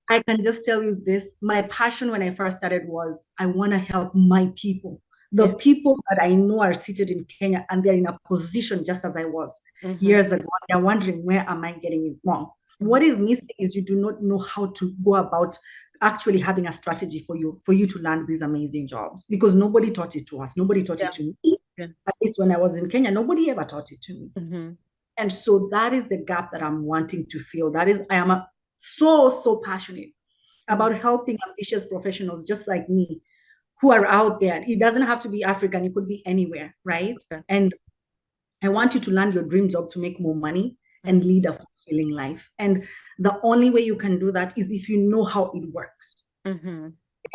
I can just tell you this. My passion when I first started was I want to help my people. The Yeah. people that I know are seated in Kenya and they're in a position just as I was Mm-hmm. years ago. They're wondering, where am I getting it wrong? Mm-hmm. What is missing is you do not know how to go about actually having a strategy for you to land these amazing jobs because nobody taught it to us. Nobody taught it Yeah. to me. Yeah. At least when I was in Kenya, nobody ever taught it to me. Mm-hmm. And so that is the gap that I'm wanting to fill. That is, I am so passionate Mm-hmm. about helping ambitious professionals just like me who are out there. It doesn't have to be African, it could be anywhere, right? Okay. And I want you to land your dream job to make more money and Mm-hmm. lead a fulfilling life. And the only way you can do that is if you know how it works. Mm-hmm.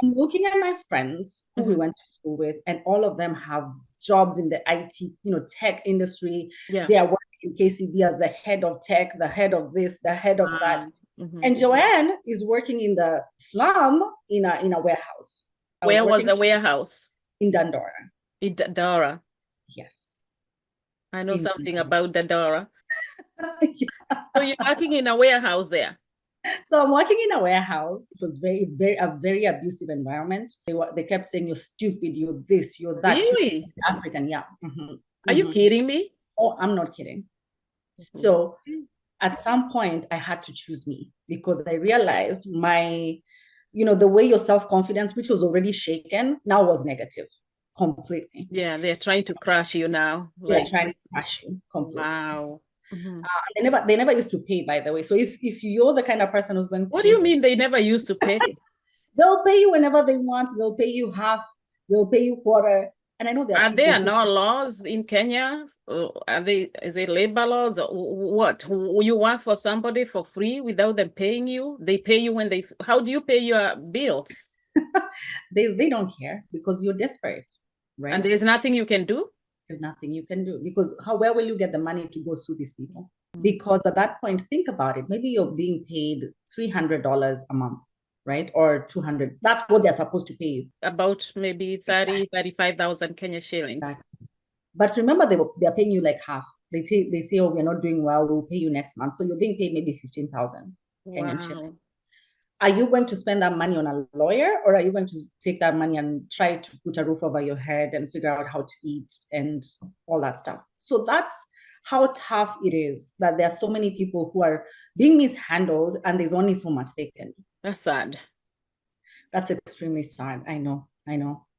I'm looking at my friends who we Mm-hmm. went to school with, and all of them have jobs in the IT, tech industry. Yeah. They are working in KCB as the head of tech, the head of this, the head of that. Wow. Mm-hmm. And Joanne is working in the slum in a warehouse. I was Where was working the warehouse? in Dandora. In Dandora. Yes, I know in something about Dandora. yeah. So you're working in a warehouse there? So I'm working in a warehouse. It was a very abusive environment. They kept saying you're stupid, you're this, you're that, you're Really? African. Yeah. Are you kidding me? Oh, I'm not kidding. So at some point I had to choose me because I realized the way your self-confidence, which was already shaken, now was negative completely. Yeah, they're trying to crush you now. They're Like, trying to crush you completely. wow. Mhm. They never used to pay, by the way. So if you're the kind of person who's going What through do you this, mean they never used to pay? they'll pay you whenever they want. They'll pay you half, they'll pay you quarter. And I know there are Are people there who no laws in Kenya? Is it labor laws or what? You work for somebody for free without them paying you? They pay you when how do you pay your bills? they don't care because you're desperate, And right? there's nothing you can do? There's nothing you can do because where will you get the money to go sue these people? Because at that point, think about it. Maybe you're being paid $300 a month, right? Or 200. That's what they're supposed to pay you. About maybe 30, 35,000 Kenya shillings. Exactly. But remember, they're paying you like half. They say, oh, we're not doing well. We'll pay you next month. So you're being paid maybe 15,000 Kenyan shillings. Wow. Are you going to spend that money on a lawyer, or are you going to take that money and try to put a roof over your head and figure out how to eat and all that stuff? So that's how tough it is that there are so many people who are being mishandled and there's only so much they can do. That's sad. That's extremely sad. I know.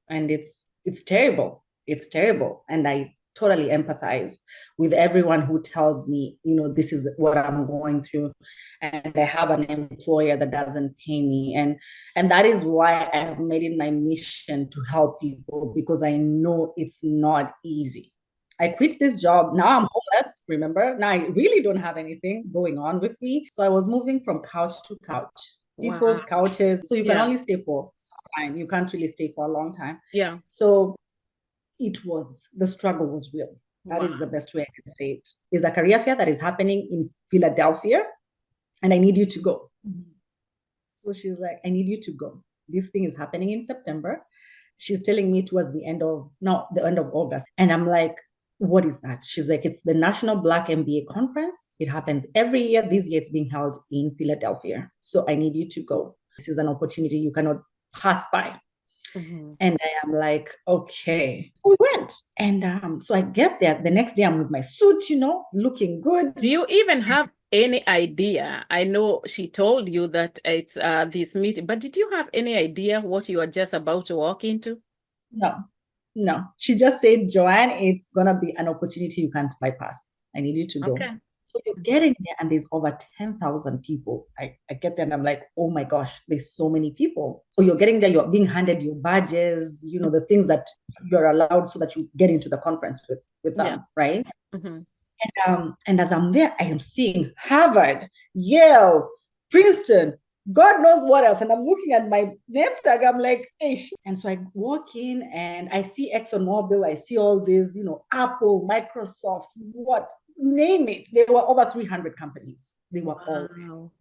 And it's terrible. It's terrible. And I totally empathize with everyone who tells me, this is what I'm going through. And I have an employer that doesn't pay me. And that is why I have made it my mission to help people because I know it's not easy. I quit this job. Now I'm homeless, remember? Now I really don't have anything going on with me. So I was moving from couch to couch, Wow. people's couches. So you can Yeah. only stay for some time. You can't really stay for a long time. Yeah. So the struggle was real. That Wow. is the best way I can say it. There's a career fair that is happening in Philadelphia, and I need you to go. So she's like, I need you to go. This thing is happening in September. She's telling me towards the end of August. And I'm like, what is that? She's like, it's the National Black MBA Conference. It happens every year. This year it's being held in Philadelphia. So I need you to go. This is an opportunity you cannot pass by. Mm-hmm. And I am like, okay. So we went. And so I get there. The next day I'm with my suit, looking good. Do you even have any idea? I know she told you that it's this meeting, but did you have any idea what you are just about to walk into? No, no. She just said, Joanne, it's gonna be an opportunity you can't bypass. I need you to go. Okay. So you're getting there and there's over 10,000 people. I get there and I'm like, oh my gosh, there's so many people. So you're getting there, you're being handed your badges, the things that you're allowed so that you get into the conference with Yeah. them, right? Mm-hmm. And as I'm there, I am seeing Harvard, Yale, Princeton, God knows what else. And I'm looking at my name tag. I'm like, ish. And so I walk in and I see ExxonMobil. I see all these, Apple, Microsoft, what, name it. There were over 300 companies. They were all there. Wow.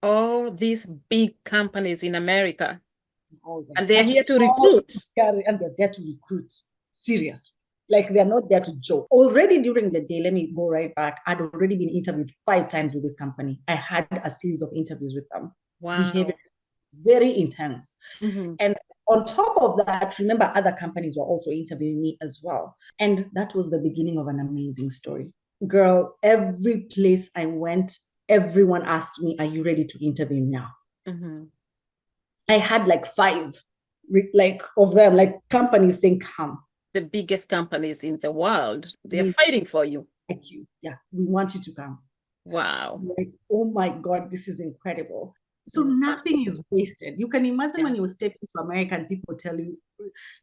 All these big companies in America, All there. and they're here to recruit. And they're there to recruit. Seriously. Like they're not there to joke. Already during the day, let me go right back. I'd already been interviewed 5 times with this company. I had a series of interviews with them. behavior, Wow. very intense. Mm-hmm. And on top of that, remember, other companies were also interviewing me as well. And that was the beginning of an amazing story. Girl, every place I went, everyone asked me, are you ready to interview now? Mm-hmm. I had like five, like of them, like companies saying, come. The biggest companies in the world, they're We fighting for you. like you. Yeah, we want you to come. Wow. Like, oh my God, this is incredible. So Is that, nothing is wasted. You can imagine yeah. when you step into America and people tell you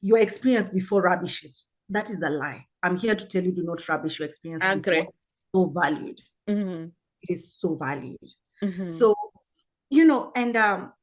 your experience before rubbish it. That is a lie. I'm here to tell you, do not rubbish your experience I before. agree. It's so valued. Mm-hmm. It is so valued. Mm-hmm. So,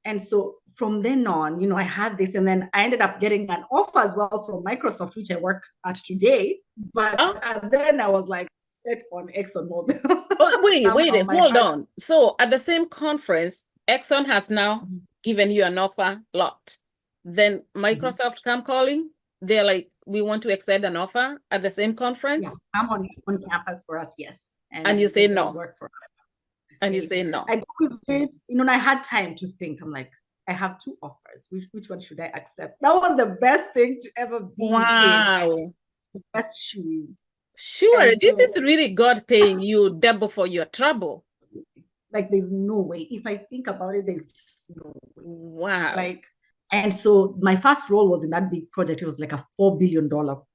and so from then on, I had this, and then I ended up getting an offer as well from Microsoft, which I work at today. But Oh, then I was like set on ExxonMobil. oh, Somehow my hold heart. on. So at the same conference, Exxon has now given you an offer lot. Then Microsoft come calling. They're like, we want to extend an offer at the same Yeah, conference. I'm on campus for us, yes. And you And say this is no. work for us. And you Say, say no. I go with it, and I had time to think. I'm like, I have two offers. Which one should I accept? That was the best thing to ever be in. Wow. The best shoes. Sure, And this so, is really God paying you double for your trouble. like, there's no way. If I think about it, there's just no way. Wow. Like, and so my first role was in that big project. It was like a $4 billion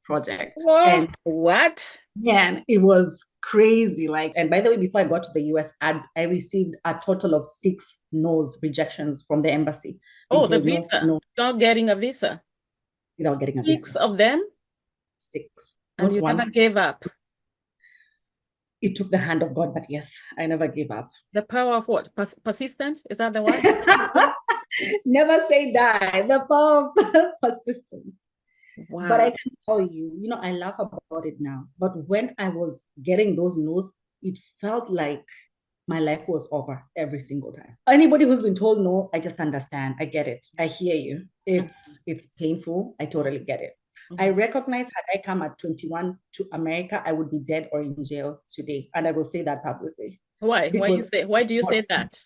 project. Whoa, And what? man, it was crazy. Like, and by the way, before I got to the US, I received a total of 6 no's, rejections from the embassy. They Oh, the told no, visa. no, Not getting a visa. without getting a visa. 6 of them, 6, and not you never once. gave up. It took the hand of God, but yes, I never gave up. The power of what? Persistent? Is that the word? Never say die. The power of persistence. But I Wow. can tell you, I laugh about it now. But when I was getting those no's, it felt like my life was over every single time. Anybody who's been told no, I just understand. I get it. I hear you. It's painful. I totally get it. I Mhm. recognize had I come at 21 to America, I would be dead or in jail today. And I will say that publicly Why? because Why do you say that?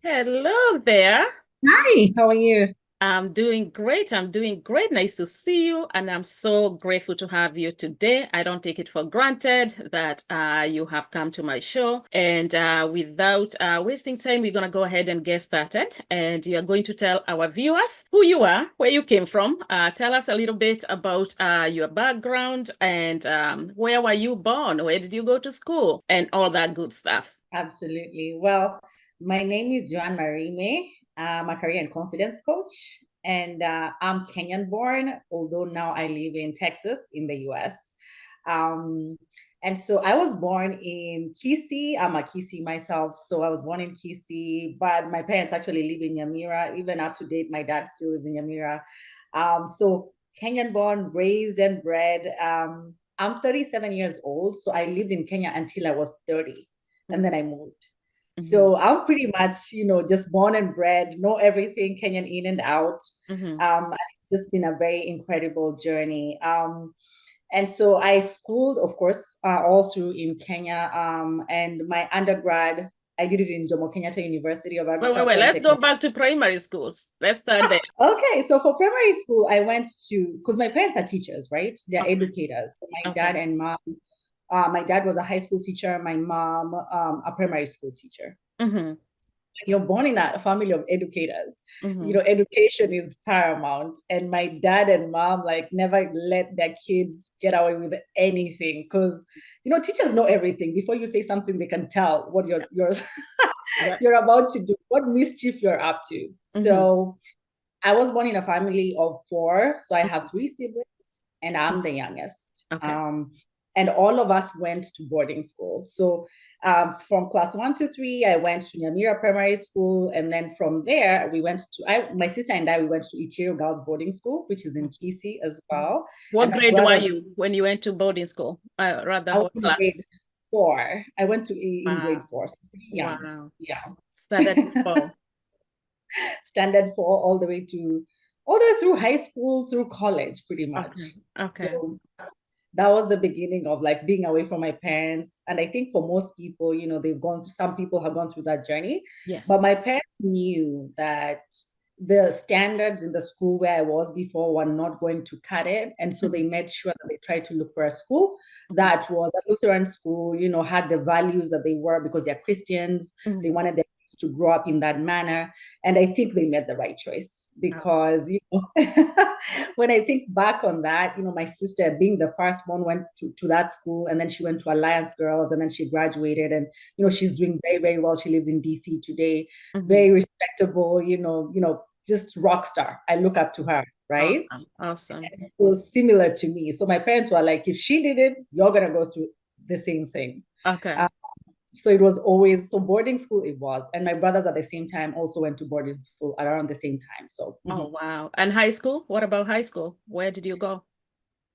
Hello there. hi, how are you? I'm doing great. I'm doing great. Nice to see you. And I'm so grateful to have you today. I don't take it for granted that you have come to my show. And without wasting time, we're going to go ahead and get started. And you're going to tell our viewers who you are, where you came from. Tell us a little bit about your background and where were you born? Where did you go to school? And all that good stuff. Absolutely. Well, my name is Joanne Marime. I'm a career and confidence coach, and I'm Kenyan born, although now I live in Texas in the US. Um, and so I was born in Kisii. I'm a Kisii myself, so I was born in Kisii, but my parents actually live in Nyamira. Even up to date, my dad still lives in Nyamira. So Kenyan born, raised and bred. I'm 37 years old, so I lived in Kenya until I was 30, and then I moved. Mhm. So I'm pretty much, just born and bred, know everything Kenyan in and out. Mhm. It's just been a very incredible journey. And so I schooled, of course, all through in Kenya. And my undergrad, I did it in Jomo Kenyatta University of Wait. Agriculture and Let's go Technology. back to primary schools. Let's start there. Okay, so for primary school, I went to, because my parents are teachers, right? They're Okay. educators. So my Okay. dad and mom, my dad was a high school teacher, my mom, a primary school teacher. Mm-hmm. You're born in a family of educators, Mm-hmm. education is paramount. And my dad and mom like never let their kids get away with anything because teachers know everything. Before you say something, they can tell what you're Yeah. you're about to do, what mischief you're up to. Mm-hmm. So I was born in a family of 4. So I have 3 siblings and I'm the youngest. Okay. And all of us went to boarding school. So from class 1 to 3, I went to Nyamira Primary School. And then from there, my sister and I, we went to Ichiro Girls Boarding School, which is in Kisii as well. What And my grade were brothers, you when you went to boarding school? Rather, I was what in grade class? 4. I went in grade Wow. 4, so pretty young. Wow. Yeah. Started in fall. Standard 4 all the way through high school, through college, pretty much. Okay. Okay. So that was the beginning of like being away from my parents. And I think for most people, you know, they've gone through, some people have gone through that journey. But Yes. my parents knew that the standards in the school where I was before were not going to cut it. And so they Mhm, made sure that they tried to look for a school mhm, that was a Lutheran school, you know, had the values that they were because they're Christians. They mhm. wanted their kids to grow up in that manner. And I think they made the right choice Awesome. because, you know, when I think back on that, you know, my sister being the first one went to that school and then she went to Alliance Girls and then she graduated and, you know, she's doing very, very well. She lives in DC today, Mhm. very respectable, just rock star. I look up to her, right? Awesome. Awesome. And so similar to me. So my parents were like, if she did it, you're gonna go through the same thing. Okay. Uh, so it was always so boarding school it was. And my brothers at the same time also went to boarding school around the same time. So Oh, wow. And high school? What about high school? Where did you go?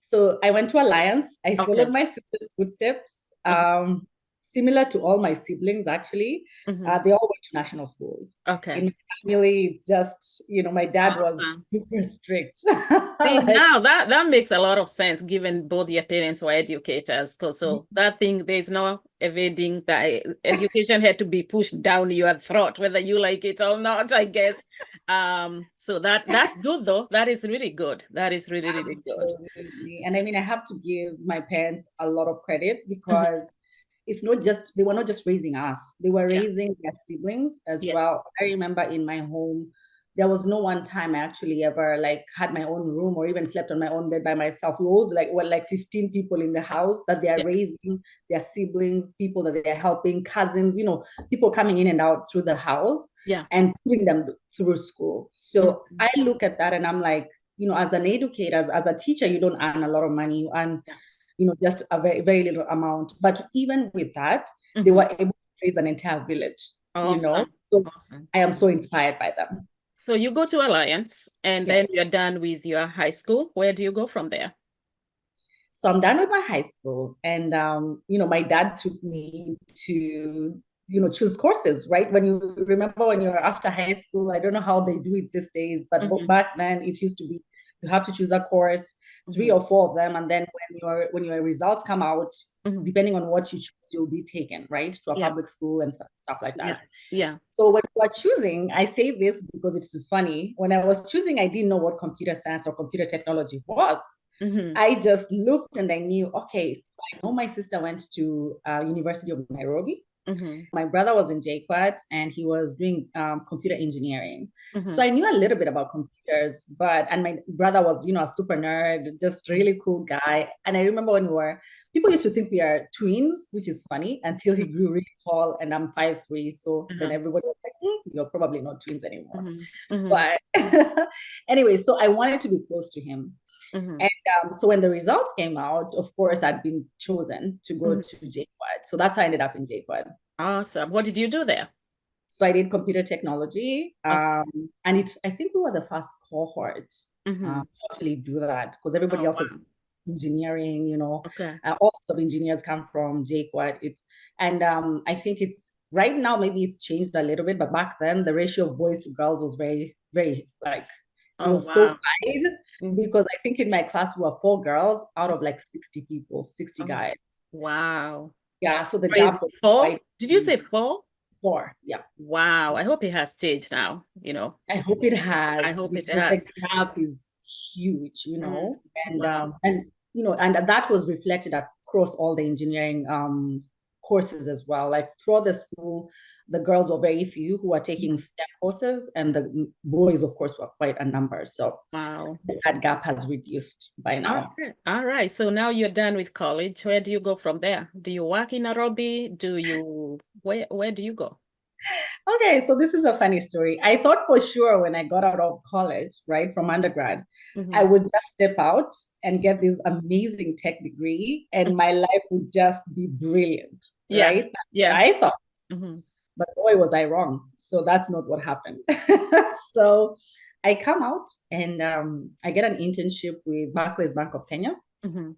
so I went to Alliance. I Okay. followed my sister's footsteps. Mhm, Similar to all my siblings, actually, mhm. they all went to national schools. In Okay. my family, it's just, you know, my dad was Awesome. super strict. See, Like, now that makes a lot of sense given both your parents were educators. 'Cause so that thing, there's no evading that education had to be pushed down your throat, whether you like it or not, I guess. So that's good though. That is really good. That is really, really good. absolutely. And I mean, I have to give my parents a lot of credit Mhm. because it's not just, they were not just raising us, they were Yeah. raising their siblings as Yes. well. I remember in my home, there was no one time I actually ever like had my own room or even slept on my own bed by myself. We always like were like 15 people in the house that they are Yeah. raising, their siblings, people that they are helping, cousins, you know, people coming in and out through the house Yeah. and putting them through school. So Mhm. I look at that and I'm like, you know, as an educator, as a teacher, you don't earn a lot of money. You earn, Yeah. you know, just a very, very little amount. But even with that, they Mhm. were able to raise an entire village, you know? Awesome. So Awesome. I am so inspired by them. So you go to Alliance and Yeah. then you're done with your high school. Where do you go from there? So I'm done with my high school. And, you know, my dad took me to, you know, choose courses, right? When you remember when you're after high school, I don't know how they do it these days, but Mhm, back then it used to be you have to choose a course, three mhm, or four of them. And then when your results come out, mhm. depending on what you choose, you'll be taken, right? To a Yeah. public school and stuff like Yeah. that. Yeah. So when you are choosing, I say this because it is funny. When I was choosing, I didn't know what computer science or computer technology was. Mhm, I just looked and I knew, okay, so I know my sister went to University of Nairobi. mhm, My brother was in JQuat and he was doing computer engineering. So mhm, I knew a little bit about computers, and my brother was, you know, a super nerd, just mhm, really cool guy. And I remember when people used to think we are twins, which is funny until he mhm, grew really tall and I'm 5'3". So then mhm, everybody was like, you're probably not twins anymore. mhm, mhm, But anyway, so I wanted to be close to him. mhm, And so when the results came out, of course, I'd been chosen to go mhm. to JQuad. So that's how I ended up in JQuad. Awesome. What did you do there? So I did computer technology. Okay. And I think we were the first cohort Mhm. to actually do that because everybody Oh, else was wow. engineering, you know, Okay. all sorts of engineers come from JQuad. And I think it's right now, maybe it's changed a little bit, but back then the ratio of boys to girls was very, very like, it Oh, was so wow. wide Mhm. because I think in my class we were 4 girls out of like 60 people, 60 Oh, guys. wow. Yeah, so the Crazy. gap was Four? quite Did you say four? 4. Yeah. Wow. I hope it has changed now, I hope it I has hope it because the has. gap is huge, you Mhm. know, Wow. and you know, and that was reflected across all the engineering courses as well. Like throughout the school, the girls were very few who were taking STEM courses, and the boys, of course, were quite a number. So Wow. that gap has reduced by now. Okay. All right. So now you're done with college. Where do you go from there? Do you work in Nairobi? Where do you go? Okay, so this is a funny story. I thought for sure when I got out of college, right, from undergrad, I Hmm. would just step out and get this amazing tech degree and my life would just be brilliant, Yeah. right? That's what Yeah. I thought. Hmm. But boy, was I wrong. So that's not what happened. So I come out and I get an internship with Barclays Bank of Kenya. Hmm.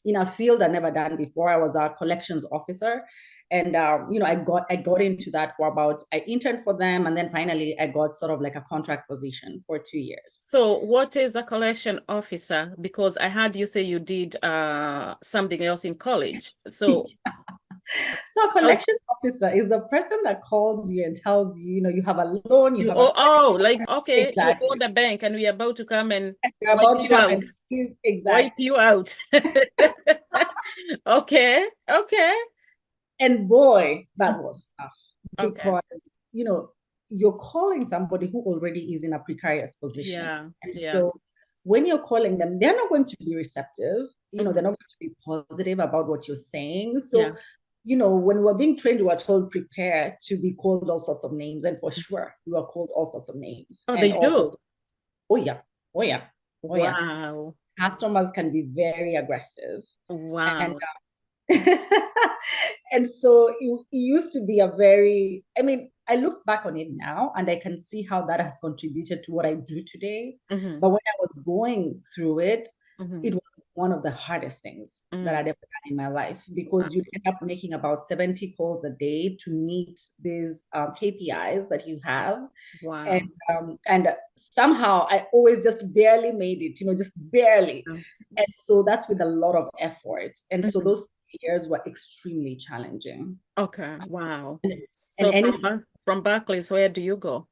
in a field I'd never done before. I was a collections officer, and I got into that for I interned for them, and then finally I got sort of like a contract position for 2 years. So what is a collection officer? Because I heard you say you did something else in college. So So a collections officer is the person that calls you and tells you, you have a loan, you you have a like okay, you owe exactly. the bank and we're about to come and You're wipe about to you come out. and see Wipe exactly. you out. Okay, okay, And boy, that was tough okay. because, you know, you're calling somebody who already is in a precarious position. Yeah, And yeah. so when you're calling them, they're not going to be receptive. They're not going to be positive about what you're saying. So, Yeah. when we're being trained, we were told prepare to be called all sorts of names. And for sure, we were called all sorts of names Oh, and they all do. sorts of, oh yeah, oh yeah, oh yeah. Wow. Customers can be very aggressive. And Wow. and so it used to be I look back on it now and I can see how that has contributed to what I do today. But when I was going through it, it was one of the hardest things that I'd ever done in my life, because you end up making about 70 calls a day to meet these KPIs that you have. Wow. And somehow I always just barely made it, just barely. And so that's with a lot of effort. And so those years were extremely challenging. Okay. Wow. And So any from Barclays, where do you go?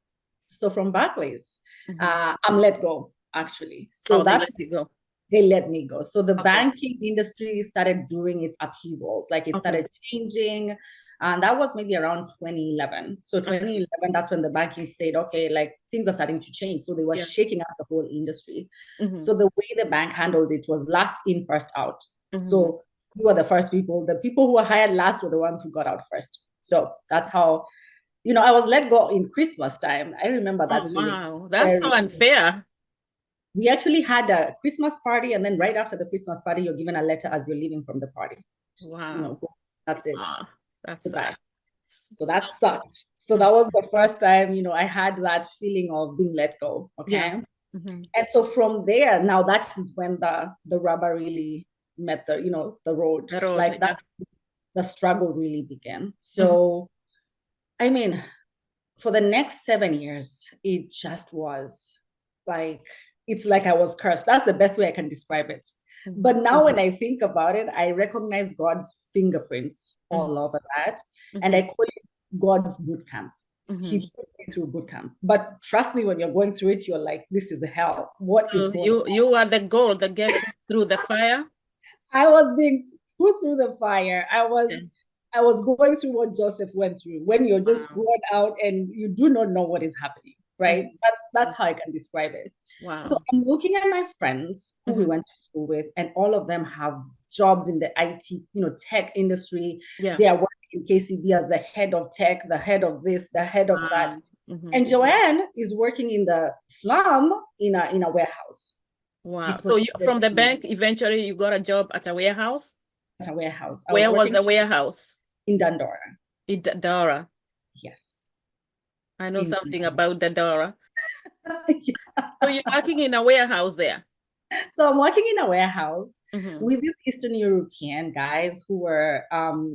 So from Barclays, I'm let go, actually. So Oh, they that's let you go. they let me go. So the Okay. banking industry started doing its upheavals, like it started changing. And that was maybe around 2011. So 2011, that's when the banking said, okay, like things are starting to change. So they were shaking up the whole industry. So the way the bank handled it was last in, first out. So you were the first people. The people who were hired last were the ones who got out first. So that's how, I was let go in Christmas time. I remember that feeling. Wow. That's so unfair. We actually had a Christmas party, and then right after the Christmas party, you're given a letter as you're leaving from the party. Wow. That's it. That's Goodbye. sad. So that sucked. So that was the first time, I had that feeling of being let go. Okay. Yeah. And so from there, now that is when the rubber really met the road. The road, Like that, the struggle really began. So, I mean, for the next 7 years, it just was like, it's like I was cursed. That's the best way I can describe it. But now when I think about it, I recognize God's fingerprints all over that. And I call it God's boot camp. He put me through boot camp. But trust me, when you're going through it, you're like, this is hell. What is going on? You are the gold that gets through the fire? I was being put through the fire. I was going through what Joseph went through, when you're just thrown out and you do not know what is happening, right? That's how I can describe it. Wow. So I'm looking at my friends who we went to school with, and all of them have jobs in the IT, tech industry. They are working in KCB as the head of tech, the head of this, the head of that. And Joanne is working in the slum in a warehouse. Wow. So from the bank, eventually you got a job at a warehouse? At a warehouse. Where was the warehouse? In Dandora. In Dandora. Yes. I know something about Dandora. So you're working in a warehouse there? So I'm working in a warehouse with these Eastern European guys who were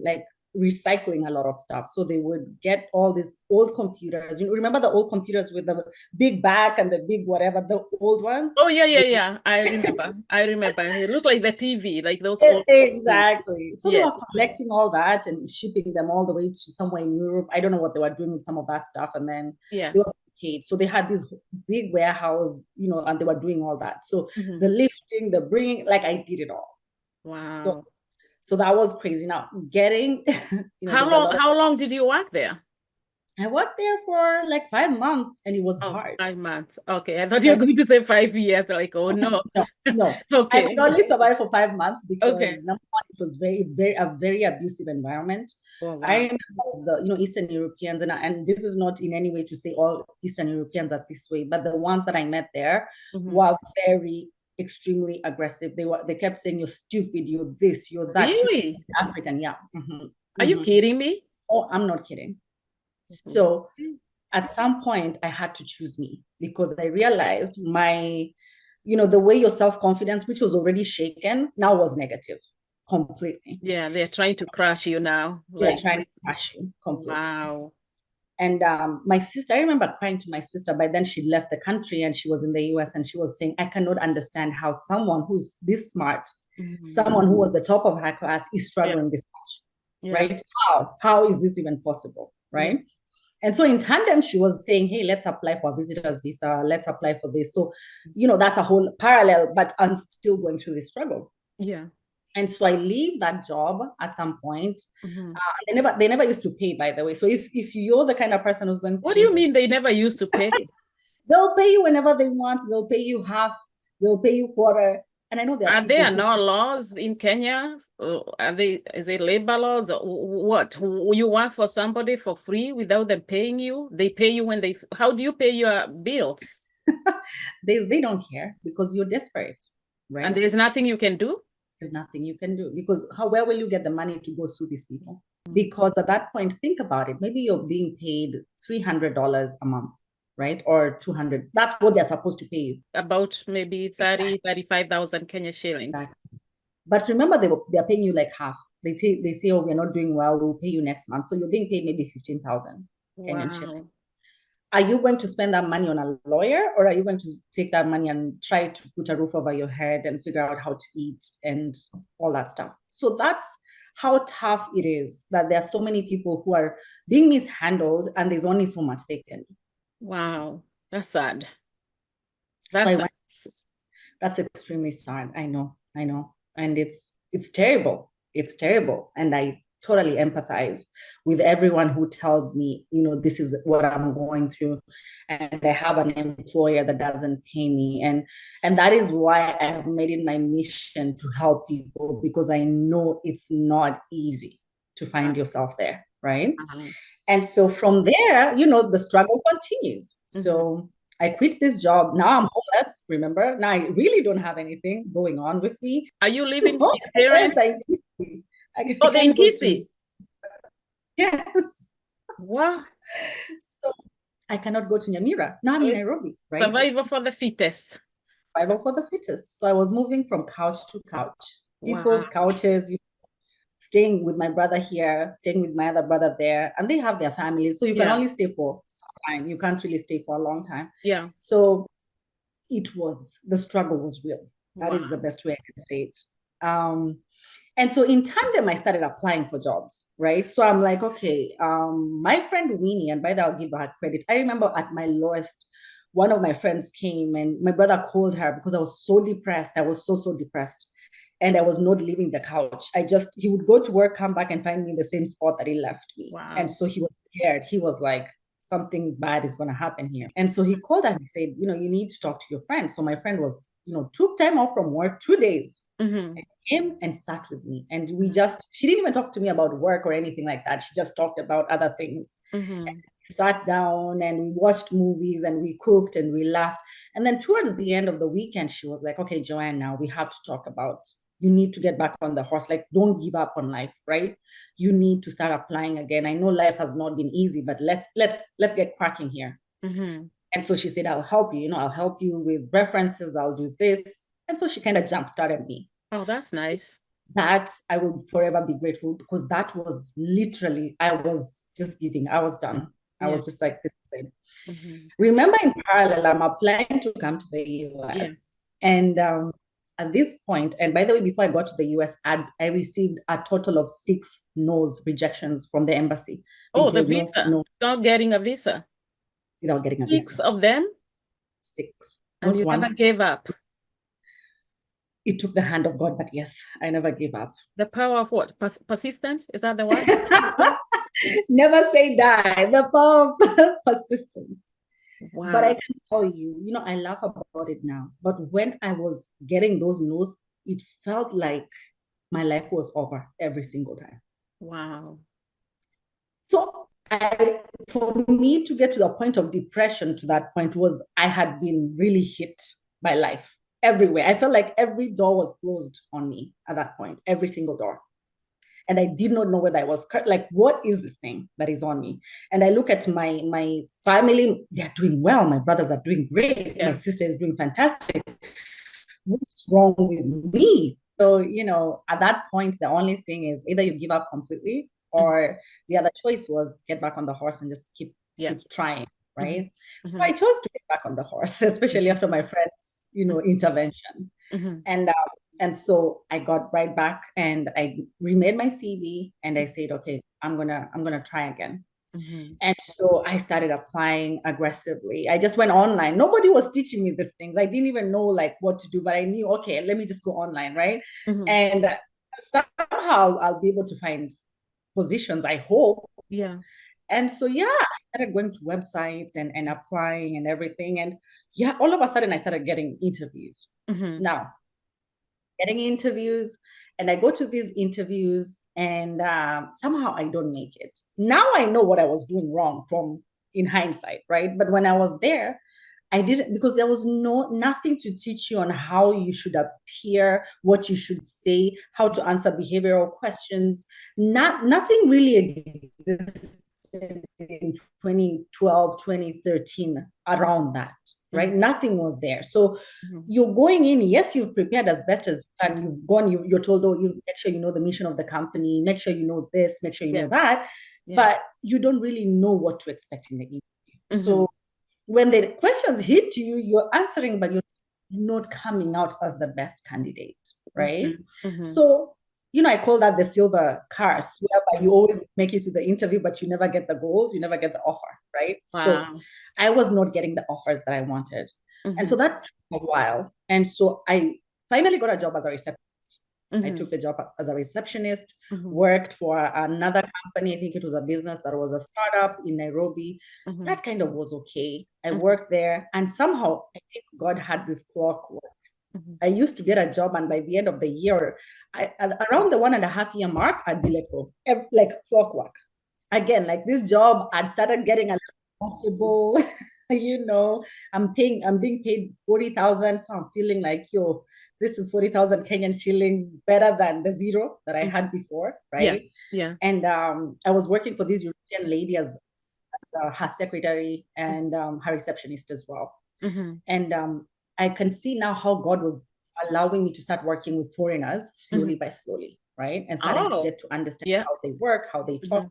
like recycling a lot of stuff. So they would get all these old computers. Remember the old computers with the big back and the big whatever, the old ones? Oh, yeah. I remember. It looked like the TV, like those old. Exactly. So they were collecting all that and shipping them all the way to somewhere in Europe. I don't know what they were doing with some of that stuff. And then they were paid. So they had this big warehouse, and they were doing all that. So the lifting, the bringing, like I did it all. Wow. So that was crazy. Now getting, how long did you work there? I worked there for like 5 months, and it was hard. 5 months. Okay. I thought you were going to say 5 years. Like, oh no. No. Okay. I could only survive for 5 months because number one, it was a very abusive environment. Oh, wow. I remember the Eastern Europeans, and this is not in any way to say all Eastern Europeans are this way, but the ones that I met there were very extremely aggressive. They kept saying, you're stupid, you're this, you're that. Really? You're African, yeah. Are you kidding me? Oh, I'm not kidding. So at some point I had to choose me, because I realized my the way your self-confidence, which was already shaken, now was negative completely. Yeah, they're trying to crush you now. They're Like, trying to crush you completely. wow. And my sister, I remember crying to my sister. By then, she'd left the country and she was in the US, and she was saying, I cannot understand how someone who's this smart, someone who was the top of her class, is Yeah. struggling this much, Yeah. right? How is this even possible, right? Yeah. And so in tandem, she was saying, hey, let's apply for a visitor's visa. Let's apply for this. So, that's a whole parallel, but I'm still going through this struggle. Yeah. And so I leave that job at some point. They never used to pay, by the way. So if you're the kind of person who's going through What do you this, mean they never used to pay? they'll pay you whenever they want. They'll pay you half. They'll pay you quarter. And I know there are people there no laws in Kenya? Is it labor laws or what? You work for somebody for free without them paying you? They pay you when how do you pay your bills? they don't care because you're desperate, right? And there's nothing you can do? There's nothing you can do because where will you get the money to go sue these people? Because at that point, think about it. Maybe you're being paid $300 a month, right? Or 200. That's what they're supposed to pay you. About maybe 30, 35,000 Kenya shillings. Exactly. But remember, they're paying you like half. They say, oh, we're not doing well. We'll pay you next month. So you're being paid maybe 15,000 Kenyan shillings. Are you going to spend that money on a lawyer, or are you going to take that money and try to put a roof over your head and figure out how to eat and all that stuff? So that's how tough it is, that there are so many people who are being mishandled and there's only so much they can do. Wow, that's sad. That's extremely sad. I know. And it's terrible. It's terrible. And I totally empathize with everyone who tells me, this is what I'm going through, and I have an employer that doesn't pay me. And that is why I have made it my mission to help people, because I know it's not easy to find yourself there, right? And so from there, the struggle continues. So I quit this job. Now I'm homeless, remember? Now I really don't have anything going on with me. Are you living with your parents? Oh, they're in Kisii? Yes. Wow. So I cannot go to Nyamira. Now I'm in Nairobi, right? Survival for the fittest. Survival for the fittest. So I was moving from couch to couch. People's couches, staying with my brother here, staying with my other brother there, and they have their families. So you can only stay for some time. You can't really stay for a long time. Yeah. So the struggle was real. That is the best way I can say it. And so in tandem, I started applying for jobs, right? So I'm like, okay, my friend Winnie, and by that I'll give her credit. I remember at my lowest, one of my friends came and my brother called her because I was so depressed. I was so depressed. And I was not leaving the couch. He would go to work, come back and find me in the same spot that he left me. Wow. And so he was scared. He was like, something bad is going to happen here. And so he called and he said, you need to talk to your friend. So my friend was, took time off from work, 2 days, and came and sat with me. And she didn't even talk to me about work or anything like that. She just talked about other things. And we sat down and we watched movies and we cooked and we laughed. And then towards the end of the weekend, she was like, okay, Joanne, now we have to talk about, you need to get back on the horse. Like, don't give up on life, right? You need to start applying again. I know life has not been easy, but let's get cracking here. And so she said, I'll help you. I'll help you with references. I'll do this. And so she kind of jump-started me. Oh, that's nice. That I will forever be grateful, because that was literally, I was just giving. I was done. I was just like, this is it. Remember, in parallel, I'm applying to come to the US. And at this point, and by the way, before I got to the US, I received a total of 6 no's, rejections from the embassy. Oh, the visa. Not getting a visa. Without getting a visa. 6 of them? 6. And you never gave up? It took the hand of God, but yes, I never gave up. The power of what? Persistent? Is that the word? Never say die. The power of persistence. Wow. But I can tell you, I laugh about it now. But when I was getting those no's, it felt like my life was over every single time. Wow. So for me to get to the point of depression, to that point, was I had been really hit by life everywhere. I felt like every door was closed on me at that point, every single door. And I did not know whether I was like, what is this thing that is on me? And I look at my family, they're doing well. My brothers are doing great. My sister is doing fantastic. what's wrong with me? So, at that point, the only thing is either you give up completely, or the other choice was get back on the horse and just keep trying, right? So I chose to get back on the horse, especially after my friend's, intervention. And so I got right back and I remade my CV and I said, okay, I'm gonna try again. And so I started applying aggressively. I just went online. Nobody was teaching me these things. I didn't even know like what to do, but I knew, okay, let me just go online, right? And somehow I'll be able to find positions, I hope. Yeah. And so, I started going to websites and applying and everything. And all of a sudden I started getting interviews. Now, getting interviews, and I go to these interviews and somehow I don't make it. Now I know what I was doing wrong from in hindsight, right? But when I was there, I didn't, because there was nothing to teach you on how you should appear, what you should say, how to answer behavioral questions. Nothing really existed in 2012, 2013 around that, right? Nothing was there. So you're going in, yes, you've prepared as best as you can. You've gone, you're told, oh, you make sure you know the mission of the company, make sure you know this, make sure you know that, but you don't really know what to expect in the interview. So when the questions hit you, you're answering, but you're not coming out as the best candidate, right? So, I call that the silver curse, whereby you always make it to the interview, but you never get the gold, you never get the offer, right? Wow. So I was not getting the offers that I wanted. And so that took a while. And so I finally got a job as a receptionist. I took the job as a receptionist, worked for another company. I think it was a business that was a startup in Nairobi. That kind of was okay. I worked there, and somehow I think God had this clockwork. I used to get a job, and by the end of the year, around the 1.5 year mark, I'd be let go, like clockwork. Again, like this job, I'd started getting a little comfortable. I'm being paid 40,000, so I'm feeling like, this is 40,000 Kenyan shillings, better than the zero that I had before, right? Yeah. And I was working for this European lady as her secretary and her receptionist as well. And I can see now how God was allowing me to start working with foreigners slowly by slowly, right? And starting to get to understand how they work, how they talk,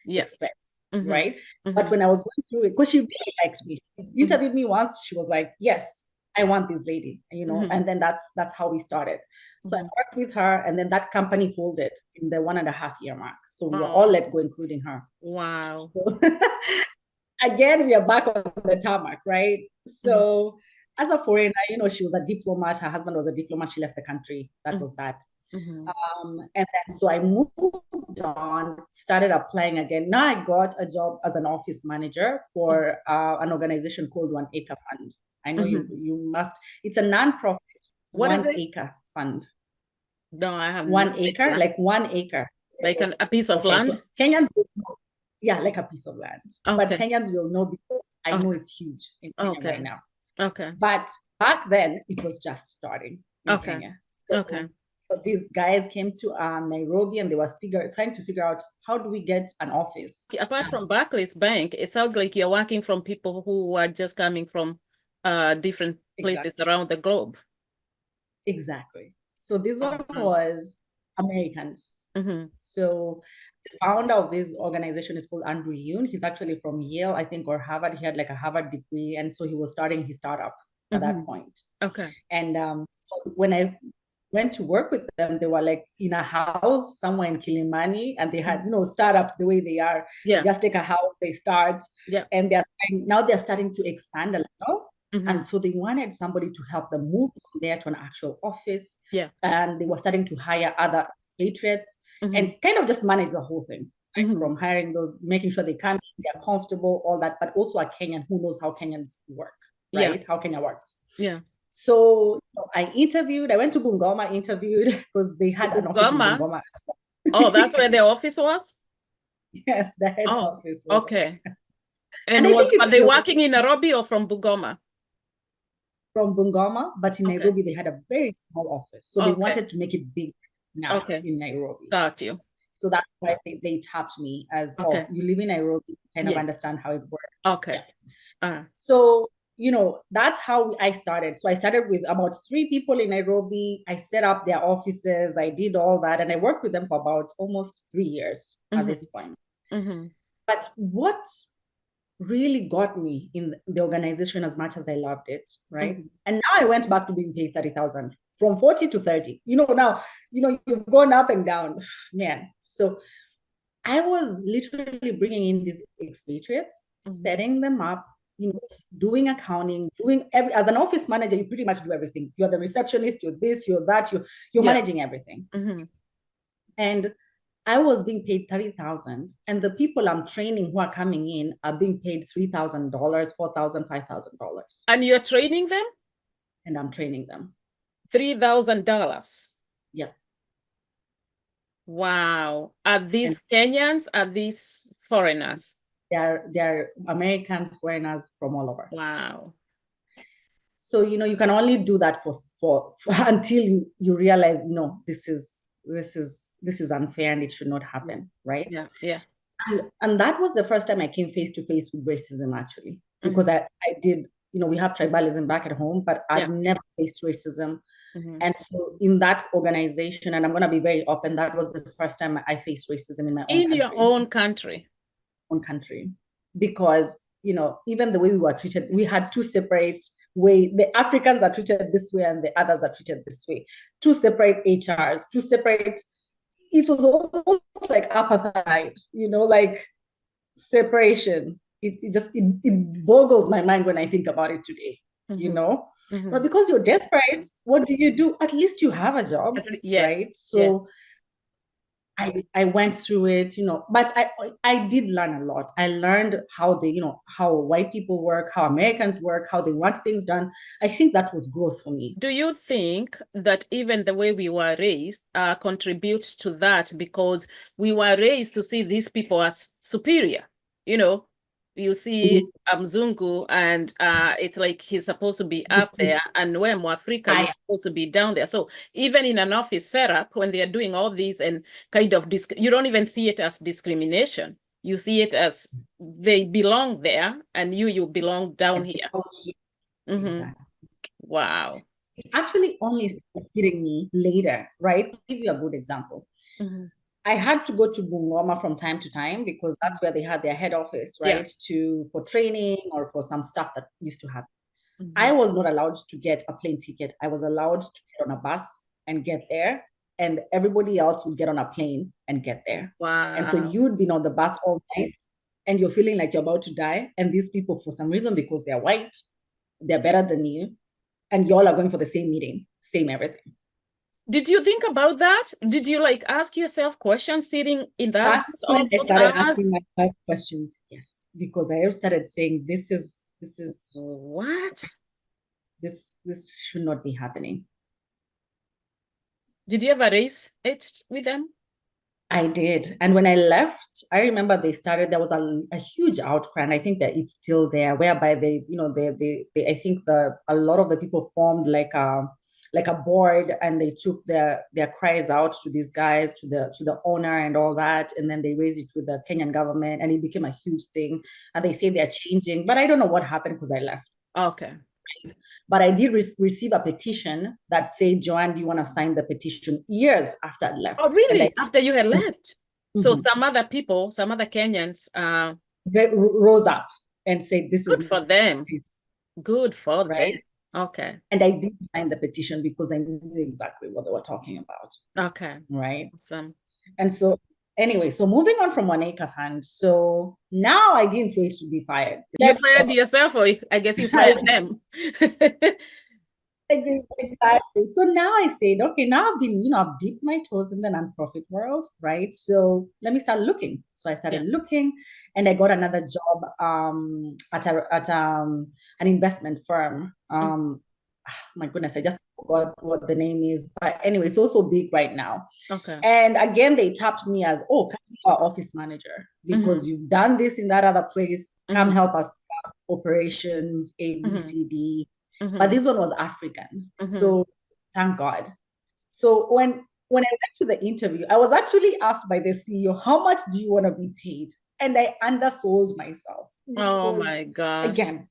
expect, right? But when I was going through it, because she really liked me, she interviewed me once, she was like, yes, I want this lady, and then that's how we started. So I worked with her, and then that company folded in the 1.5 year mark. So we were all let go, including her. Wow. So, again, we are back on the tarmac, right? So as a foreigner, she was a diplomat. Her husband was a diplomat. She left the country. That was that. And then so I moved on, started applying again. Now I got a job as an office manager for an organization called 1 Acre Fund. I know you must. It's a non-profit. What is it? 1 Acre Fund. No, I have 1 acre, like 1 acre. Like a piece of land? So Kenyans will know, like a piece of land. But Kenyans will know because I know it's huge in Kenya right now. But back then, it was just starting in Kenya. So these guys came to Nairobi and they were trying to figure out, how do we get an office? Apart from Barclays Bank, it sounds like you're working from people who are just coming from different places around the globe. Exactly. So this one was Americans. So the founder of this organization is called Andrew Yoon. He's actually from Yale, I think, or Harvard. He had like a Harvard degree. And so he was starting his startup at that point. And so when I went to work with them, they were like in a house somewhere in Kilimani, and they had, startups the way they are. They just take a house, they start, and they're starting to expand a little. And so they wanted somebody to help them move from there to an actual office. And they were starting to hire other expatriates and kind of just manage the whole thing, right? From hiring those, making sure they come, they're comfortable, all that, but also a Kenyan who knows how Kenyans work, right? How Kenya works. So I went to Bungoma, interviewed, because they had an office in Bungoma as well. Oh, that's where the office was? Yes, the head office was. Okay. And were they working in Nairobi or from Bungoma? From Bungoma, but in Nairobi, they had a very small office. So they wanted to make it big now in Nairobi. Got you. So that's why they tapped me as, you live in Nairobi, kind of understand how it works. Okay. So that's how I started. So I started with about 3 people in Nairobi. I set up their offices. I did all that. And I worked with them for about almost 3 years at this point. But what really got me in the organization as much as I loved it, right? And now I went back to being paid 30,000 from 40 to 30. Now, you've gone up and down, man. So I was literally bringing in these expatriates, setting them up, doing accounting, as an office manager, you pretty much do everything. You're the receptionist, you're this, you're that, you're managing everything. And I was being paid 30,000, and the people I'm training who are coming in are being paid $3,000, $4,000, $5,000. And you're training them? And I'm training them. $3,000. Yeah. Wow. Are these Kenyans? Are these foreigners? They're Americans, foreigners from all over. Wow. So, you can only do that for until you realize, no, this is unfair and it should not happen, right? Yeah. And that was the first time I came face to face with racism, actually, because I did, we have tribalism back at home, but I've never faced racism. And so in that organization, and I'm going to be very open, that was the first time I faced racism in my own country. In your own country? Own country. Because, even the way we were treated, we had two separate ways. The Africans are treated this way and the others are treated this way. Two separate HRs, two separate, it was almost like apartheid, like separation. It boggles my mind when I think about it today, But because you're desperate, what do? At least you have a job, right? So I went through it, but I did learn a lot. I learned how how white people work, how Americans work, how they want things done. I think that was growth for me. Do you think that even the way we were raised contributes to that, because we were raised to see these people as superior? You see Mzungu and it's like he's supposed to be up there, and we're Mwafrika, you're supposed to be down there. So even in an office setup, when they are doing all these and kind of, you don't even see it as discrimination. You see it as they belong there and you belong down here. Exactly. Wow. It actually only started hitting me later, right? I'll give you a good example. I had to go to Bungoma from time to time because that's where they had their head office, right? For training or for some stuff that used to happen. I was not allowed to get a plane ticket. I was allowed to get on a bus and get there, and everybody else would get on a plane and get there. Wow. And so you'd been on the bus all night and you're feeling like you're about to die. And these people, for some reason, because they're white, they're better than you, and y'all are going for the same meeting, same everything. Did you think about that? Did you ask yourself questions sitting in that? That's when I started asking myself questions. Yes, because I started saying, this is what? This should not be happening. Did you ever raise it with them? I did. And when I left, I remember there was a huge outcry, and I think that it's still there, whereby I think a lot of the people formed like a board, and they took their cries out to these guys, to the owner and all that, and then they raised it with the Kenyan government, and it became a huge thing. And they say they're changing, but I don't know what happened because I left. Okay. But I did receive a petition that said, Joanne, do you want to sign the petition? Years after I left. Oh, really? After you had left? So some other people, some other Kenyans rose up and said, this is good for them. Good for them. Okay. And I did sign the petition because I knew exactly what they were talking about. Okay. Right. Awesome. And so anyway, so moving on from 1 Acre Fund. So now I didn't wait to be fired. You fired yourself, or I guess you fired them. Exactly. So now I said, okay, now I've dipped my toes in the nonprofit world, right? So let me start looking. So I started looking, and I got another job at an investment firm. My goodness, I just forgot what the name is. But anyway, it's also big right now. Okay. And again, they tapped me as, come be our office manager because you've done this in that other place. Come help us operations, A, B, C, D. But this one was African. So thank God. So when I went to the interview, I was actually asked by the CEO, how much do you want to be paid? And I undersold myself. Oh my gosh. Again,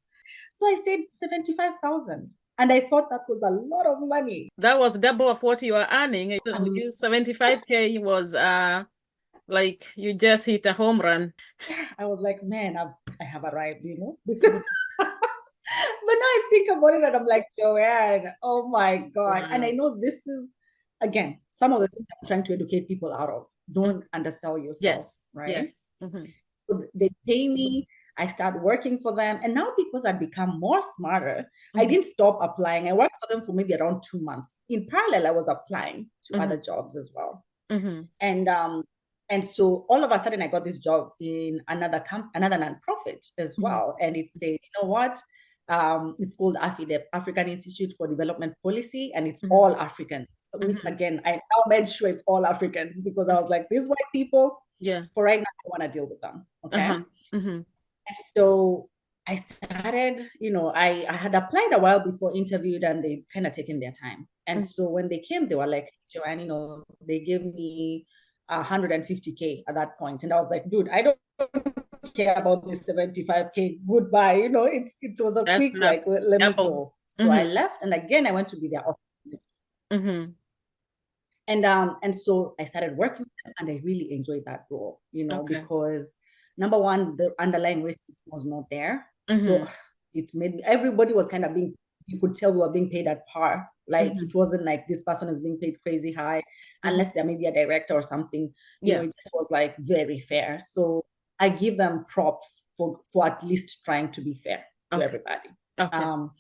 So I said 75,000. And I thought that was a lot of money. That was double of what you were earning. Um, 75K was like you just hit a home run. yeah, I was like, man, I have arrived, you know. But now I think about it and I'm like, Joanne, oh my God. And I Wow. know this is, again, some of the things I'm trying to educate people out of. Don't undersell yourself, Yes. right? Yes. Mm-hmm. So they pay me, I start working for them. And now because I've become more smarter, I didn't stop applying. I worked for them for maybe around 2 months. In parallel, I was applying to Mm-hmm. other jobs as well. Mm-hmm. And so all of a sudden I got this job in another nonprofit as Mm-hmm. well. And it said, you know what? It's called AFIDEP, African Institute for Development Policy, and it's Mm-hmm. all Africans, which Mm-hmm. again, I now made sure it's all Africans because I was like, these white people, Yeah. for right now, I want to deal with them. Okay. Uh-huh. Mm-hmm. And so I started, I had applied a while before, interviewed, and they kind of taken their time. And so when they came, they were like, Joanne, they gave me 150K at that point. And I was like, dude, I don't care about this 75K. Goodbye. It was a That's quick, not like, let me double. go. So I Mm-hmm. left. And again, I went to be their office. Mm-hmm. And so I started working and I really enjoyed that role, Okay. because number one, the underlying racism was not there. Mm-hmm. So it made everybody was kind of you could tell we were being paid at par. Like Mm-hmm. it wasn't like this person is being paid crazy high, Mm-hmm. unless they're maybe a director or something. Yeah. It just was like very fair. So I give them props for at least trying to be fair to Okay. everybody. Okay.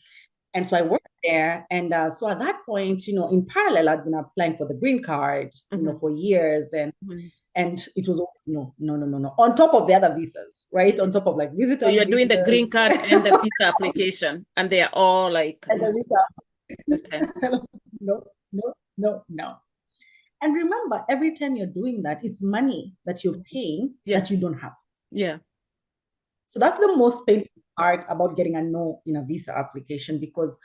And so I worked there. And so at that point, in parallel, I'd been applying for the green card, Mm-hmm. for years. Mm-hmm. And it was always no, no, no, no, no. On top of the other visas, right? On top of like So visitors, you're doing the green visitors, card and the visa application, and they are all like, and the okay. visa. No, no, no, no. And remember, every time you're doing that, it's money that you're paying Yeah. that you don't have. Yeah. So that's the most painful part about getting a no in a visa application, because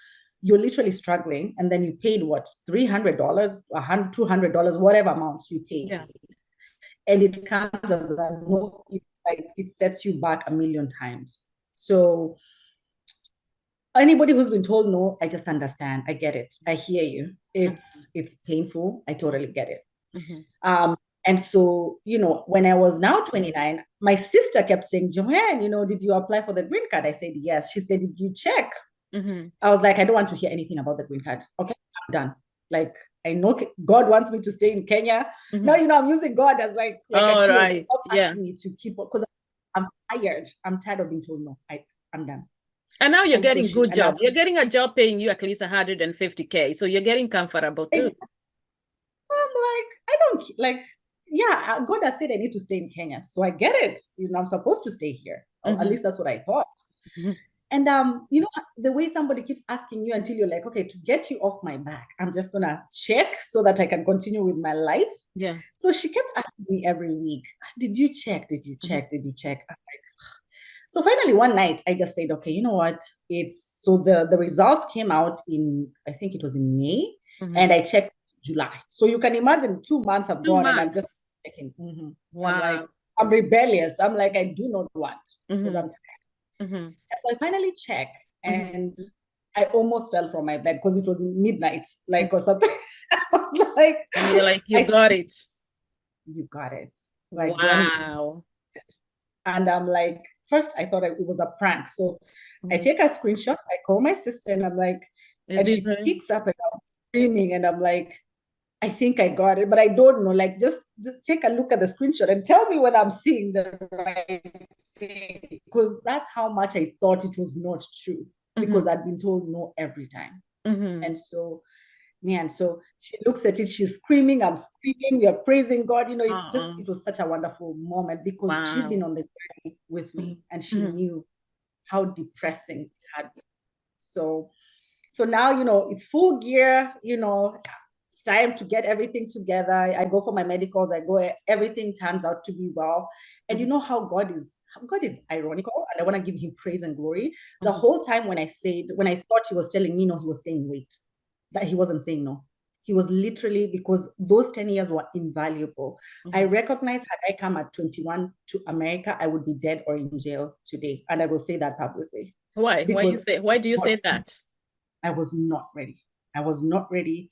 you're literally struggling, and then you paid what, $300, $200, whatever amount you paid, Yeah. and it comes as a no. It's like it sets you back a million times. So anybody who's been told no, I just understand. I get it. I hear you. It's painful. I totally get it. Mm-hmm. And so, when I was now 29, my sister kept saying, Joanne, did you apply for the green card? I said, yes. She said, did you check? Mm-hmm. I was like, I don't want to hear anything about the green card. Okay, I'm done. Like, I know God wants me to stay in Kenya. Mm-hmm. Now, I'm using God as like a shield. Right. Stop Yeah. asking me to keep, because I'm tired. I'm tired of being told no. I'm done. And now you're And getting good job. now, You're getting a job paying you at least 150K. So you're getting comfortable too. I'm like, I don't like, yeah, God has said I need to stay in Kenya. So I get it. I'm supposed to stay here. Or at least that's what I thought. Mm-hmm. And the way somebody keeps asking you until you're like, okay, to get you off my back, I'm just gonna check so that I can continue with my life. Yeah. So she kept asking me every week, did you check? Did you check? Did you check? I'm like, so finally one night I just said, okay, you know what? The results came out I think it was in May, and I checked July. So you can imagine 2 months have 2 gone, months. and I'm just checking. Wow. I'm like, I'm rebellious. I'm like, I do not want, because I'm tired. So I finally checked, and I almost fell from my bed because it was in midnight, like, or something. I was like, and you're like, you got it. You got it. Like, wow. And I'm like, first I thought it was a prank. So I take a screenshot, I call my sister, and I'm like, and she picks up and I'm screaming, and I'm like, I think I got it, but I don't know. Like, just take a look at the screenshot and tell me whether I'm seeing the right thing. Because that's how much I thought it was not true, because I'd been told no every time. And so, and so she looks at it, she's screaming, I'm screaming, we are praising God. It was such a wonderful moment, because she'd been on the journey with me, and she knew how depressing it had been. So now, it's full gear, it's time to get everything together. I go for my medicals, everything turns out to be well. And you know how God is ironical, and I want to give him praise and glory. The whole time when I thought he was telling me no, he was saying wait. That he wasn't saying no. He was literally, because those 10 years were invaluable. I recognize, had I come at 21 to America, I would be dead or in jail today. And I will say that publicly. Why? because Why do you say that? I was not ready. I was not ready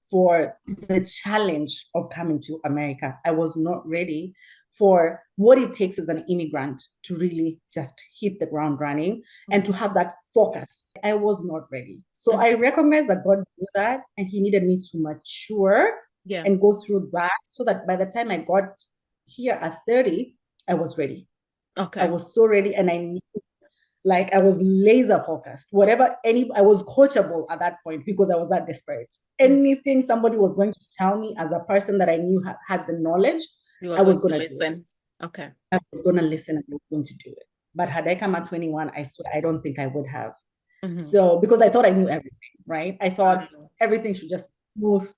for the challenge of coming to America. I was not ready for what it takes as an immigrant to really just hit the ground running and to have that focus. I was not ready. So I recognize that God knew that and He needed me to mature and go through that so that by the time I got here at 30, I was ready. Okay. I was so ready and I knew like I was laser focused. I was coachable at that point because I was that desperate. Anything somebody was going to tell me as a person that I knew had the knowledge, I was going to listen. Do it. Okay. I was going to listen and I was going to do it. But had I come at 21, I swear, I don't think I would have. So, because I thought I knew everything, right? I thought everything should just smooth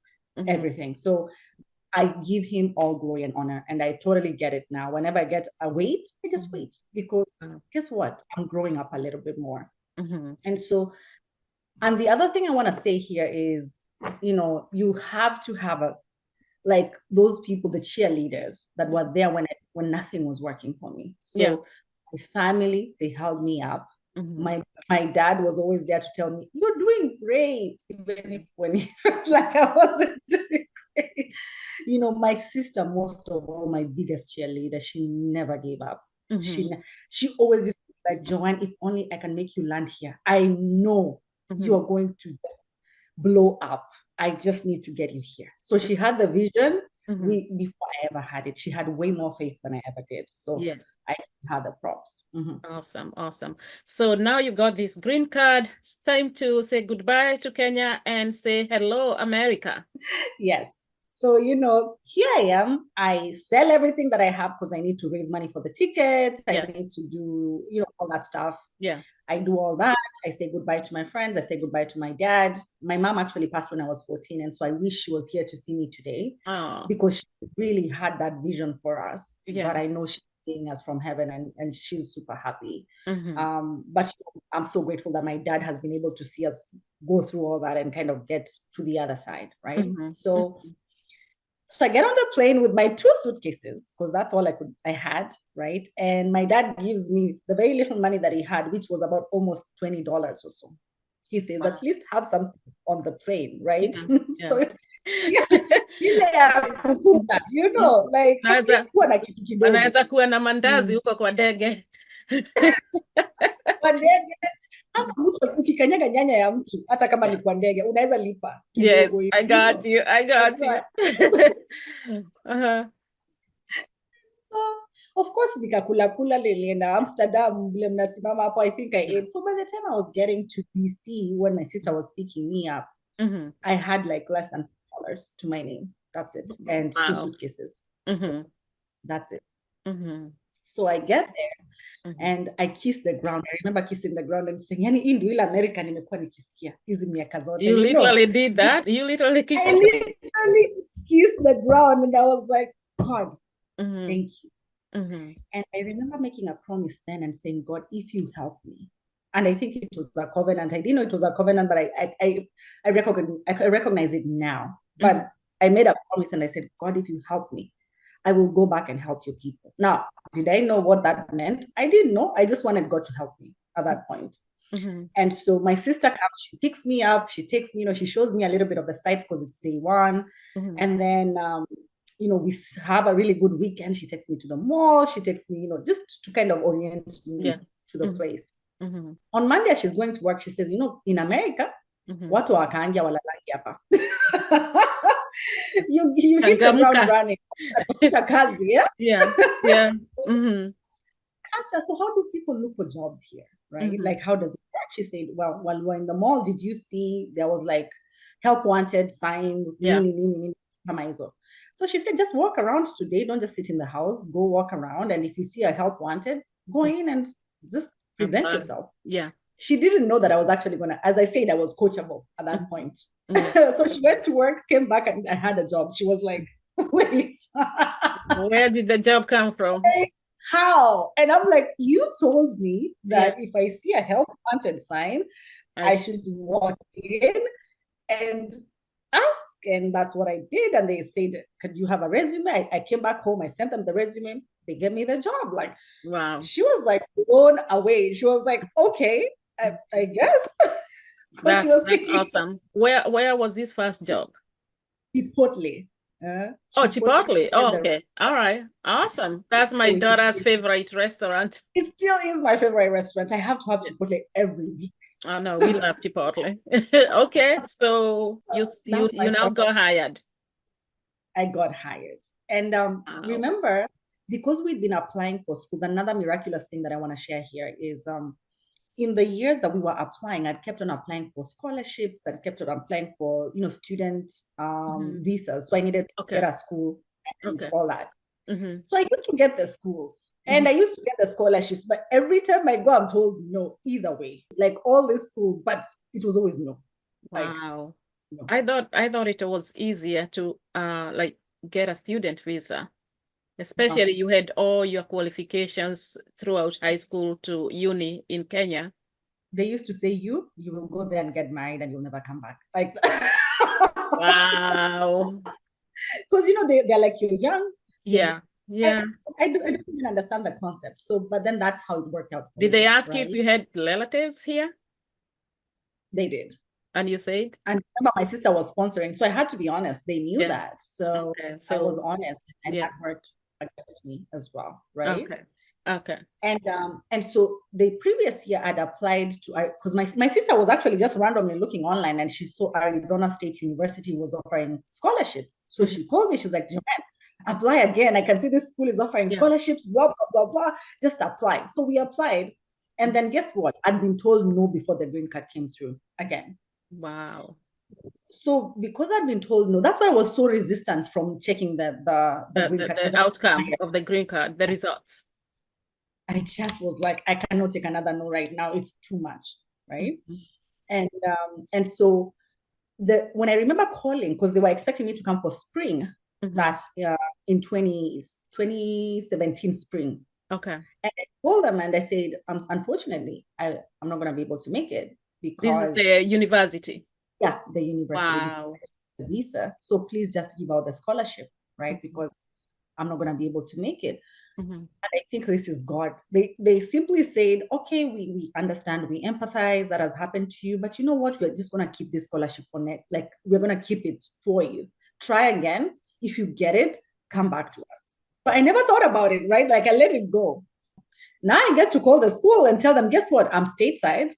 everything. So I give Him all glory and honor. And I totally get it now. Whenever I get a wait, I just wait because guess what? I'm growing up a little bit more. And so, and the other thing I want to say here is, you have to have like those people, the cheerleaders that were there when nothing was working for me. So my family, they held me up. My dad was always there to tell me, "You're doing great," even if when he felt like I wasn't doing great. My sister, most of all, my biggest cheerleader, she never gave up. She always used to be like, "Joanne, if only I can make you land here. I know you are going to blow up. I just need to get you here." So she had the vision before I ever had it. She had way more faith than I ever did. So I had the props. Awesome. So now you got this green card. It's time to say goodbye to Kenya and say hello, America. Yes. So, here I am. I sell everything that I have because I need to raise money for the tickets. I need to do, all that stuff. I do all that. I say goodbye to my friends. I say goodbye to my dad. My mom actually passed when I was 14. And so I wish she was here to see me today because she really had that vision for us. But I know she's seeing us from heaven and she's super happy. But I'm so grateful that my dad has been able to see us go through all that and kind of get to the other side, right? So I get on the plane with my 2 suitcases because that's all I had, right? And my dad gives me the very little money that he had, which was about almost $20 or so. He says, at least have something on the plane, right? So like anaweza kuwa na mandazi huko kwa ndege. Kwa ndege ama mtu ukikanyaga nyanya ya mtu hata kama ni kwa ndege unaweza lipa kidogo. Yes, I got you. So of course nikakula nilienda Amsterdam vile mnasimama hapo. I think I ate. So by the time I was getting to BC when my sister was picking me up, I had like less than $4 to my name. That's it. And 2 suitcases. That's it. So I get there and I kiss the ground. I remember kissing the ground and saying, yani hii ndio ile America nimekuwa nikisikia hizi miaka zote. You literally did that? You literally kissed I literally kissed the ground and I was like, God, thank you. And I remember making a promise then and saying, God, if you help me, and I think it was a covenant. I didn't know it was a covenant, but I recognize it now. But I made a promise and I said, God, if you help me, I will go back and help your people. Now, did I know what that meant? I didn't know. I just wanted God to help me at that point. And so my sister comes, she picks me up, she takes me, she shows me a little bit of the sites because it's day one. And then, we have a really good weekend. She takes me to the mall. She takes me, just to kind of orient me to the place. On Monday, she's going to work. She says, in America, watu wakaangia walalangi hapa. You hit the ground running. Kazi, asked her, so how do people look for jobs here, right? Like, how does it work? She said, well, while we're in the mall, did you see there was like help wanted signs? So she said, just walk around today. Don't just sit in the house. Go walk around. And if you see a help wanted, go in and just present yourself. She didn't know that I was actually going to, as I said, I was coachable at that point. So she went to work, came back, and I had a job. She was like, wait. Where did the job come from? How? And I'm like, you told me that if I see a help wanted sign, I should walk in and ask. And that's what I did. And they said, could you have a resume? I came back home. I sent them the resume. they gave me the job. Like, Wow. she was like blown away. She was like, okay, I guess. Because she was That's thinking awesome. Where was this first job? Chipotle. Oh, Chipotle. Chipotle. Oh, okay. All right. Awesome. That's my daughter's favorite restaurant. It still is my favorite restaurant. I have to have Chipotle every week. Oh no, we love Chipotle. Okay, so That's you my now first. got hired. I got hired. And Wow. remember, because we'd been applying for schools, another miraculous thing that I want to share here is in the years that we were applying, I'd kept on applying for scholarships. I'd kept on applying for, student visas. So I needed to Okay. get a school and Okay. all that. Mm-hmm. So I used to get the schools Mm-hmm. and I used to get the scholarships, but every time I go, I'm told no, either way, like all these schools, but it was always no, like Wow. no. I thought it was easier to like get a student visa, No. especially you had all your qualifications throughout high school to uni in Kenya. They used to say you will go there and get married and you'll never come back. Like, Wow. because they're like, you're young. Yeah. I, Yeah. I don't even understand the concept. So, but then that's how it worked out for Did they me, ask you if right? you had relatives here? They did. And you said? And remember, my sister was sponsoring, so I had to be honest. They knew Yeah. that, so Okay. I was So honest, and yeah. that worked against me as well, right? Okay. Okay. And so the previous year I'd applied to, because my sister was actually just randomly looking online and she saw Arizona State University was offering scholarships. So Mhm. she called me, she's like, Joanne, apply again. I can see this school is offering Yeah. scholarships, blah, blah, blah, blah. Just apply. So we applied. And then guess what? I'd been told no before the green card came through again. Wow. So because I'd been told no, that's why I was so resistant from checking the green card. The outcome of the green card, the results. I just was like, I cannot take another no right now. It's too much, right? Mhm. And so when I remember calling, because they were expecting me to come for spring, Mhm. that's in 2017 spring. Okay. And I called them and I said, unfortunately, I'm not going to be able to make it This is because, the university. yeah, the university Wow. the visa. So please just give out the scholarship, right? Mhm. Because I'm not going to be able to make it. Mhm. I think this is God. They simply said, okay, we understand, we empathize that has happened to you, but you know what? We're just gonna keep this scholarship for next, like we're gonna keep it for you. Try again. If you get it, come back to us. But I never thought about it, right? Like I let it go. Now I get to call the school and tell them, guess what? I'm stateside,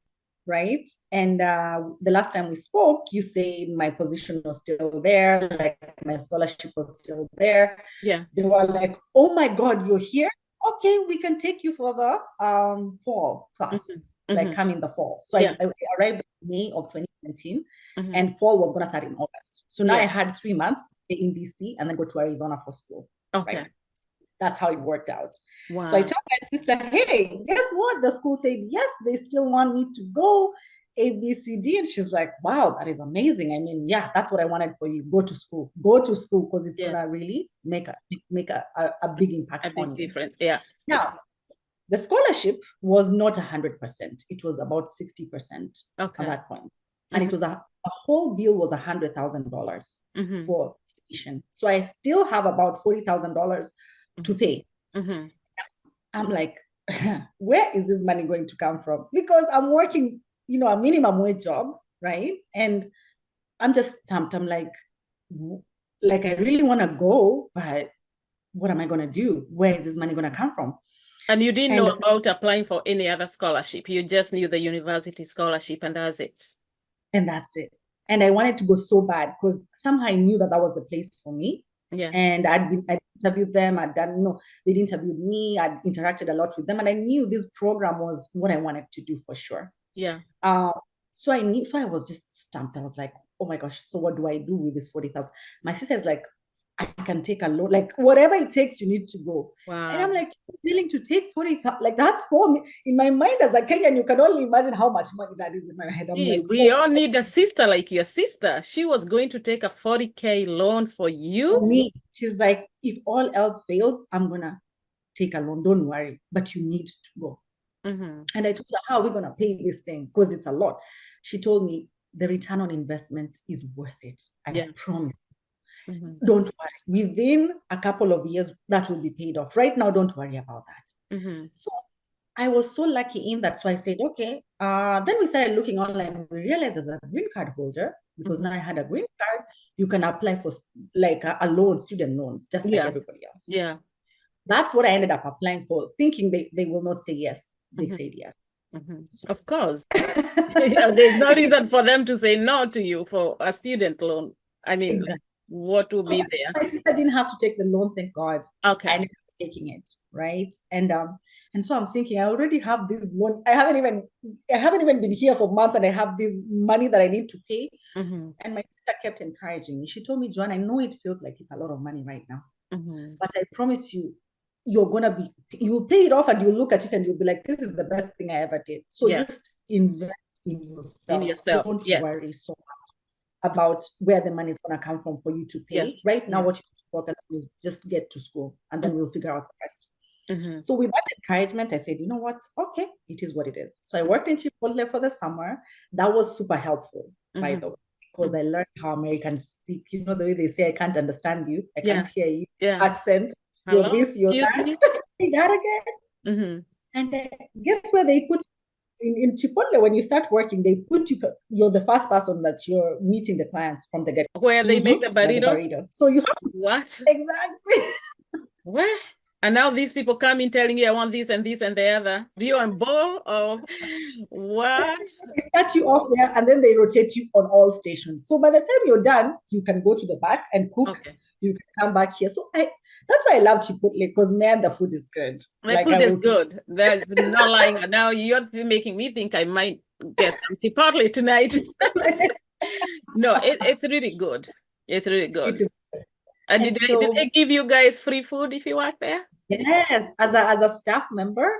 right? And the last time we spoke, you said my position was still there, like my scholarship was still there. Yeah. They were like, oh my God, you're here? Okay, we can take you for the fall class, Mhm. like Mhm. come in the fall. So Yeah. I arrived in May of 2017 Mhm. and fall was going to start in August. So now Yeah. I had 3 months to stay in DC and then go to Arizona for school, Okay. right? That's how it worked out. So I Wow. tell my sister, hey, guess what? The school said, yes, they still want me to go A, B, C, D. And she's like, wow, that is amazing. I mean, yeah, that's what I wanted for you. Go to school because it's Yes. going to really make a big impact A big on you. difference. Yeah. Now, the scholarship was not 100%. It was about 60% Okay. at that point. And it was a whole bill was $100,000 for tuition. So I still have about $40,000 to pay. Mm-hmm. I'm like, where is this money going to come from? Because I'm working, a minimum wage job, right? And I'm just stumped. I'm like I really want to go, but what am I going to do? Where is this money going to come from? And you didn't And know about applying for any other scholarship. You just knew the university scholarship and that's it. and that's it. And I wanted to go so bad because somehow I knew that was the place for me. Yeah. And I interviewed them. They'd interviewed me. I'd interacted a lot with them. And I knew this program was what I wanted to do for sure. Yeah. So I was just stumped. I was like, oh my gosh, so what do I do with this 40,000? My sister's like, I can take a loan, like whatever it takes, you need to go. Wow. And I'm like, willing to take 40,000, like that's for me. In my mind as a Kenyan, you can only imagine how much money that is in my head. I'm Hey, like, we all need a sister like your sister. She was going to take a 40K loan for you. for me, she's like, if all else fails, I'm gonna take a loan. Don't worry, but you need to go. And I told her, how are we gonna pay this thing? Because it's a lot. She told me the return on investment is worth it. I promise. Don't worry. Within a couple of years, that will be paid off. Right now, don't worry about that. So I was so lucky in that. So I said, okay. Then we started looking online. We realized as a green card holder, because now I had a green card, you can apply for like a loan, student loans, just like everybody else. Yeah. That's what I ended up applying for, thinking they will not say yes. They said yes. So, of course. There's no reason for them to say no to you for a student loan. I mean, exactly. What will be there? My sister didn't have to take the loan, thank God. Okay. I ended up taking it, right? And so I'm thinking, I already have this loan. I haven't even been here for months, and I have this money that I need to pay. And my sister kept encouraging me. She told me, Joanne, I know it feels like it's a lot of money right now, but I promise you, you'll pay it off, and you'll look at it and you'll be like, this is the best thing I ever did. So just invest in yourself. Don't worry so much about where the money is going to come from for you to pay. Right now, what you have to focus on is just get to school, and then we'll figure out the rest. So with that encouragement, I said, you know what? Okay, it is what it is. So I worked in Chipotle for the summer. That was super helpful, by the way, because I learned how Americans speak. You know, the way they say, I can't understand you. I can't hear you. Accent. You're this, you're that. Say that again. And guess where they put in Chipotle, when you start working, they put you're the first person that you're meeting the clients from the get. Where they make the burritos? So you have what? Exactly. Where? And now these people come in telling you, I want this and this and the other. Do you on bowl or what? They start you off there, and then they rotate you on all stations. So by the time you're done, you can go to the back and cook. Okay. You can come back here. So that's why I love Chipotle, because man, the food is good. The food is good. That's not lying. Now you're making me think I might get Chipotle tonight. No, it's really good. It's really good. And did they give you guys free food if you work there? Yes, as a staff member,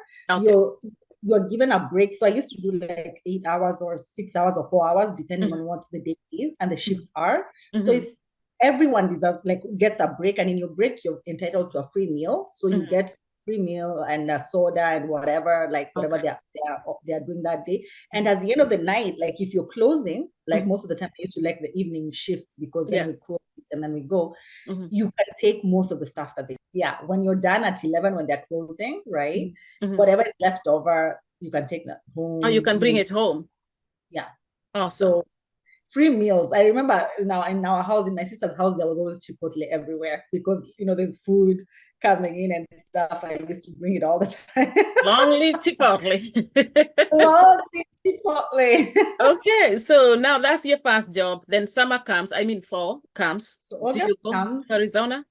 you're given a break. So I used to do like 8 hours or 6 hours or 4 hours, depending on what the day is and the shifts are. So if everyone gets a break, and in your break you're entitled to a free meal, so you get free meal and a soda and whatever they're doing that day. And at the end of the night, like if you're closing, like most of the time I used to like the evening shifts, because then we close and then we go, you can take most of the stuff that when you're done at 11, when they're closing, right, whatever is left over, you can take that home. Oh, you can bring it home. So free meals. I remember now in our house, in my sister's house, there was always Chipotle everywhere, because there's food coming in and stuff. I used to bring it all the time. Long live Chipotle. Long live Chipotle. Okay, so now that's your first job. Then summer comes. Fall comes. So August comes. Arizona?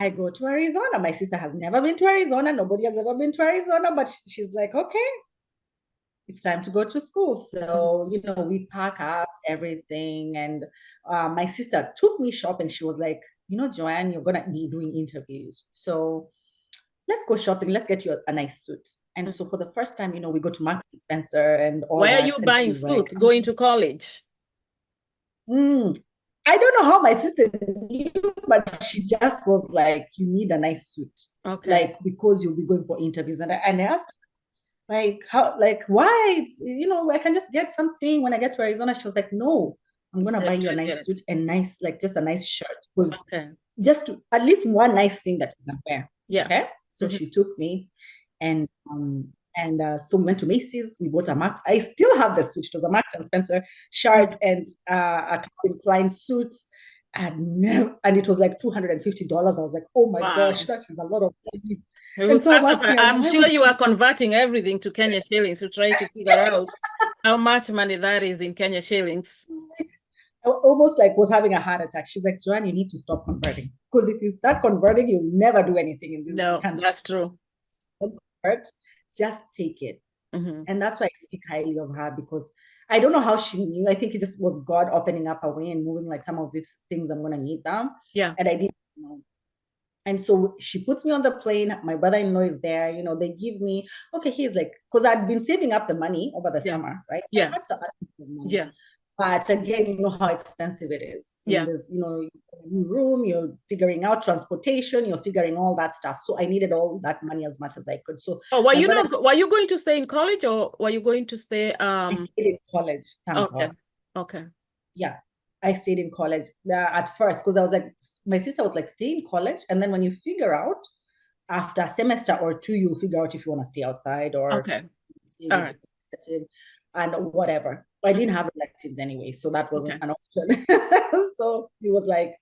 I go to Arizona. My sister has never been to Arizona. Nobody has ever been to Arizona, but she's like, okay, it's time to go to school. So, we pack up everything. And my sister took me shopping. She was like, Joanne, you're going to be doing interviews. So let's go shopping. Let's get you a nice suit. And so for the first time, we go to Marks and Spencer and all that. Why are you buying suits going to college? I don't know how my sister knew, but she just was like, you need a nice suit. Okay. Like, because you'll be going for interviews. And I asked her, why? It's, I can just get something when I get to Arizona. She was like, no, I'm going to buy you a nice suit and just a nice shirt. Just to, at least one nice thing that you can wear. Yeah. Okay. So she took me, and so we went to Macy's. We bought a Marks. I still have the suit. It was a Marks and Spencer shirt and a Calvin Klein suit. And it was like $250. I was like, oh my gosh, that is a lot of money. And so I'm sure you are converting everything to Kenya shillings to try to figure out how much money that is in Kenya shillings. I almost was having a heart attack. She's like, Joanne, you need to stop converting, because if you start converting, you'll never do anything in this country. No, that's true. Don't convert, just take it. And that's why I speak highly of her, because I don't know how she knew. I think it just was God opening up a way and moving some of these things I'm going to need them. Yeah. And I didn't know. And so she puts me on the plane. My brother-in-law is there. They give me, he's like, because I'd been saving up the money over the summer, right? Yeah. Yeah. But again, you know how expensive it is. Yeah. There's, new room, you're figuring out transportation, you're figuring all that stuff. So I needed all that money as much as I could. So were you going to stay in college, or were you going to stay? I stayed in college. Okay. Okay. Yeah. I stayed in college at first because I was like, my sister was like, stay in college. And then when you figure out after a semester or two, you'll figure out if you want to stay outside or Okay. stay All with right. the and whatever. I didn't have electives anyway, so that wasn't Okay. an option. So he was like,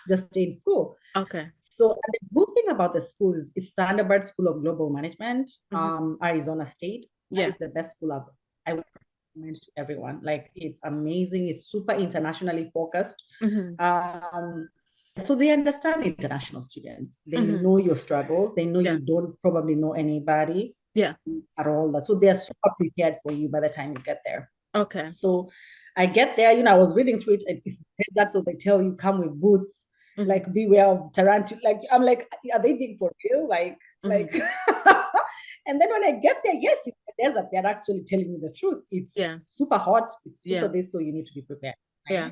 just stay in school. Okay. So the good thing about the school is it's Thunderbird School of Global Management, Arizona State. That Yeah. is the best school I would recommend to everyone. Like it's amazing. It's super internationally focused. So they understand international students. They know your struggles. They know Yeah. you don't probably know anybody Yeah. at all. So they're super prepared for you by the time you get there. Okay. So I get there, I was reading through it. It's desert, so they tell you come with boots, like beware of tarantula. Like I'm like, are they being for real? Like. And then when I get there, yes, it's a desert. They're actually telling me the truth. It's super hot. It's super this, so you need to be prepared. Right? Yeah.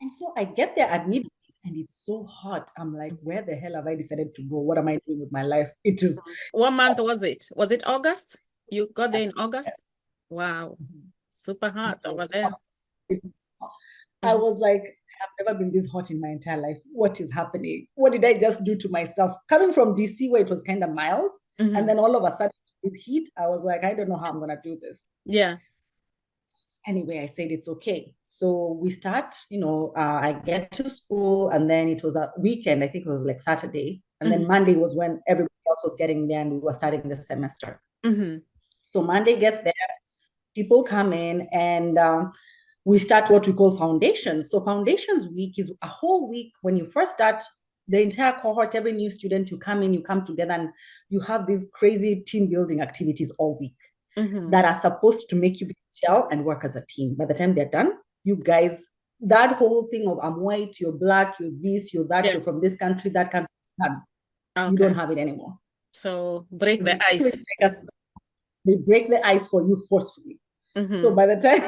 And so I get there at midnight, and it's so hot. I'm like, where the hell have I decided to go? What am I doing with my life? It is. What month was it? Was it August? You got there in August? Wow. Super hot over there. I was like, I've never been this hot in my entire life. What is happening? What did I just do to myself? Coming from DC where it was kind of mild, and then all of a sudden this heat, I was like, I don't know how I'm gonna do this. Yeah. Anyway, I said it's okay. So we start, I get to school, and then it was a weekend. I think it was like Saturday, and then Monday was when everybody else was getting there, and we were starting the semester. So Monday gets there, people come in, and we start what we call foundations. So foundations week is a whole week when you first start. The entire cohort, every new student, you come in, you come together, and you have these crazy team building activities all week that are supposed to make you gel and work as a team. By the time they're done, you guys, that whole thing of I'm white, you're black, you're this, you're that, you're from this country, that country, done. You don't have it anymore. So break the ice. They break the ice for you forcefully. So by the time,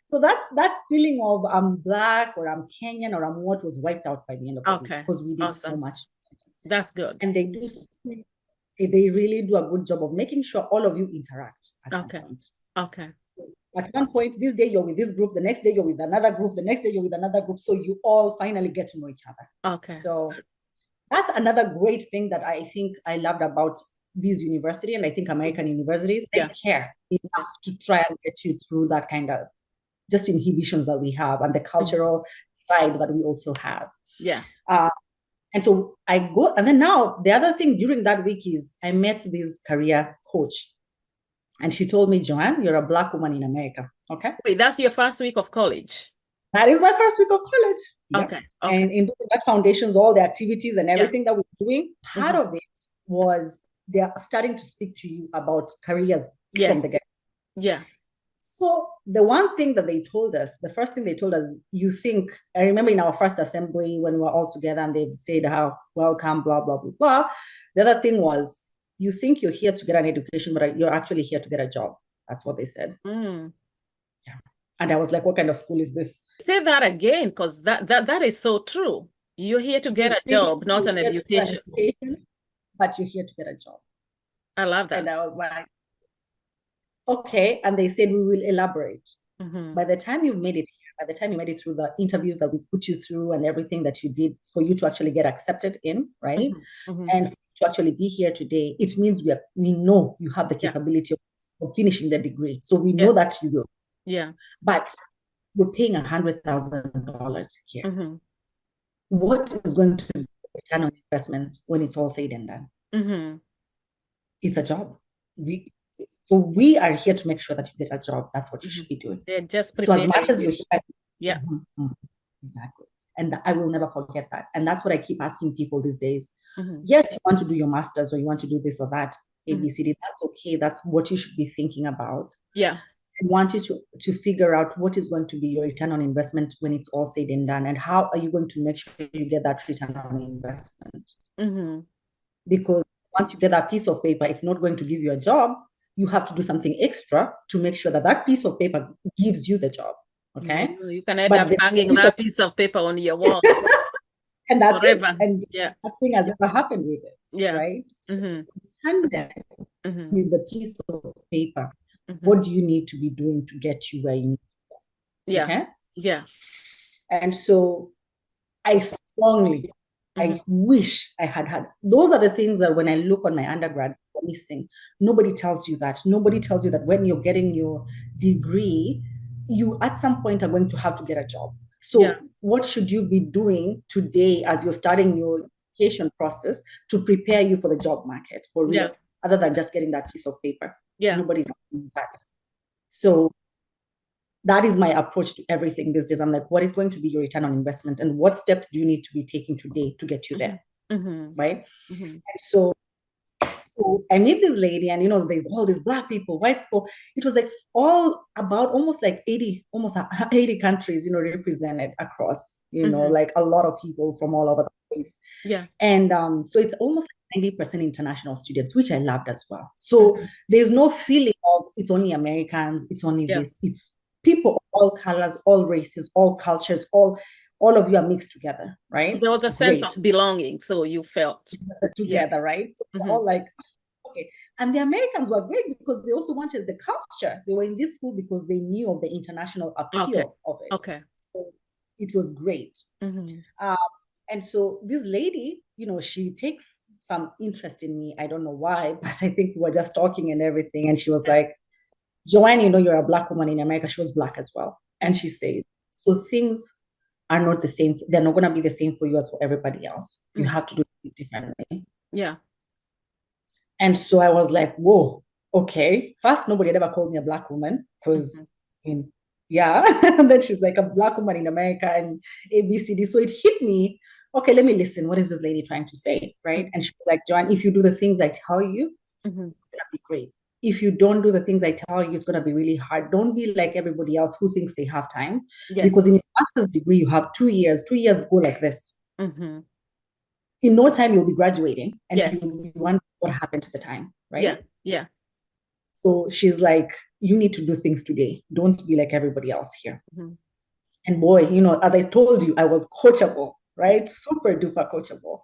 so that feeling of I'm black or I'm Kenyan or I'm what was wiped out by the end of the week because we did so much. That's good. And they really do a good job of making sure all of you interact at some point. Okay. At one point, this day you're with this group, the next day you're with another group, the next day you're with another group. So you all finally get to know each other. Okay. So that's another great thing that I think I loved about this university, and I think American universities, they care enough to try and get you through that kind of just inhibitions that we have and the cultural divide that we also have. Yeah. And so I go, and then now the other thing during that week is I met this career coach, and she told me, Joanne, you're a Black woman in America. Okay. Wait, that's your first week of college? That is my first week of college. Yep. Okay. And in that foundations, all the activities and everything that we're doing, part of it was they're starting to speak to you about careers from the get. Yeah. So the one thing that they told us, the first thing they told us, I remember in our first assembly when we were all together and they said how welcome, blah, blah, blah, blah. The other thing was, you think you're here to get an education, but you're actually here to get a job. That's what they said. Yeah. And I was like, what kind of school is this? Say that again, because that is so true. You're here to get a job, not an education. But you're here to get a job. I love that. And I was like, okay. And they said, we will elaborate. By the time you made it here, by the time you made it through the interviews that we put you through and everything that you did for you to actually get accepted in, right? And to actually be here today, it means we know you have the capability of finishing the degree. So we know that you will. Yeah. But you're paying $100,000 here. What is going to be return on investment when it's all said and done? It's a job. So we are here to make sure that you get a job. That's what you should be doing. They're just so as much as you're here, yeah, exactly. And I will never forget that. And that's what I keep asking people these days. Yes, you want to do your master's or you want to do this or that, ABCD. That's okay. That's what you should be thinking about. Yeah. I want you to figure out what is going to be your return on investment when it's all said and done, and how are you going to make sure you get that return on investment? Because once you get that piece of paper, it's not going to give you a job. You have to do something extra to make sure that that piece of paper gives you the job. Okay. You can end up hanging that piece of paper on your wall. And that's forever. It. And nothing has ever happened with it. Yeah. Right. So with the piece of paper, what do you need to be doing to get you where you need to go? Yeah. Okay? Yeah. And so I strongly, I wish I had. Those are the things that when I look on my undergrad missing, nobody tells you that. Nobody tells you that when you're getting your degree, you at some point are going to have to get a job. So what should you be doing today as you're starting your education process to prepare you for the job market for real, other than just getting that piece of paper? Nobody's doing that. So that is my approach to everything these days. I'm like, what is going to be your return on investment, and what steps do you need to be taking today to get you there? Right. And so I meet this lady, and there's all these Black people, white people. It was like all about almost like 80, almost 80 countries, represented across, like a lot of people from all over the place. And so it's almost like 90% international students, which I loved as well. So there's no feeling of it's only Americans, it's only this. It's people of all colors, all races, all cultures, all of you are mixed together, right? There was a sense of belonging, so you felt together, right? So all like, okay. And the Americans were great because they also wanted the culture. They were in this school because they knew of the international appeal of it. So it was great. And so this lady, she takes some interest in me. I don't know why, but I think we were just talking and everything. And she was like, Joanne, you're a Black woman in America. She was Black as well. And she said, so things are not the same. They're not going to be the same for you as for everybody else. You have to do things differently. And so I was like, whoa, okay. First, nobody had ever called me a Black woman because, and then she's like a Black woman in America and ABCD. So it hit me, okay, let me listen. What is this lady trying to say, right? And she was like, Joanne, if you do the things I tell you, it's going to be great. If you don't do the things I tell you, it's going to be really hard. Don't be like everybody else who thinks they have time. Because in your master's degree, you have 2 years. 2 years go like this. In no time, you'll be graduating. And you wonder what happened to the time, right? So she's like, you need to do things today. Don't be like everybody else here. And boy, as I told you, I was coachable, right? Super duper coachable.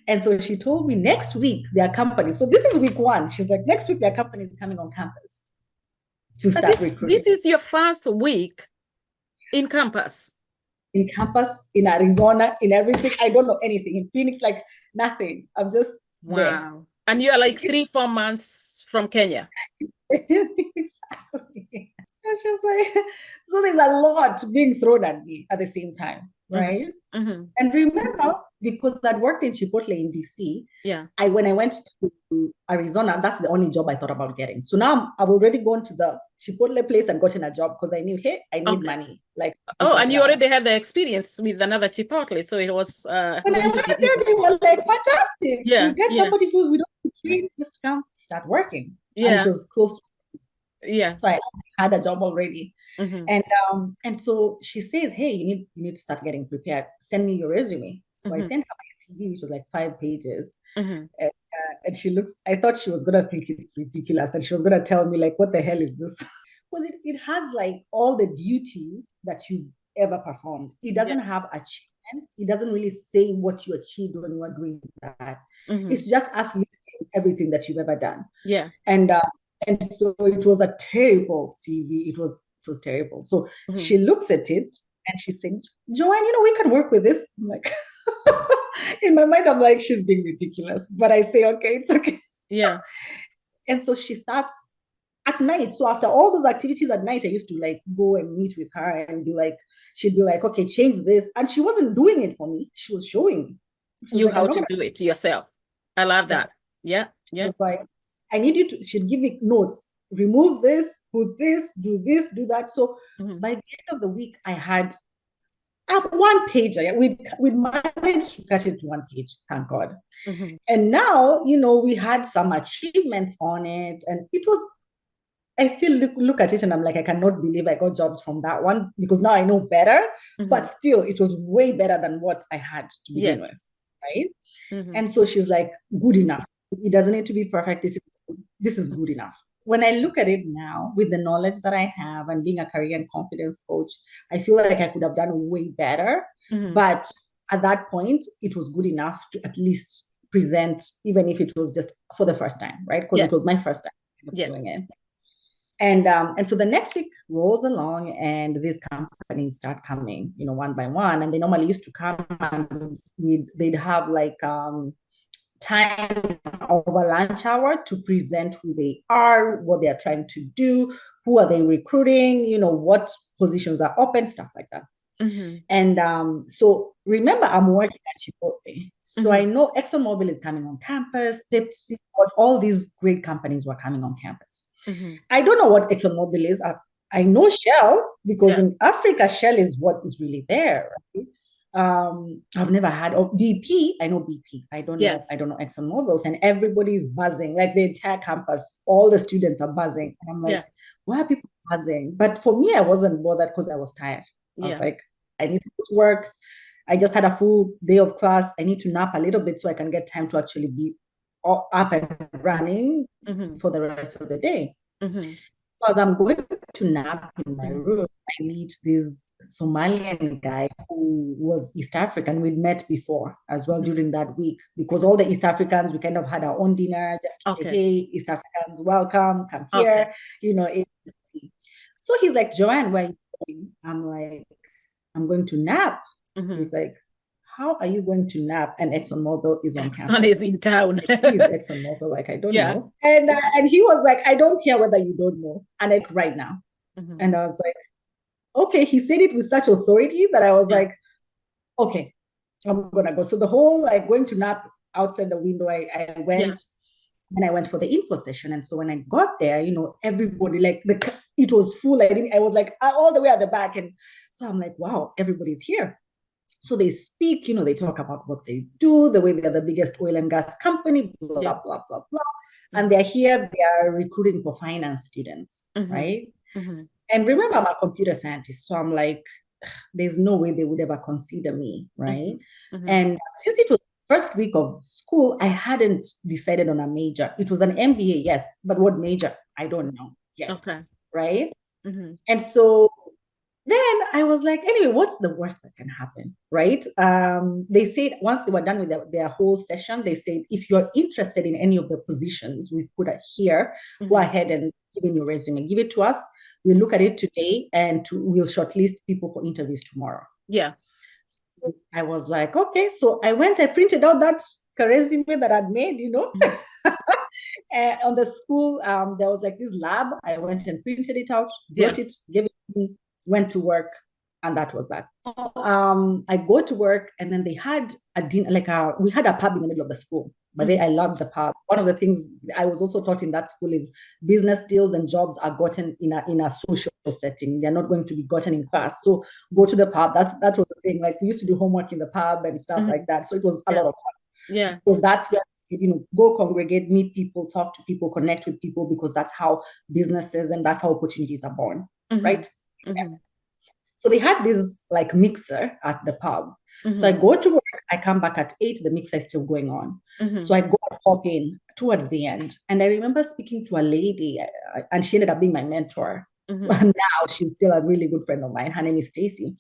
And so she told me next week, their company, so this is week 1. She's like, next week, their company is coming on campus to start recruiting. This is your first week in campus? In campus, in Arizona, in everything. I don't know anything. In Phoenix, like nothing. I'm just there. And you are like 3-4 months from Kenya. Exactly. So she's like, so there's a lot being thrown at me at the same time, right? And remember, because I'd worked in Chipotle in DC, when I went to Arizona, that's the only job I thought about getting. So now I've already gone to the Chipotle place and gotten a job because I knew, hey, I need money. Like, and you already had the experience with another Chipotle, so it was. When I went there, they were like, fantastic. You get somebody who we don't train, just come start working. And it was close to. So I had a job already. And so she says, hey, you need to start getting prepared. Send me your resume. So I sent her my CV, which was like 5 pages. And she looks, I thought she was going to think it's ridiculous. And she was going to tell me like, what the hell is this? Because it has like all the duties that you've ever performed. It doesn't have achievements. It doesn't really say what you achieved when you are doing that. It's just us listing everything that you've ever done. And so it was a terrible CV. It was terrible. So she looks at it and she said, Joanne, we can work with this. I'm like, in my mind, I'm like, she's being ridiculous. But I say, okay, it's okay. And so she starts at night. So after all those activities at night, I used to like go and meet with her and be like, she'd be like, okay, change this. And she wasn't doing it for me. She was showing me. You like, how to do it yourself. I love that. She was like, I need you to, she'd give me notes, remove this, put this, do that. So by the end of the week, I had 1 page. We'd managed to cut it to 1 page, thank God. And now, we had some achievements on it. And it was, I still look at it and I'm like, I cannot believe I got jobs from that one because now I know better. But still, it was way better than what I had to begin with, right? And so she's like, good enough. It doesn't need to be perfect. This is good enough. When I look at it now, with the knowledge that I have and being a career and confidence coach, I feel like I could have done way better. But at that point, it was good enough to at least present, even if it was just for the first time, right? Because it was my first time doing it. And so the next week rolls along, and these companies start coming, one by one. And they normally used to come, and they'd have like time over lunch hour to present who they are, what they are trying to do, who are they recruiting, what positions are open, stuff like that. Mm-hmm. And so remember, I'm working at Chipotle. So Mm-hmm. I know ExxonMobil is coming on campus, Pepsi, all these great companies were coming on campus. Mm-hmm. I don't know what ExxonMobil is. I know Shell, because in Africa, Shell is what is really there, right? I've never had BP. I know BP. I don't know ExxonMobil. And everybody's buzzing, like the entire campus, all the students are buzzing. And I'm like, why are people buzzing? But for me, I wasn't bothered because I was tired. I was like, I need to go to work. I just had a full day of class. I need to nap a little bit so I can get time to actually be up and running for the rest of the day. As I'm going to nap in my room, I meet this Somalian guy who was East African. We'd met before as well during that week, because all the East Africans, we kind of had our own dinner just to say, hey, East Africans, welcome, come here, So he's like, Joanne, where are you going? I'm like, I'm going to nap. He's like, how are you going to nap? And ExxonMobil is on campus. Exxon is in town. Like, who is ExxonMobil? Like, I don't know. And he was like, I don't care whether you don't know. And like, right now. And I was like, okay. He said it with such authority that I was like, okay, I'm going to go. So the whole like going to nap outside the window, I went. And I went for the info session. And so when I got there, everybody, like it was full. I was like all the way at the back. And so I'm like, wow, everybody's here. So they speak, they talk about what they do, the way they're the biggest oil and gas company, blah, blah, blah, blah. And they're here, they are recruiting for finance students, right? And remember, I'm a computer scientist. So I'm like, there's no way they would ever consider me, right? And since it was first week of school, I hadn't decided on a major. It was an MBA, yes, but what major? I don't know yet, right? And so then I was like, anyway, what's the worst that can happen, right? They said once they were done with their whole session, they said, if you're interested in any of the positions we've put here, go ahead and give in your resume, give it to us. We'll look at it today, and we'll shortlist people for interviews tomorrow. So I was like, okay. So I printed out that resume that I'd made, on the school, there was like this lab. I went and printed it out, brought it, gave it to me, went to work, and that was that. I go to work, and then they had a dinner, we had a pub in the middle of the school. But I loved the pub. One of the things I was also taught in that school is business deals and jobs are gotten in a social setting. They're not going to be gotten in class. So go to the pub. That was the thing. Like we used to do homework in the pub and stuff like that. So it was a lot of fun. Because that's where go congregate, meet people, talk to people, connect with people, because that's how businesses and that's how opportunities are born, right? So they had this like mixer at the pub. So I go to work, I come back at 8, the mixer is still going on. So I go and pop in towards the end. And I remember speaking to a lady, and she ended up being my mentor. And now she's still a really good friend of mine. Her name is Stacy.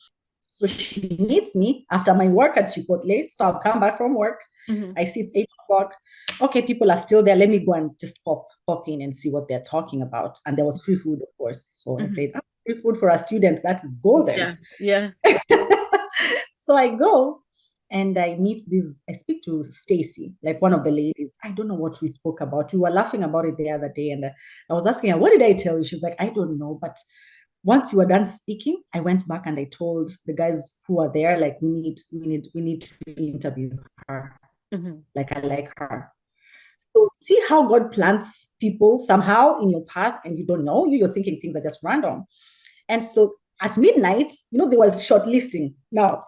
So she meets me after my work at Chipotle. So I've come back from work. I see it's 8 o'clock. Okay, people are still there. Let me go and just pop in and see what they're talking about. And there was free food, of course. So I said, free food for a student, that is golden. So I go and I speak to Stacy, like one of the ladies. I don't know what we spoke about. We were laughing about it the other day. And I was asking her, what did I tell you? She's like, I don't know. But once you were done speaking, I went back and I told the guys who are there, like, we need to interview her. Like, I like her. So see how God plants people somehow in your path, and you don't know. You're thinking things are just random. And so at midnight, they were shortlisting. Now,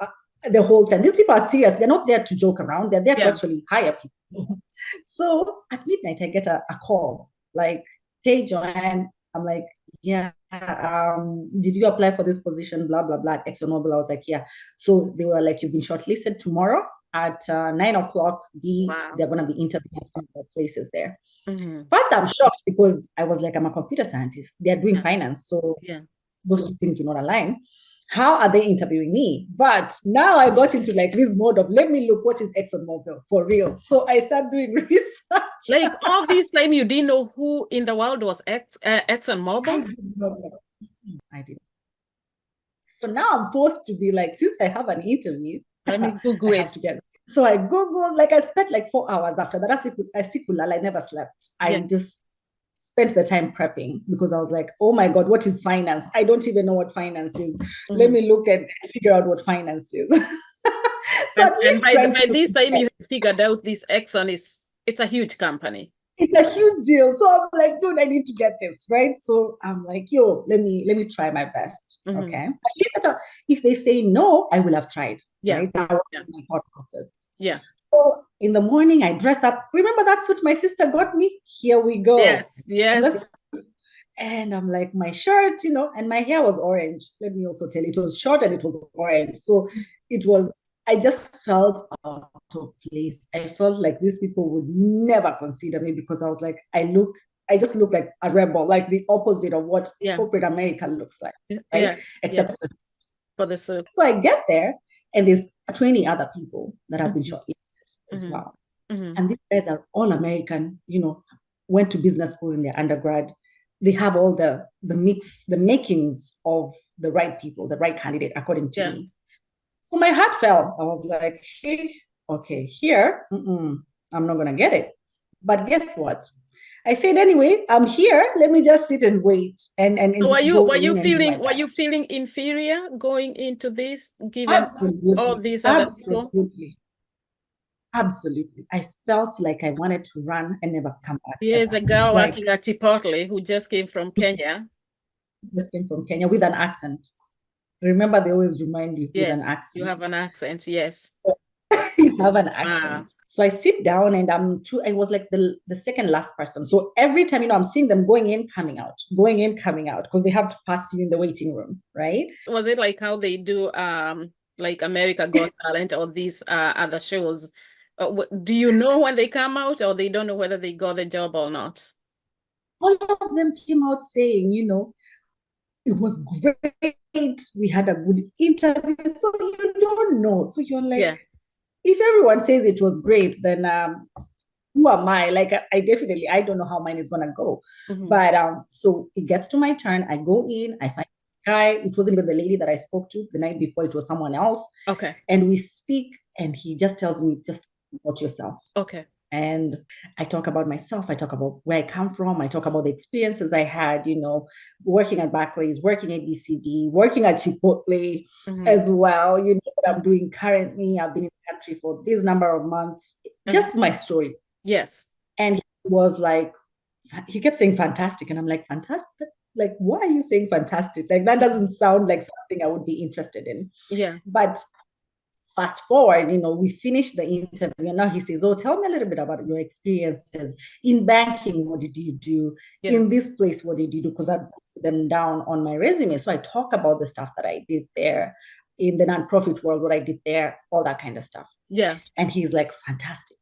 the whole time, these people are serious. They're not there to joke around. They're there to actually hire people. So at midnight, I get a call like, hey, Joanne. I'm like, yeah, did you apply for this position? Blah, blah, blah. At ExxonMobil. I was like, yeah. So they were like, you've been shortlisted tomorrow at 9 o'clock. They're going to be interviewing at one of the places there. First, I'm shocked because I was like, I'm a computer scientist. They're doing finance. So those two things do not align. how are they interviewing me? But now I got into like this mode of let me look what is ExxonMobil for real. So I start doing research. Like all this time, you didn't know who in the world was ExxonMobil? I did not know. I didn't. So now I'm forced to be like, since I have an interview, Let me I Google have it. to get. So I Googled, like I spent like 4 hours after that. I never slept. Yeah. I just spent the time prepping because I was like, oh my God, what is finance? I don't even know what finance is. Let me look and figure out what finance is. So at And least trying by to this time, you figured out this Exxon it's a huge company. it's a huge deal. So I'm like, dude, I need to get this, right? So I'm like, yo, let me try my best. Okay. At least if they say no, I will have tried. Yeah. Right. That was Yeah. my thought process. Yeah. So in the morning, I dress up. Remember that suit my sister got me? Here we go. Yes. Yes. And I'm like, my shirt, and my hair was orange. Let me also tell you, it was short and it was orange. So it was, I just felt out of place. I felt like these people would never consider me because I was like, I just look like a rebel, like the opposite of what corporate America looks like, right? Yeah. Except for the suit. So I get there and there's 20 other people that have been shortlisted as well. And these guys are all American, went to business school in their undergrad. They have all the makings of the right people, the right candidate, according to me. So my heart fell. I was like, hey, okay, here, I'm not going to get it. But guess what? I said, anyway, I'm here. Let me just sit and wait. And so were you feeling inferior going into this, given absolutely, all these other absolutely. people? Absolutely. I felt like I wanted to run and never come back. Here's a girl working at Chipotle who just came from Kenya. Just came from Kenya with an accent. Remember, they always remind you with an accent. You have an accent, yes. You have an accent. So I sit down and I was like the second last person. So every time, I'm seeing them going in, coming out, because they have to pass you in the waiting room, right? Was it like how they do like America Got Talent or these other shows? Do you know when they come out, or they don't know whether they got the job or not? All of them came out saying, it was great. We had a good interview. So you don't know. So you're like, if everyone says it was great, then who am I? Like, I don't know how mine is gonna go. But so it gets to my turn. I go in. I find this guy. It wasn't even the lady that I spoke to the night before. It was someone else. Okay. And we speak, and he just tells me, just about yourself. Okay. And I talk about myself. I talk about where I come from. I talk about the experiences I had, working at Barclays, working at BCD, working at Chipotle as well. What I'm doing currently. I've been in the country for this number of months. Just my story. Yes. And he kept saying fantastic. And I'm like, fantastic? Like, why are you saying fantastic? Like, that doesn't sound like something I would be interested in. Yeah. But fast forward, we finished the interview, and now he says, oh, tell me a little bit about your experiences in banking. What did you do in this place? What did you do? Because I put them down on my resume. So I talk about the stuff that I did there in the nonprofit world, what I did there, all that kind of stuff. Yeah. And he's like, fantastic.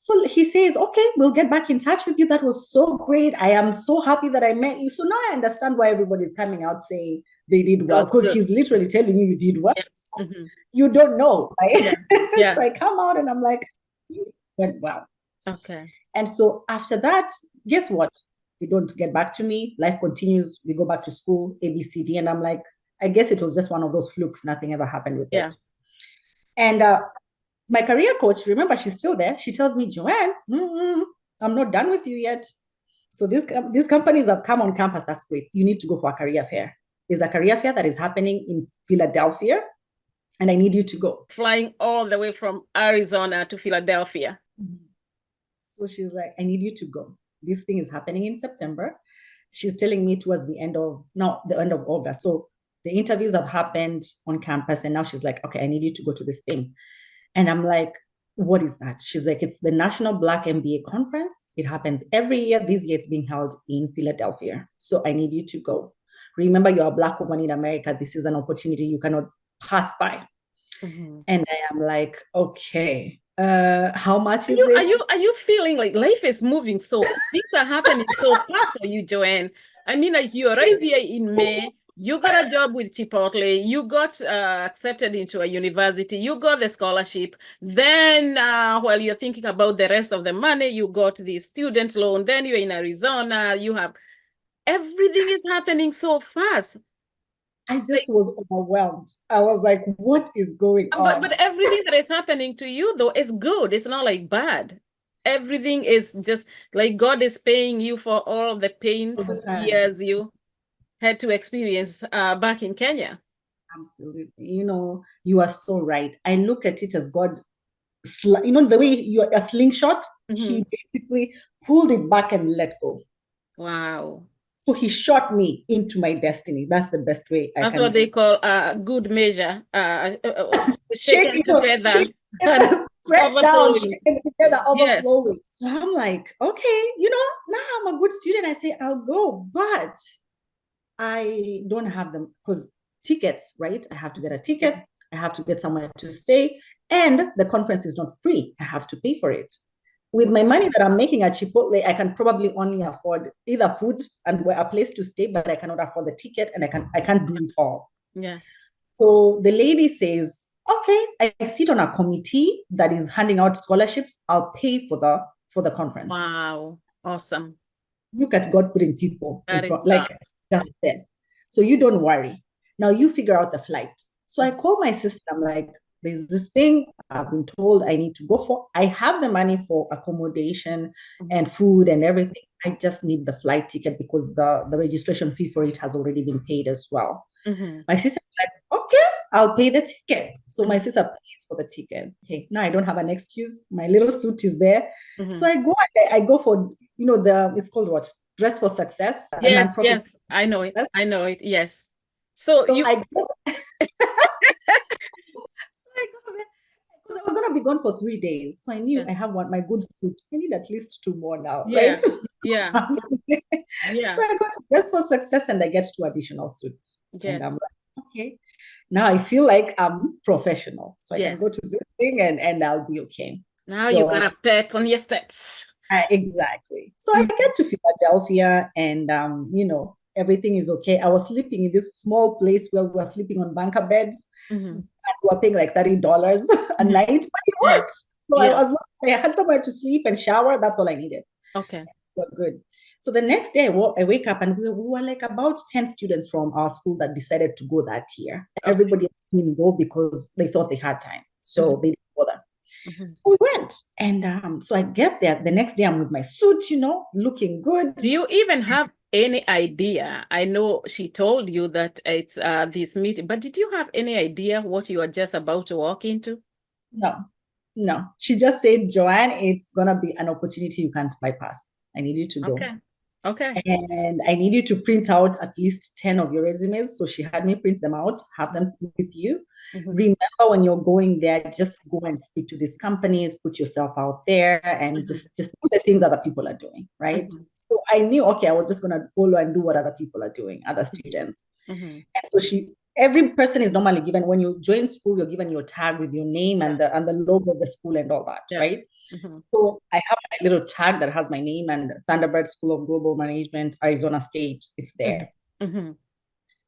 So he says, okay, we'll get back in touch with you. That was so great. I am so happy that I met you. So now I understand why everybody's coming out saying they did well, because he's literally telling you did well. So you don't know, right? Yeah. So I come out and I'm like, you went well. Okay. And so after that, guess what? They don't get back to me. Life continues. We go back to school, ABCD. And I'm like, I guess it was just one of those flukes. Nothing ever happened with it. And my career coach, remember, she's still there. She tells me, Joanne, I'm not done with you yet. So these companies have come on campus. That's great. You need to go for a career fair. There's a career fair that is happening in Philadelphia, and I need you to go. Flying all the way from Arizona to Philadelphia. So she's like, I need you to go. This thing is happening in September. She's telling me towards the end of August. So the interviews have happened on campus, and now she's like, okay, I need you to go to this thing. And I'm like, what is that? She's like, it's the National Black MBA Conference. It happens every year. This year it's being held in Philadelphia. So I need you to go. Remember, you're a Black woman in America. This is an opportunity you cannot pass by. And I am like, okay, how much is it? Are you feeling like life is moving so things are happening so fast for you, Joanne? I mean, like you arrived here in May, You got a job with Chipotle. You got accepted into a university. You got the scholarship. Then, while you're thinking about the rest of the money, you got the student loan. Then you're in Arizona. You have everything is happening so fast. I just was overwhelmed. I was like, what is going on? But everything that is happening to you though is good. It's not like bad. Everything is just like God is paying you for all the All the painful time. years you had to experience back in Kenya. Absolutely. You are so right. I look at it as God, the way you're a slingshot, Mm-hmm. he basically pulled it back and let go. Wow. So he shot me into my destiny. That's the best way I That's can what do they it. call a good measure, Shake, shaken together and press down, overflowing. shake it together, Yes. overflowing. So I'm like, okay, now I'm a good student. I say I'll go, but I don't have them because tickets, right? I have to get a ticket. I have to get somewhere to stay. And the conference is not free. I have to pay for it. With my money that I'm making at Chipotle, I can probably only afford either food and a place to stay, but I cannot afford the ticket and I can't do it all. Yeah. So the lady says, okay, I sit on a committee that is handing out scholarships. I'll pay for the conference. Wow. Awesome. Look at God putting people in That is front, God. like just there. So you don't worry. Now you figure out the flight. So I call my sister. I'm like, there's this thing I've been told I need to go for. I have the money for accommodation and food and everything. I just need the flight ticket because the registration fee for it has already been paid as well. Mm-hmm. My sister's like, okay, I'll pay the ticket. So my Mm-hmm. sister pays for the ticket. Okay, now I don't have an excuse. My little suit is there. Mm-hmm. So I go for, it's called what? Dress for Success, a Yes, nonprofit. yes, I know it. I know it. Yes. So So you I go, I go there because I was gonna be gone for 3 days. So I knew yeah, I have my good suit. I need at least two more now, right? yeah, So yeah, yeah, I got to Dress for Success and I get two additional suits. And I'm yes, like, okay. Now I feel like I'm professional. So I can go yes. to this thing and I'll be okay. Now you got So a pep on your steps. exactly. So I Mhm. get to Philadelphia and everything is okay. I was sleeping in this small place where we were sleeping on bunker beds. Mhm. We were paying like $30 a Mhm. night, but it Yeah, worked. So yeah. I had somewhere to sleep and shower. That's all I needed. Okay. We're good. So the next day, I wake up and we were like about 10 students from our school that decided to go that year. Okay. Everybody didn't go because they thought they had time. So Mhm. they didn't bother. Mhm. So we went. And so I get there. The next day, I'm with my suit, looking good. Do you even have any idea? I know she told you that it's this meeting, but did you have any idea what you are just about to walk into? No, no. She just said, Joanne, it's going to be an opportunity you can't bypass. I need you to go. Okay. Okay. And I need you to print out at least 10 of your resumes. So she had me print them out, have them with you. Mhm. Remember when you're going there, just go and speak to these companies, put yourself out there and Mhm. just do the things other people are doing, right? Mhm. So I knew, okay, I was just going to follow and do what other people are doing, other students. Mhm. And so every person is normally given, when you join school, you're given your tag with your name Yeah. and the logo of the school and all that, Yeah. right? Mhm. So I have my little tag that has my name and Thunderbird School of Global Management, Arizona State. It's Mhm. there. Mhm.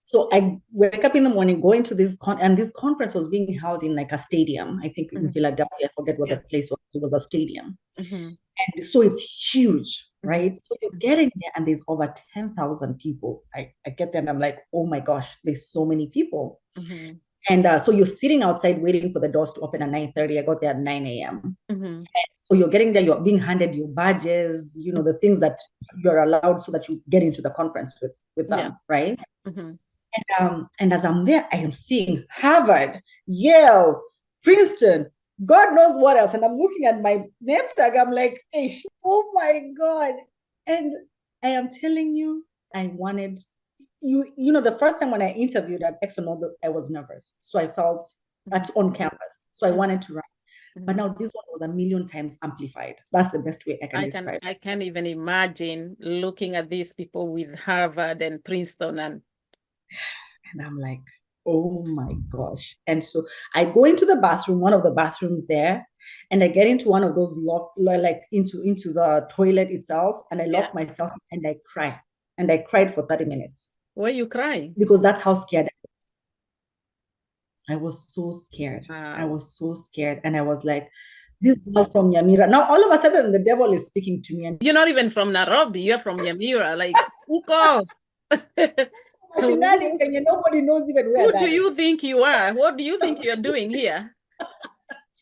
So I wake up in the morning, going to and this conference was being held in like a stadium. I think in Mhm. Philadelphia. I forget what the Yeah. place was. It was a stadium. Mhm. And so it's huge, Mhm. right? So you're getting there and there's over 10,000 people. I get there and I'm like, oh my gosh, there's so many people. Mhm. And so you're sitting outside waiting for the doors to open at 9:30. I got there at 9 a.m. Mhm. So you're getting there, you're being handed your badges, the things that you're allowed so that you get into the conference with Yeah. them, right? Mhm. And as I'm there, I am seeing Harvard, Yale, Princeton, God knows what else. And I'm looking at my name tag, I'm like, hey, oh my God. And I am telling you, I wanted the first time when I interviewed at ExxonMobil, I was nervous. So I felt Mhm. that's on campus. So I Mhm. wanted to run. But Mhm. now this one was a million times amplified. That's the best way I can describe I it. can't even imagine looking at these people with Harvard and Princeton and And I'm like, oh my gosh. And so I go into the bathroom, one of the bathrooms there, and I get into one of those like into the toilet itself, and I yeah. lock myself and I cry. And I cried for 30 minutes. Were you crying? because that's how scared I was. So scared. I Wow. was so scared. And I was like, this girl from Yamira. Now, all of a sudden, the devil is speaking to me. And You're not even from Nairobi. You're from Yamira. Like, Uko. Mashinani, Who nobody knows even where who do that is. you think you are? What do you think you're doing here?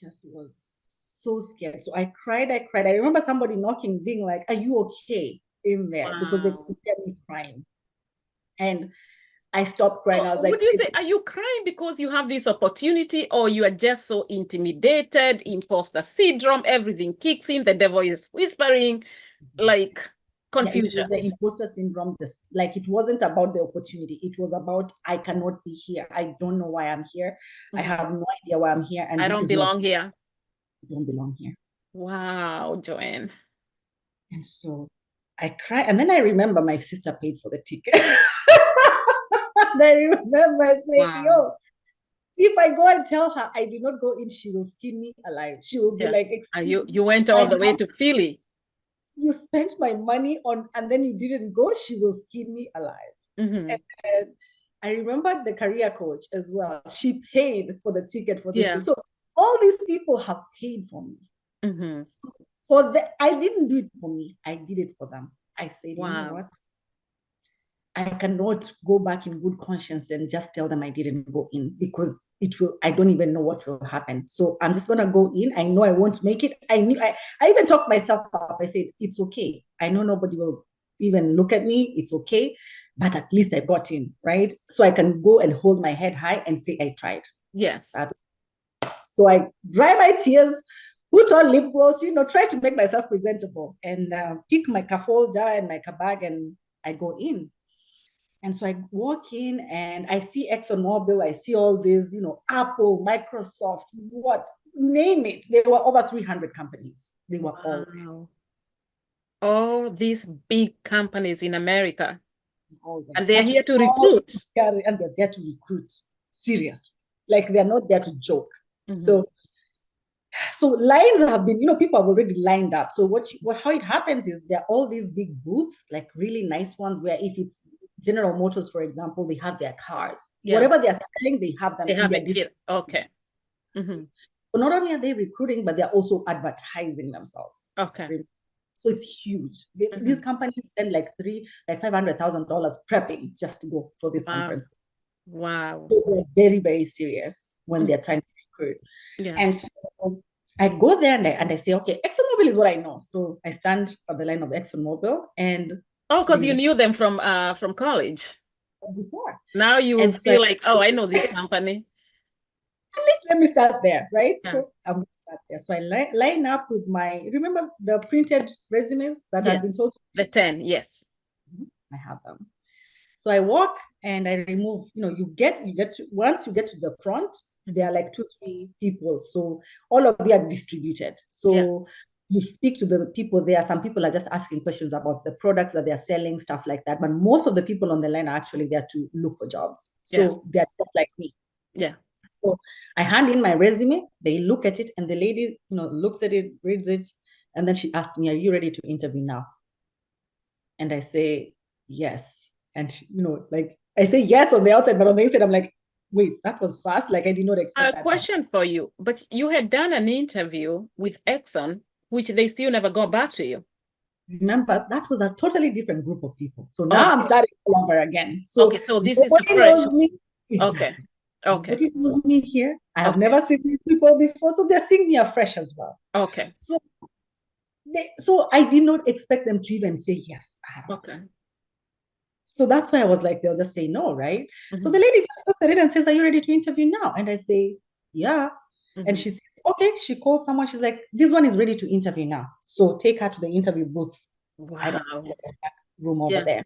Just was so scared. So I cried. I remember somebody knocking, being like, "Are you okay in there?" Because they Wow. could hear me crying. And I stopped crying. I So was would like, you say, are you crying because you have this opportunity, or you are just so intimidated, imposter syndrome, everything kicks in, the devil is whispering, like yeah, it was confusion? the imposter syndrome. This, like, it wasn't about the opportunity. It was about, I cannot be here. I don't know why I'm here. I Mhm. have no idea why I'm here. And I this don't is not, belong here. I don't belong here. Wow, Joanne. And so I cried. And then I remember my sister paid for the ticket. And I remember saying, Wow. yo, if I go and tell her I did not go in, she will skin me alive. She will be Yeah. like, You excuse me, you went my all the way mom, to Philly. you spent my money on, and then you didn't go, she will skin me alive. Mm-hmm. And I remember the career coach as well. She paid for the ticket for this Yeah. thing. So all these people have paid for me. Mm-hmm. So for the, I didn't do it for me. I did it for them. I said, you know Wow. what? I cannot go back in good conscience and just tell them I didn't go in, because it will, I don't even know what will happen. So I'm just gonna go in. I know I won't make it. I even talked myself up. I said, it's okay. I know nobody will even look at me. It's okay. But at least I got in, right? So I can go and hold my head high and say I tried. Yes. That's, so I dry my tears, put on lip gloss, try to make myself presentable, and pick my folder and my bag, and I go in. And so I walk in and I see ExxonMobil, I see all these, Apple, Microsoft, what, name it. There were over 300 companies. They were all there. Wow. All these big companies in America, All there. and they're That's here to all, recruit. and they're there to recruit. Seriously. Like, they're not there to joke. Mm-hmm. So lines have been, people have already lined up. So how it happens is there are all these big booths, like really nice ones, where if it's General Motors, for example, they have their cars. Yeah. Whatever they're selling, they have them They in have their it here. Okay. Mm-hmm. So not only are they recruiting, but they're also advertising themselves. Okay. So it's huge. These Mm-hmm. companies spend like $500,000 prepping just to go for this Wow. conference. Wow. So they're very, very serious when Mm. they're trying to recruit. Yeah. And so I go there and I say, okay, ExxonMobil is what I know. So I stand at the line of ExxonMobil, and Oh, because there's you knew them from college. before. Now you And would so feel like, oh, I know this company. at least let me start there, right? Yeah. So I'm going to start there. So I line up with remember the printed resumes that Yeah. I've been told to The print? 10, yes. I have them. So I walk and I remove, once you get to the front, there are like 2, 3 people. So all of you are distributed. Yeah. So you speak to the people there. Some people are just asking questions about the products that they're selling, stuff like that. But most of the people on the line are actually there to look for jobs. Yes. So they're just like me. Yeah. So I hand in my resume, they look at it, and the lady, looks at it, reads it, and then she asks me, "Are you ready to interview now?" And I say, "Yes." And like, I say yes on the outside, but on the inside, I'm like, wait, that was fast. Like, I did not expect A that to happen. question for you, but you had done an interview with Exxon, which they still never got back to you. Remember, that was a totally different group of people. So now I'm Okay. starting all over again. So Okay, so this is a nobody fresh. knows me. Okay. Exactly. Okay. Nobody knows me here. I have Okay. never seen these people before. So they're seeing me afresh as well. Okay. So I did not expect them to even say yes at all. Okay. So that's why I was like, they'll just say no, right? So Mm-hmm. the lady just looked at it and says, "Are you ready to interview now?" And I say, "Yeah." And Mm-hmm. she says, "Okay." She calls someone. She's like, "This one is ready to interview now. So take her to the interview booth. I don't know, Wow. the back room over Yeah. there."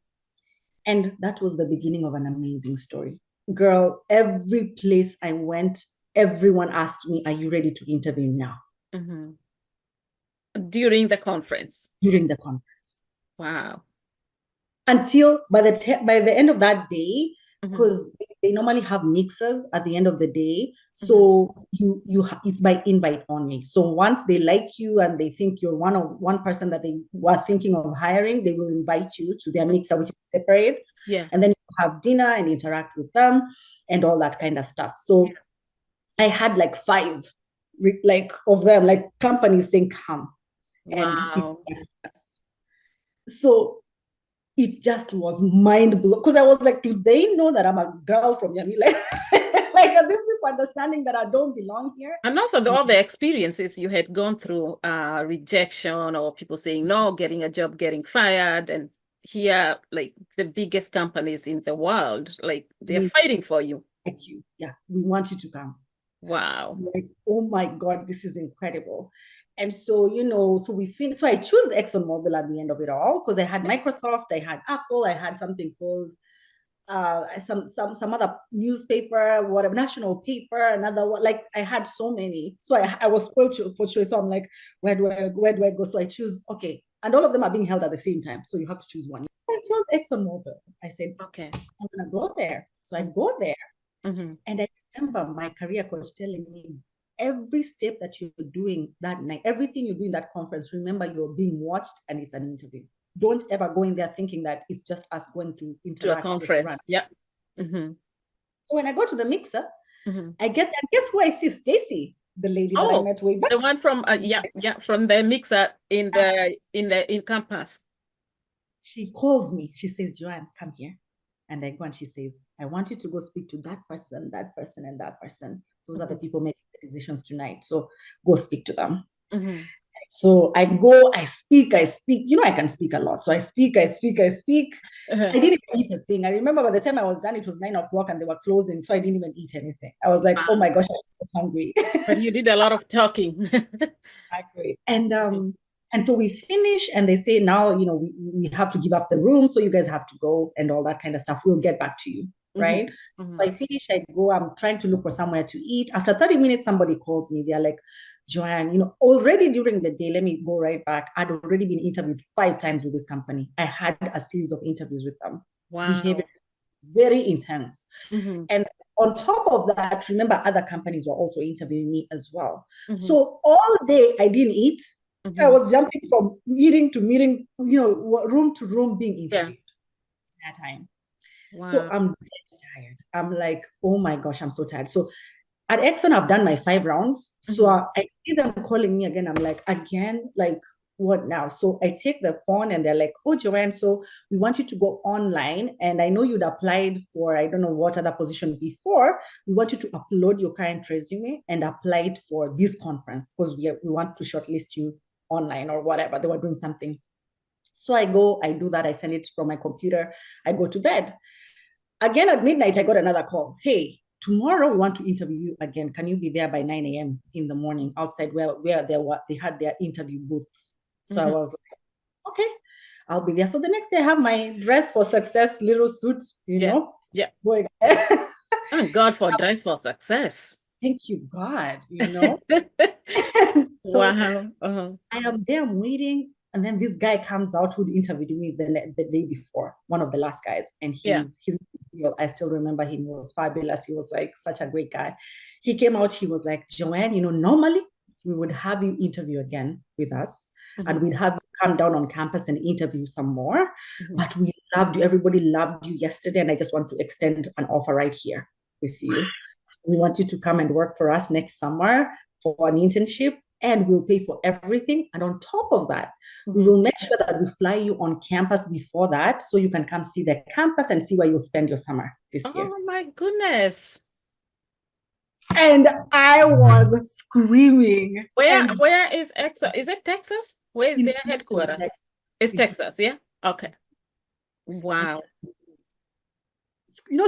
And that was the beginning of an amazing story. Girl, every place I went, everyone asked me, "Are you ready to interview now?" Mm-hmm. During the conference. During the conference. Wow. Until by the end of that day, because they normally have mixers at the end of the day. So it's by invite only. So once they like you and they think you're one person that they were thinking of hiring, they will invite you to their mixer, which is separate. Yeah. And then you have dinner and interact with them and all that kind of stuff. So I had like 5 like of them, like companies saying come. Wow. And so it just was mind blowing because I was like, do they know that I'm a girl from Yami? Like are these people understanding that I don't belong here? And also all the experiences you had gone through, rejection or people saying no, getting a job, getting fired, and here, like the biggest companies in the world, like they're fighting for you. Thank you. Yeah, we want you to come. Wow. Like, oh my God, this is incredible. And so, so we finished. So I chose ExxonMobil at the end of it all because I had Microsoft, I had Apple, I had something called some other newspaper, whatever, national paper, another one. Like I had so many. So I was spoiled for choice. So I'm like, where do I go? So I choose, okay. And all of them are being held at the same time. So you have to choose one. I chose ExxonMobil. I said, okay, I'm gonna go there. So I go there. And I remember my career coach telling me, every step that you're doing that night, everything you do in that conference, remember you're being watched and it's an interview. Don't ever go in there thinking that it's just us going to interact. To a conference. Yeah. So when I go to the mixer, I get there, and guess who I see? Stacy, the lady that I met way back. The one from from the mixer in campus. She calls me. She says, Joanne, come here. And I go and she says, I want you to go speak to that person, and that person. Those are the people making the decisions tonight. So go speak to them. So I go, I speak. I can speak a lot. So I speak. I didn't even eat a thing. I remember by the time I was done, it was 9 o'clock and they were closing. So I didn't even eat anything. I was like, oh my gosh, I was so hungry. But you did a lot of talking. Exactly. And so we finish and they say, now, we have to give up the room. So you guys have to go and all that kind of stuff. We'll get back to you. Right. So I finish, I go, I'm trying to look for somewhere to eat. After 30 minutes, somebody calls me. They're like, Joanne, already during the day, let me go right back. I'd already been interviewed 5 times with this company. I had a series of interviews with them. Wow. Behavior very intense. And on top of that, remember, other companies were also interviewing me as well. So all day I didn't eat. I was jumping from meeting to meeting, room to room being interviewed that time. Wow. So I'm dead tired. I'm like, oh my gosh, I'm so tired. So at Exxon, I've done my 5 rounds. So I see them calling me again. I'm like, again, like, what now? So I take the phone and they're like, oh, Joanne, so we want you to go online. And I know you'd applied for, I don't know what other position before. We want you to upload your current resume and apply it for this conference because we want to shortlist you online or whatever. They were doing something. So I go, I do that. I send it from my computer. I go to bed. Again, at midnight, I got another call. Hey, tomorrow we want to interview you again. Can you be there by 9 a.m. in the morning outside where they had their interview booths? So I was like, okay, I'll be there. So the next day I have my dress for success, little suit, know. Yeah. Boy. Thank God for dress for success. Thank you, God, So wow. I am there, I'm waiting. And then this guy comes out who interviewed me the day before, one of the last guys. And I still remember him. He was fabulous. He was like such a great guy. He came out, he was like, Joanne, normally we would have you interview again with us and we'd have you come down on campus and interview some more. But we loved you. Everybody loved you yesterday. And I just want to extend an offer right here with you. We want you to come and work for us next summer for an internship. And we'll pay for everything. And on top of that, we will make sure that we fly you on campus before that so you can come see the campus and see where you'll spend your summer this year. Oh my goodness. And I was screaming. Where is Exxon? Is it Texas? Where is their headquarters? It's Texas, yeah? Okay. Wow.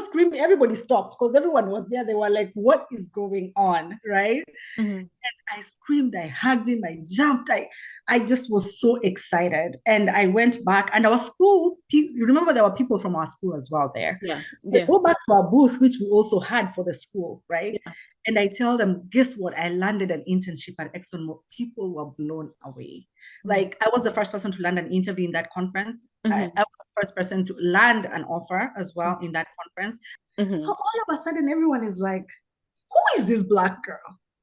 Screaming, everybody stopped because everyone was there. They were like, what is going on, right? And I screamed, I hugged him, I jumped, I just was so excited. And I went back and our school, you remember there were people from our school as well there. So go back to our booth, which we also had for the school, right? And I tell them, guess what? I landed an internship at ExxonMobil. People were blown away. Like I was the first person to land an interview in that conference. I was the first person to land an offer as well in that conference. So Mm-hmm. all of a sudden, everyone is like, who is this Black girl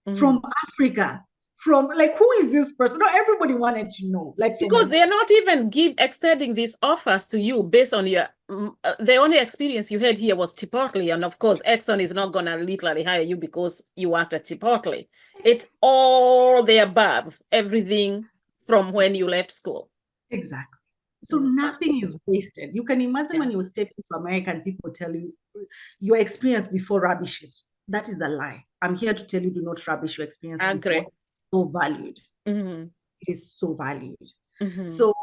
Mm-hmm. from Africa? From like, who is this person? No, everybody wanted to know. Like from Because they're not even extending these offers to you based on your the only experience you had here was Chipotle, and of course Exxon is not gonna literally hire you because you worked at Chipotle. It's all the above, everything from when you left school. exactly. So Exactly. nothing is wasted. You can imagine Yeah, when you step into America and people tell you your experience before rubbish it. That is a lie. I'm here to tell you, do not rubbish your experience I before. agree. It's so valued. Mm-hmm. It is so valued. Mm-hmm. So,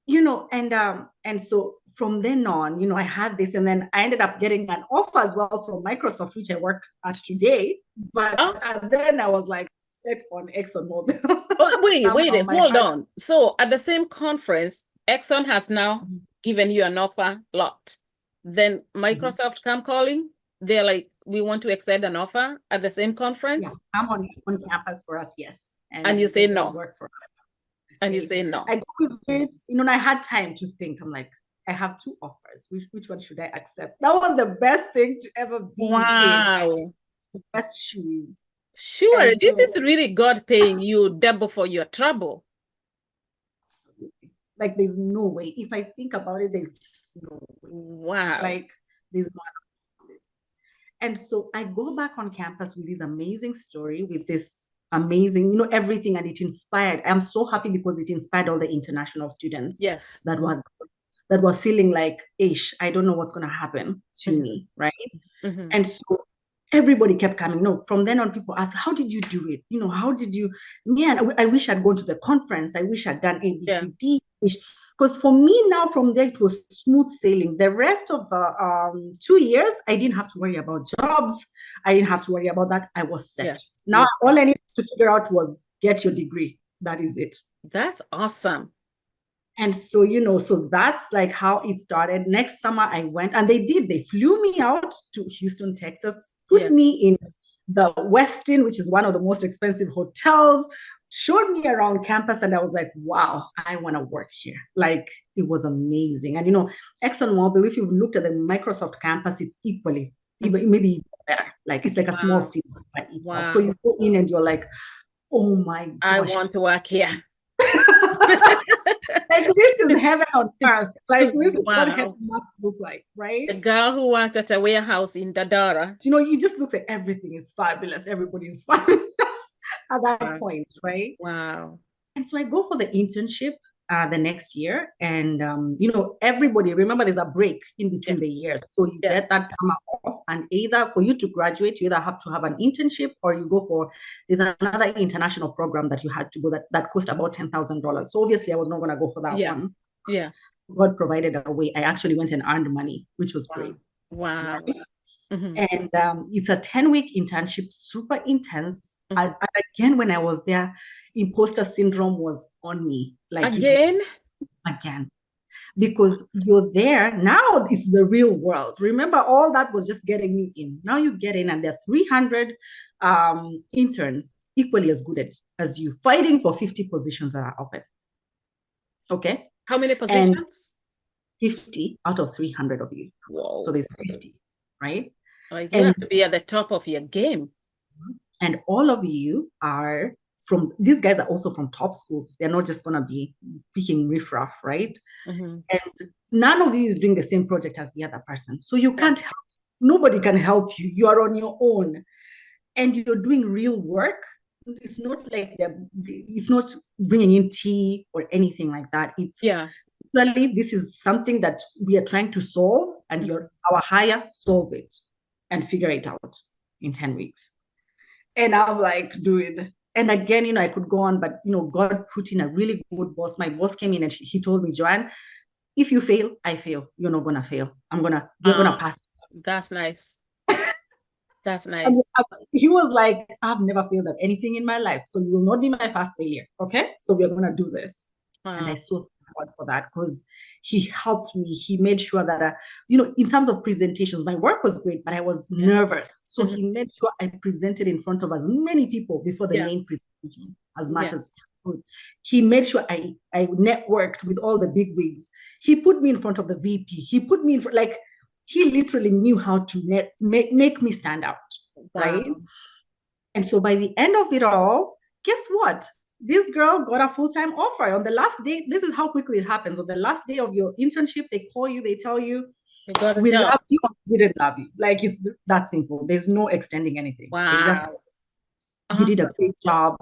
and so from then on, I had this, and then I ended up getting an offer as well from Microsoft, which I work at today. But Oh, then I was like set on ExxonMobil. oh, Somehow my hold heart. on. So at the same conference, Exxon has now given you an offer locked. Then Microsoft come calling. They're like, we want to extend an offer at the same Yeah, conference. I'm on campus for us, yes. And you And say this is no. work for us. And you say no. I go with it, and I had time to think. I'm like, I have two offers. Which one should I accept? That was the best thing to ever be in. Wow. The best shoes. Sure, And this so, is really God paying you double for your trouble. like, there's no way. If I think about it, there's just no way. Wow. Like, there's no other way. And so I go back on campus with this amazing story, with this amazing, everything, and it inspired. I'm so happy because it inspired all the international students Yes. that were feeling like, ish, I don't know what's going to happen to Mm-hmm. me, right? Mm-hmm. And so everybody kept coming. No, from then on, people ask, how did you do it? How did you, man, I wish I'd gone to the conference. I wish I'd done A, B, Yeah. C, D. Because for me now, from there, it was smooth sailing. The rest of the 2 years, I didn't have to worry about jobs. I didn't have to worry about that. I was set. Yeah. Now, all I needed to figure out was get your degree. That is it. That's awesome. And so, so that's like how it started. Next summer, I went and they flew me out to Houston, Texas, put Yeah. me in the Westin, which is one of the most expensive hotels, showed me around campus. And I was like, wow, I want to work here. Like, it was amazing. And, ExxonMobil, if you've looked at the Microsoft campus, it's equally, even maybe better. Like, it's like a small Wow. city by itself. Wow. So you go in and you're like, oh my I gosh. want to work here. Like, this is heaven on earth. Like, this is what Wow. heaven must look like, right? The girl who worked at a warehouse in Dandora. You just look at everything is fabulous. Everybody is fabulous at that Wow. point, right? Wow. And so I go for the internship the next year. And, everybody, remember, there's a break in between the years. So you get that summer off. And either for you to graduate, you either have to have an internship or you go for, there's another international program that you had to go that cost about $10,000. So obviously I was not going to go for that one. Yeah. God provided a way. I actually went and earned money, which was great. Wow. Right? Mm-hmm. And it's a 10-week internship, super intense. And again, when I was there, imposter syndrome was on me. Like, Again? Again. Because you're there. Now it's the real world. Remember, all that was just getting me in. Now you get in, and there are 300 interns equally as good as you, fighting for 50 positions that are open. Okay. How many positions? And 50 out of 300 of you. Whoa. So there's 50, right? Like, you have to be at the top of your game. And all of you are these guys are also from top schools. They're not just going to be picking riffraff, right? Mm-hmm. And none of you is doing the same project as the other person. So you can't help. Nobody can help you. You are on your own. And you're doing real work. It's not like it's not bringing in tea or anything like that. It's really, this is something that we are trying to solve, and our higher, solve it and figure it out in 10 weeks. And I'm like, dude. And again, I could go on, but, God put in a really good boss. My boss came in and he told me, Joanne, if you fail, I fail. You're not going to fail. You're going to pass. That's nice. That's nice. He was like, I've never failed at anything in my life. So you will not be my first failure. Okay. So we're going to do this. And I so thank God for that, because he helped me. He made sure that, in terms of presentations, my work was great, but I was nervous. So he made sure I presented in front of as many people before the main presentation as much as possible. He made sure I networked with all the big wigs. He put me in front of the VP. He put me in front, he literally knew how to make me stand out, right? Wow. And so by the end of it all, guess what? This girl got a full-time offer on the last day. This is how quickly it happens. On the last day of your internship, they call you, they tell you, You got a we job. loved you or we didn't love you. Like, it's that simple. There's no extending anything. They just, Wow. you did a Awesome. great job.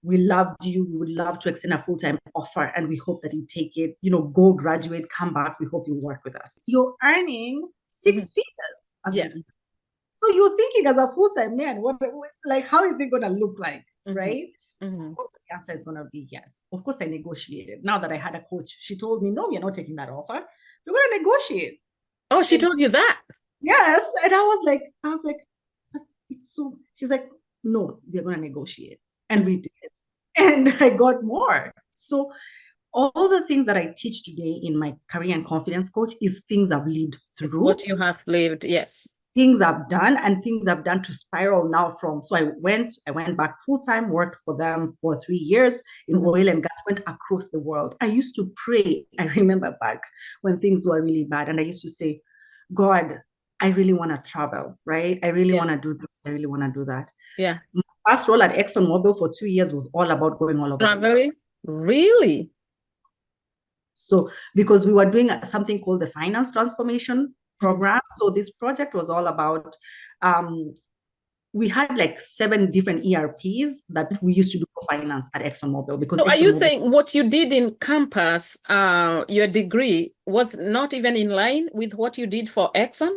We loved you. We would love to extend a full-time offer and we hope that you take it. Go graduate, come back. We hope you work with us. You're earning six figures as Yeah. an intern. So you're thinking as a full-time man, like, how is it going to look like, right? Of course, the answer is going to be yes. Of course, I negotiated. Now that I had a coach, she told me, no, you're not taking that offer. You're going to negotiate. Oh, she told you that? Yes. And I was like, it's so, she's like, no, we're going to negotiate. And we did. And I got more. So all the things that I teach today in my career and confidence coach is things I've lived through. It's what you have lived, yes. Things I've done and things I've done to spiral now from. So I went back full-time, worked for them for 3 years in oil and gas, went across the world. I used to pray. I remember back when things were really bad. And I used to say, God, I really want to travel, right? I really want to do this. I really want to do that. Yeah. My first role at ExxonMobil for 2 years was all about going all over. Traveling? Really? So because we were doing something called the finance transformation program. So this project was all about, we had like 7 different ERPs that we used to do for finance at ExxonMobil. Because so are you saying what you did in campus, your degree, was not even in line with what you did for Exxon?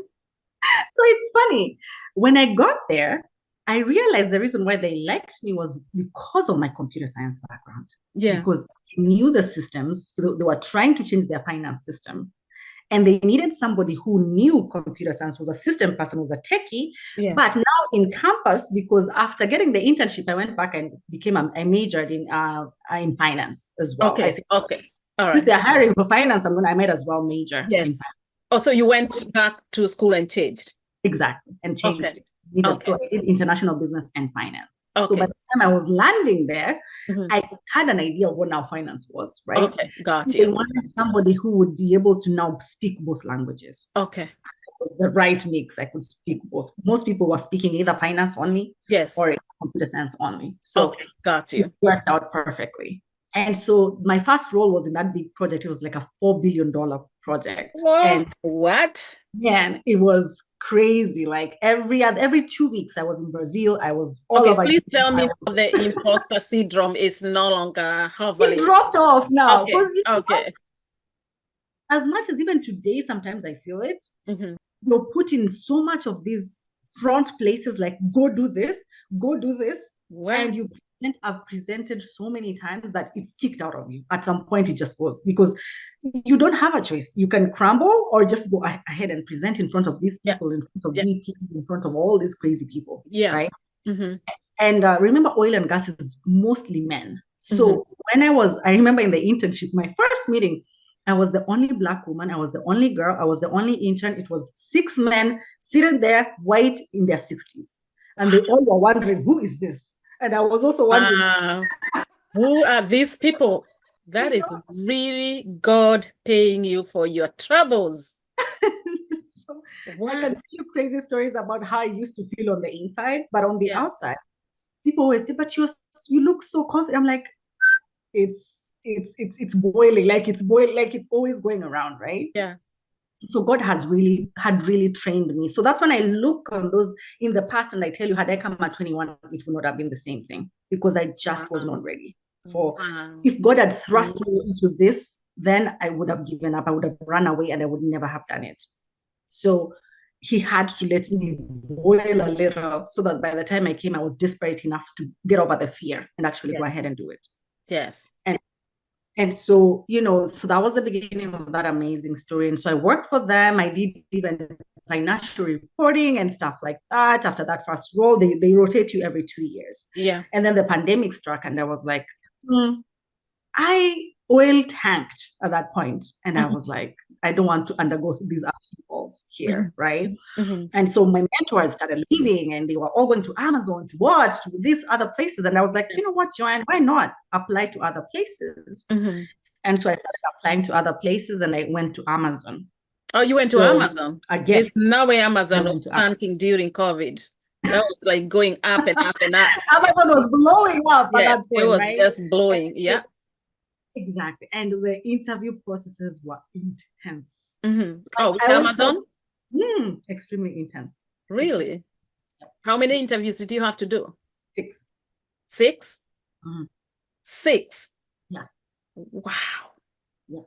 So it's funny. When I got there, I realized the reason why they liked me was because of my computer science background. Yeah. Because I knew the systems. So they were trying to change their finance system. And they needed somebody who knew computer science, was a system person, was a techie. Yeah. But now in campus, because after getting the internship, I went back and I majored in finance as well. Okay. All right. Since they're hiring for finance, I might as well major in finance. Oh, so you went back to school and changed? Exactly, and changed it. So I did international business and finance. So by the time I was landing there, I had an idea of what now finance was, right? Okay, got you. They wanted somebody who would be able to now speak both languages. Okay. It was the right mix. I could speak both. Most people were speaking either finance only, or computer science only. So got you. It worked out perfectly. And so my first role was in that big project. It was like a $4 billion project. Whoa, and what? Man, it was crazy. Like every 2 weeks, I was in Brazil. I was all over. Please tell me the imposter syndrome is no longer hovering. It dropped off now. Okay. As much as even today, sometimes I feel it. You're put in so much of these front places, like go do this, and I've presented so many times that it's kicked out of you. At some point, it just goes, because you don't have a choice. You can crumble or just go ahead and present in front of these people, in front of VPs, in front of all these crazy people. Right. And remember, oil and gas is mostly men. So I remember in the internship, my first meeting, I was the only Black woman. I was the only girl. I was the only intern. It was 6 men sitting there, white, in their 60s. And they all were wondering, who is this? And I was also wondering, who are these people? That is really God paying you for your troubles. So I can tell you crazy stories about how I used to feel on the inside, but on the outside, people always say, "But you look so confident." I'm like, it's boiling, like it's always going around, right? Yeah. So God had really trained me. So that's when I look on those in the past and I tell you, had I come at 21, it would not have been the same thing, because I just was not ready for. If God had thrust me into this, then I would have given up. I would have run away and I would never have done it. So he had to let me boil a little so that by the time I came, I was desperate enough to get over the fear and actually go ahead and do it. Yes. And so, so that was the beginning of that amazing story. And so I worked for them. I did even financial reporting and stuff like that. After that first role, they rotate you every 2 years. Yeah. And then the pandemic struck and I was like, I oil tanked at that point. And I was like, I don't want to undergo these upheavals here, right? And so my mentors started leaving and they were all going to Amazon, to these other places. And I was like, you know what, Joanne, why not apply to other places? And so I started applying to other places and I went to Amazon. Oh, you went to So Amazon. again, There's no way I Amazon went was to Amazon. tanking during COVID. That was like going up and up and up. Amazon was blowing up at Yes, that it point, was right? just blowing. Yeah. Exactly. And the interview processes were intense. Like Oh, with I went for Amazon? extremely intense. Really? How many interviews did you have to do? 6. 6? Mhm. 6. Yeah. Wow. Yeah.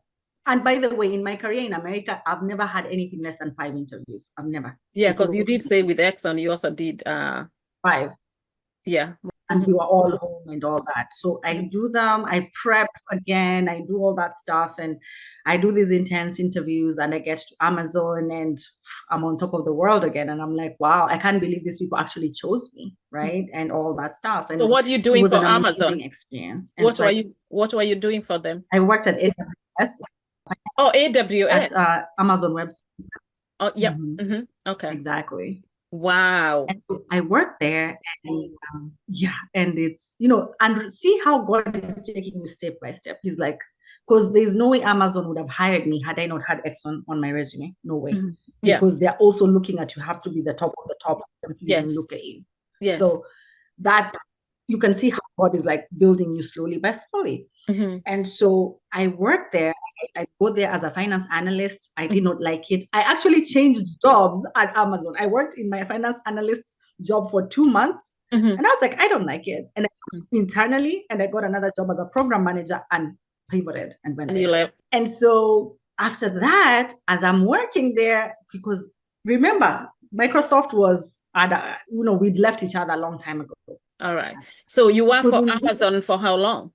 And by the way, in my career in America, I've never had anything less than 5 interviews. I've never. Yeah, It's because you always did say with Exxon, you also did 5. yeah. And we were all home and all that. So I do them, I prep again, I do all that stuff, and I do these intense interviews, and I get to Amazon and I'm on top of the world again. And I'm like, wow, I can't believe these people actually chose me, right? And all that stuff. So And what are you it doing was for an amazing Amazon? experience. And so What were you doing for them? I worked at AWS Oh, AWS. at Amazon website. Oh, yep. Mhm. Okay. Exactly. Wow. And so I worked there, and yeah, and it's, and see how God is taking you step by step. He's like, because there's no way Amazon would have hired me had I not had Exxon on my resume. No way. Yeah. Because they're also looking at, you have to be the top of the top for them to even Yes. look at you. Yes. So that's, you can see how God is like building you slowly by slowly. And so I worked there. I go there as a finance analyst. I did not like it. I actually changed jobs at Amazon. I worked in my finance analyst job for 2 months. And I was like, I don't like it. And I internally, and I got another job as a program manager and pivoted and went And you there. left. And so after that, as I'm working there, because remember, Microsoft was, we'd left each other a long time ago. All right. So you worked Because for Amazon for how long?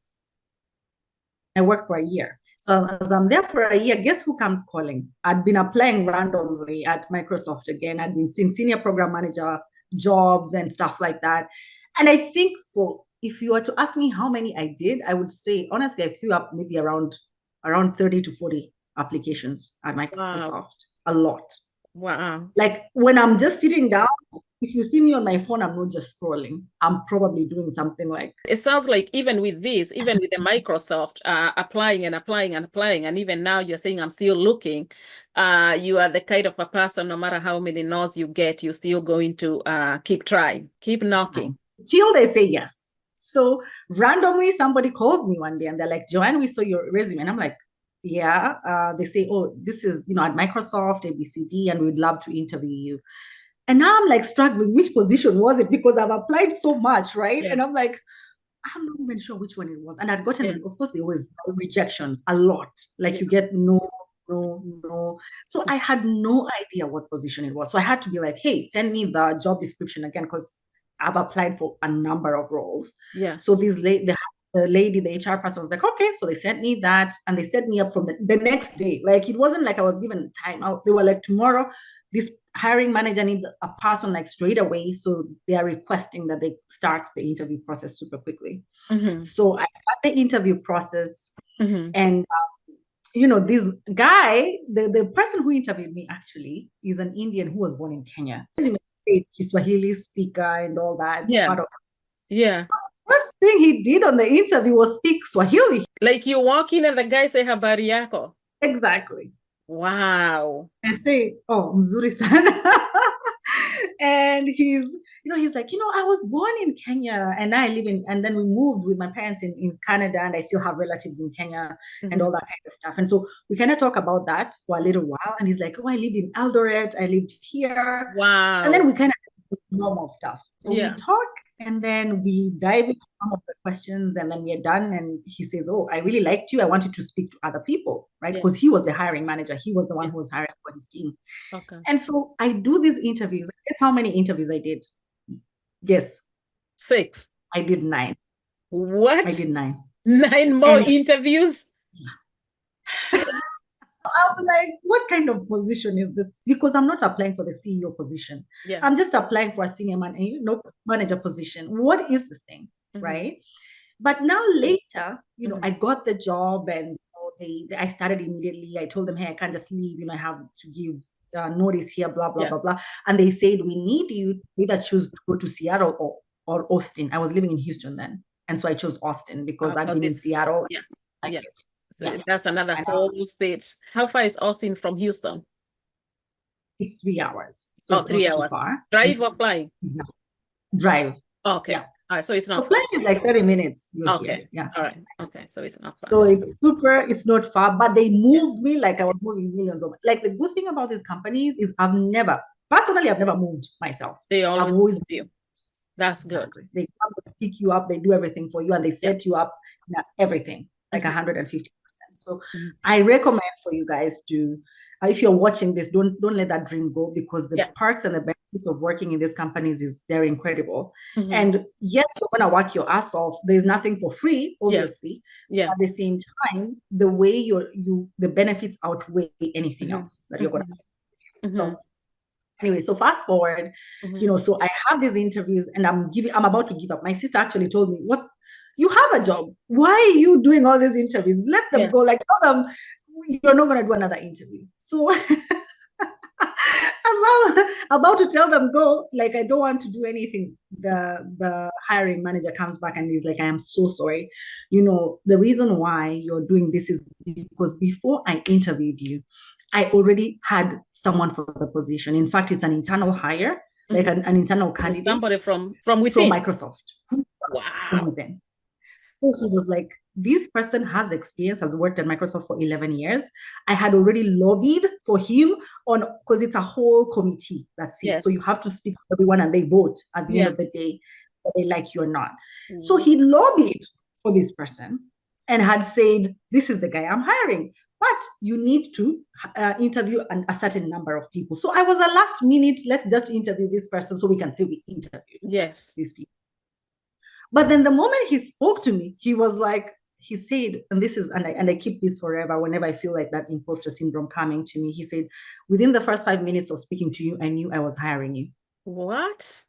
I worked for a year. So as I'm there for a year, guess who comes calling? I'd been applying randomly at Microsoft again. I'd been seeing senior program manager jobs and stuff like that. And I think if you were to ask me how many I did, I would say, honestly, I threw up maybe around 30 to 40 applications at Microsoft. Wow. A lot. Wow. Like when I'm just sitting down, if you see me on my phone, I'm not just scrolling. I'm probably doing something like. It sounds like even with this, even with the Microsoft applying and applying and applying, and even now you're saying I'm still looking. You are the kind of a person, no matter how many no's you get, you're still going to keep trying, keep knocking. Till they say yes. So randomly, somebody calls me one day and they're like, Joanne, we saw your resume. And I'm like, yeah. They say, oh, this is, at Microsoft, ABCD, and we'd love to interview you. And now I'm like struggling, which position was it? Because I've applied so much, right? Yeah. And I'm like, I'm not even sure which one it was. And I'd gotten, of course, there was rejections a lot. Like you get no. So I had no idea what position it was. So I had to be like, hey, send me the job description again, because I've applied for a number of roles. Yeah. So the lady, the HR person was like, okay. So they sent me that, and they set me up from the next day. Like it wasn't like I was given time out. They were like, tomorrow, this hiring manager needs a person like straight away. So they are requesting that they start the interview process super quickly. So I start the interview process, and this guy, the person who interviewed me actually is an Indian who was born in Kenya. So he's Swahili speaker and all that. Yeah. Yeah. First thing he did on the interview was speak Swahili. Like you walk in and the guy say habari yako. Exactly. Wow. I say, oh, mzuri sana. And he's like, I was born in Kenya and and then we moved with my parents in Canada, and I still have relatives in Kenya and all that kind of stuff. And so we kind of talk about that for a little while. And he's like, oh, I lived in Eldoret. I lived here. Wow. And then we kind of do normal stuff. So we talk, and then we dive into some of the questions, and then we're done. And he says, oh, I really liked you. I wanted to speak to other people, right? Because he was the hiring manager. He was the one who was hiring for his team. Okay. And so I do these interviews. Guess how many interviews I did? Guess. 6. I did 9. What? I did 9. 9 more interviews? I'm like, what kind of position is this? Because I'm not applying for the CEO position. Yeah. I'm just applying for a senior manager position. What is this thing, right? But now later, I got the job, and I started immediately. I told them, hey, I can't just leave. I have to give notice here, blah, blah, blah, blah. And they said, we need you to either choose to go to Seattle or Austin. I was living in Houston then. And so I chose Austin because I've been in Seattle. Yeah. So that's another whole state. How far is Austin from Houston? It's 3 hours. So Oh, it's not 3 hours. too far. Drive or flying? Exactly. Drive. Okay. Yeah. All right. So it's So not flying is like 30 minutes. You're okay. here. Yeah. All right. Okay. So it's not far. So it's not far, but they moved me like I was moving millions of, like the good thing about these companies is I've never moved myself. They I've always always help you. That's exactly. good. They come to pick you up, they do everything for you, and they Yeah. set you up, everything like Mhm. 150%. So Mhm. I recommend for you guys to, if you're watching this, don't let that dream go, because the Yeah. perks and the benefits of working in these companies is they're incredible. Mhm. And yes, you're gonna work your ass off. There's nothing for free, obviously. Yeah. At the same time, the way the benefits outweigh anything Mhm. else that you're gonna Mhm. so anyway, so fast forward, Mhm. so I have these interviews and I'm about to give up. My sister actually told me, what, you have a job, why are you doing all these interviews? Let them Yeah. go, like, tell them you're not going to do another interview. So I'm about to tell them go, like, I don't want to do anything. The hiring manager comes back and he's like, I am so sorry, the reason why you're doing this is because before I interviewed you, I already had someone for the position. In fact, it's an internal hire, like Mhm. an internal So candidate somebody from from within. Microsoft, from Wow. within. So he was like, this person has experience, has worked at Microsoft for 11 years. I had already lobbied for him because it's a whole committee. That's it. Yes. So you have to speak to everyone and they vote at the end Yeah. of the day whether they like you or not. So he lobbied for this person and had said, this is the guy I'm hiring, but you need to interview a certain number of people. So I was a last minute, let's just interview this person so we can say we interviewed Yes. these people. But then the moment he spoke to me, he was like, he said, and this is, and I keep this forever whenever I feel like that imposter syndrome coming to me. He said, within the first 5 minutes of speaking to you, I knew I was hiring you. What?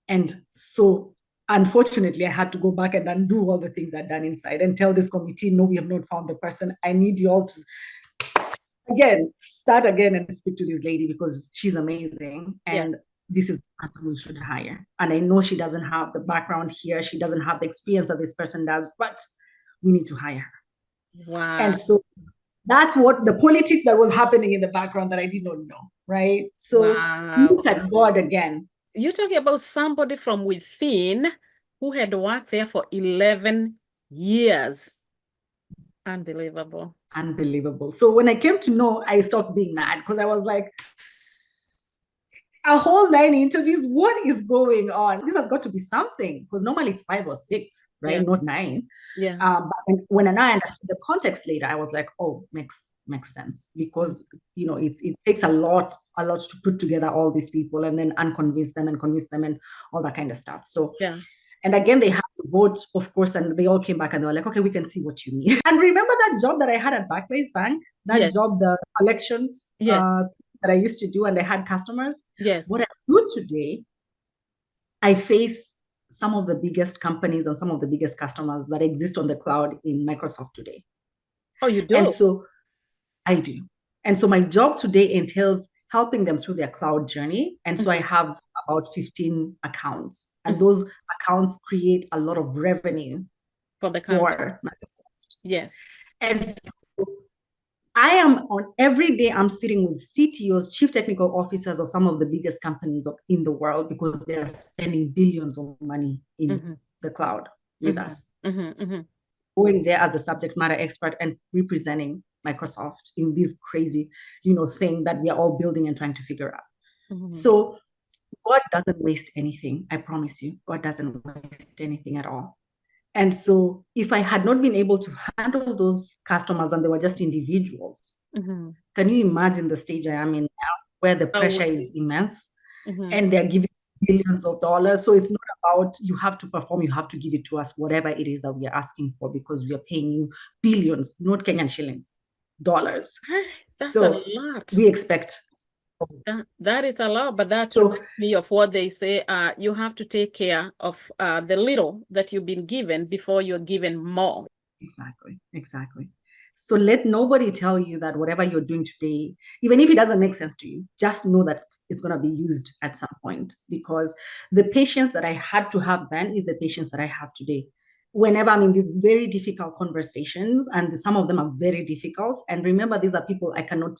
And so, unfortunately, I had to go back and undo all the things I'd done inside and tell this committee, no, we have not found the person. I need you all to, again, start again and speak to this lady because she's amazing. And this is the person we should hire. And I know she doesn't have the background here. She doesn't have the experience that this person does, but we need to hire her. Wow. And so that's what the politics that was happening in the background that I did not know, right? So look at God again. You're talking about somebody from within who had worked there for 11 years. Unbelievable. Unbelievable. So when I came to know, I stopped being mad because I was like, a whole 9 interviews, what is going on? This has got to be something because normally it's 5 or 6, right? Not 9. Yeah. But when I understood the context later, I was like, oh, makes sense because it takes a lot to put together all these people and then convince them and all that kind of stuff. So yeah. And again, they had to vote, of course, and they all came back and they were like, okay, we can see what you need. And remember that job that I had at Barclays Bank? That job, the collections that I used to do, and I had customers? Yes. What I do today, I face some of the biggest companies and some of the biggest customers that exist on the cloud in Microsoft today. Oh, you do? And so I do. And so my job today entails helping them through their cloud journey. And so I have about 15 accounts. And those accounts create a lot of revenue for the company. For Microsoft. Yes. And so I am on every day, I'm sitting with CTOs, chief technical officers of some of the biggest companies in the world because they are spending billions of money in the cloud with us. Going there as a subject matter expert and representing Microsoft in this crazy, thing that we are all building and trying to figure out. So God doesn't waste anything. I promise you, God doesn't waste anything at all. And so if I had not been able to handle those customers and they were just individuals, can you imagine the stage I am in now where the pressure is immense and they're giving billions of dollars? So it's not about you have to perform, you have to give it to us, whatever it is that we are asking for, because we are paying you billions, not Kenyan shillings, dollars. That's a lot. We expect. That is a lot, but that reminds me of what they say, you have to take care of the little that you've been given before you're given more. Exactly. So let nobody tell you that whatever you're doing today, even if it doesn't make sense to you, just know that it's going to be used at some point, because the patience that I had to have then is the patience that I have today. Whenever I'm in these very difficult conversations, and some of them are very difficult, and remember, these are people I cannot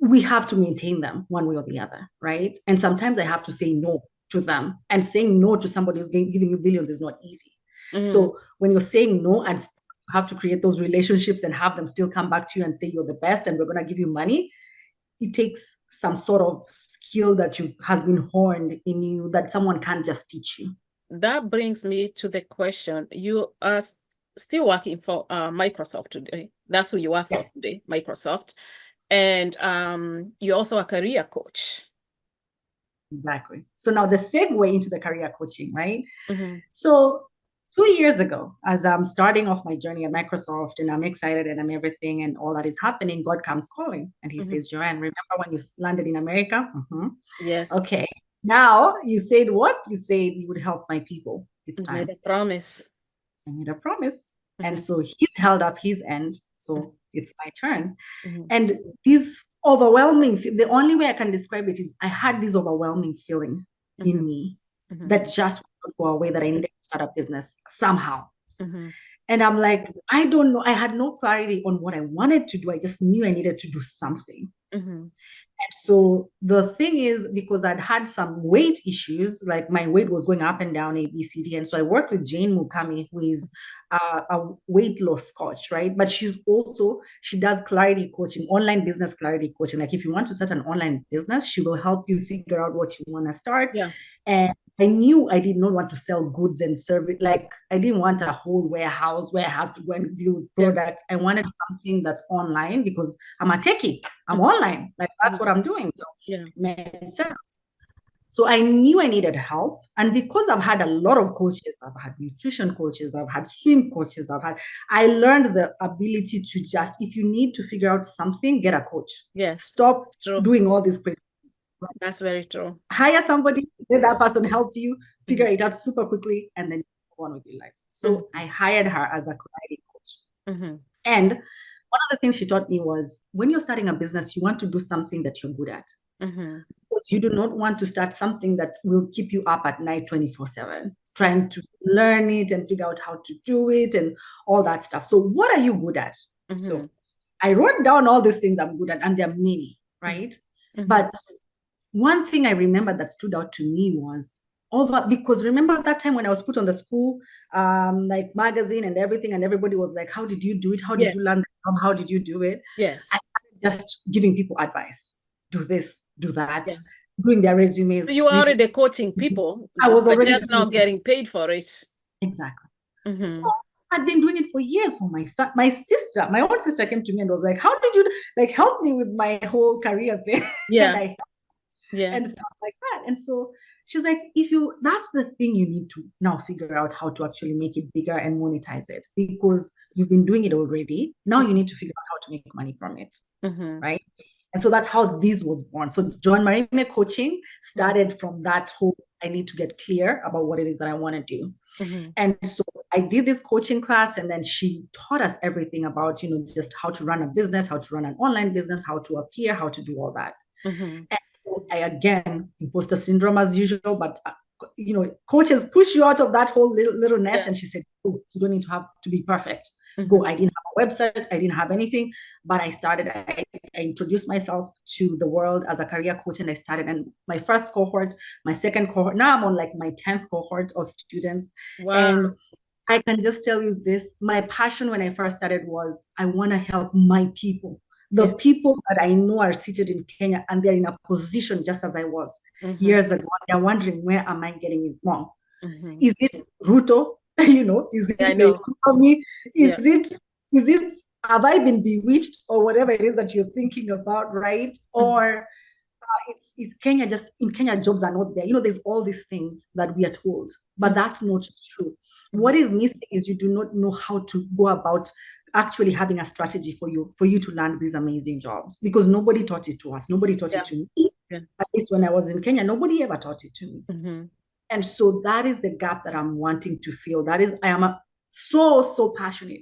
we have to maintain them one way or the other, right? And sometimes I have to say no to them. And saying no to somebody who's giving you billions is not easy. So when you're saying no and you have to create those relationships and have them still come back to you and say you're the best and we're going to give you money, it takes some sort of skill that has been honed in you that someone can't just teach you. That brings me to the question. You are still working for Microsoft today. That's who you are for today, Microsoft. And you're also a career coach. Exactly. So now the segue into the career coaching, right? So 2 years ago, as I'm starting off my journey at Microsoft and I'm excited and I'm everything and all that is happening, God comes calling and he says, Joanne, remember when you landed in America? Yes. Okay. Now you said what? You said you would help my people. It's time. I made a promise. I made a promise. And so he's held up his end. So it's my turn. And this overwhelming, the only way I can describe it is I had this overwhelming feeling in me that just would go away, that I needed to start a business somehow. And I'm like, I don't know. I had no clarity on what I wanted to do. I just knew I needed to do something. And so the thing is, because I'd had some weight issues, like my weight was going up and down, A, B, C, D. And so I worked with Jane Mukami, who is a weight loss coach, right? But she does clarity coaching, online business clarity coaching. Like if you want to start an online business, she will help you figure out what you want to start. And I knew I did not want to sell goods and service. Like I didn't want a whole warehouse where I have to go and deal with products. I wanted something that's online because I'm a techie. I'm online. Like that's what I'm doing. So it made sense. So I knew I needed help. And because I've had a lot of coaches, I've had nutrition coaches, I've had swim coaches, I learned the ability to just, if you need to figure out something, get a coach. Stop doing all this crazy. That's very true. Hire somebody, let that person help you figure it out super quickly, and then go on with your life. So I hired her as a clarity coach. And one of the things she taught me was, when you're starting a business, you want to do something that you're good at. Because you do not want to start something that will keep you up at night 24/7, trying to learn it and figure out how to do it and all that stuff. So what are you good at? So I wrote down all these things I'm good at, and there are many, right? But one thing I remember that stood out to me was because remember that time when I was put on the school like magazine and everything, and everybody was like, how did you do it? How did you learn the job? How did you do it? I started just giving people advice. Do this, do that, doing their resumes. So you were already coaching people. I was already just not getting paid for it. Exactly. So I'd been doing it for years for my sister. My own sister came to me and was like, how did you help me with my whole career thing? And stuff like that. And so she's like, that's the thing you need to now figure out how to actually make it bigger and monetize it, because you've been doing it already. Now you need to figure out how to make money from it. Right. And so that's how this was born. So Joanne Marime coaching started from that whole, I need to get clear about what it is that I want to do. And so I did this coaching class, and then she taught us everything about, just how to run a business, how to run an online business, how to appear, how to do all that. And so I, again, imposter syndrome as usual, but coaches push you out of that whole little nest. And she said, oh, you don't need to be perfect. Go. I didn't have a website. I didn't have anything, but I introduced myself to the world as a career coach, and I started, and my first cohort, my second cohort, now I'm on like my 10th cohort of students. And I can just tell you this, my passion when I first started was, I want to help my people. The people that I know are seated in Kenya, and they're in a position just as I was years ago. They're wondering, where am I getting it wrong? Is it Ruto? Is it the economy? Is it, have I been bewitched, or whatever it is that you're thinking about, right? Or it's Kenya, just in Kenya, jobs are not there. There's all these things that we are told, but that's not true. What is missing is you do not know how to go about actually having a strategy for you to land these amazing jobs, because nobody taught it to us. Nobody taught it to me. At least when I was in Kenya, nobody ever taught it to me. And so that is the gap that I'm wanting to fill. I am so passionate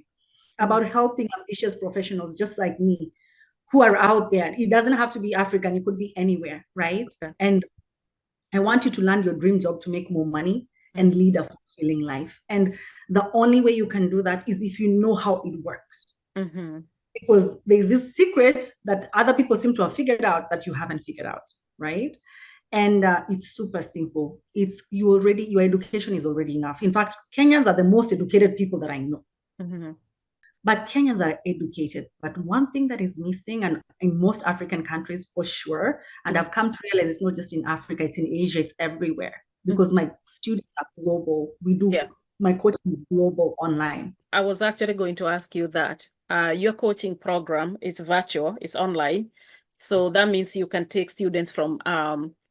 about helping ambitious professionals just like me, who are out there. It doesn't have to be African. It could be anywhere, right? And I want you to land your dream job to make more money and lead a fulfilling life. And the only way you can do that is if you know how it works. because there's this secret that other people seem to have figured out that you haven't figured out, right? And it's super simple. It's your education is already enough. In fact, Kenyans are the most educated people that I know. Mm-hmm. But Kenyans are educated. But one thing that is missing, and in most African countries for sure, and I've come to realize it's not just in Africa, it's in Asia, it's everywhere. Because my students are global. Yeah. My coaching is global online. I was actually going to ask you that. Your coaching program is virtual, it's online. So that means you can take students from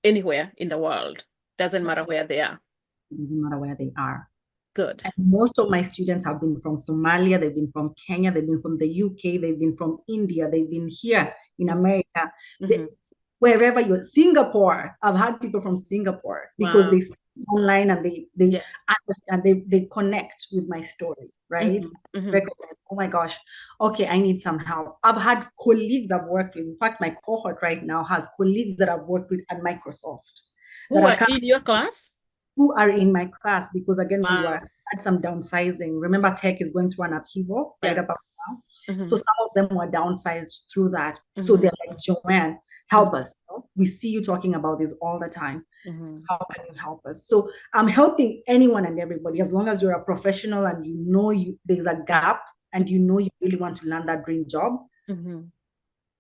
anywhere in the world. Doesn't matter where they are. It doesn't matter where they are. Good. And most of my students have been from Somalia, they've been from Kenya, they've been from the UK, they've been from India, they've been here in America. Mm-hmm. Wherever you're, Singapore, I've had people from Singapore because Wow. they see online and Yes. they connect with my story, right? Mm-hmm. Mm-hmm. Recognize, oh my gosh, okay, I need some help. I've had colleagues I've worked with. In fact, my cohort right now has colleagues that I've worked with at Microsoft that Who are are in your class? who are in my class because again Wow. had some downsizing. Remember, tech is going through an upheaval right Yeah. about now. Mm-hmm. So some of them were downsized through that. So Mm-hmm. they're like, Joanne, help us. You know? We see you talking about this all the time. Mm-hmm. How can you help us? So I'm helping anyone and everybody as long as you're a professional and you know there's a gap and you know you really want to land that dream job. Mm-hmm.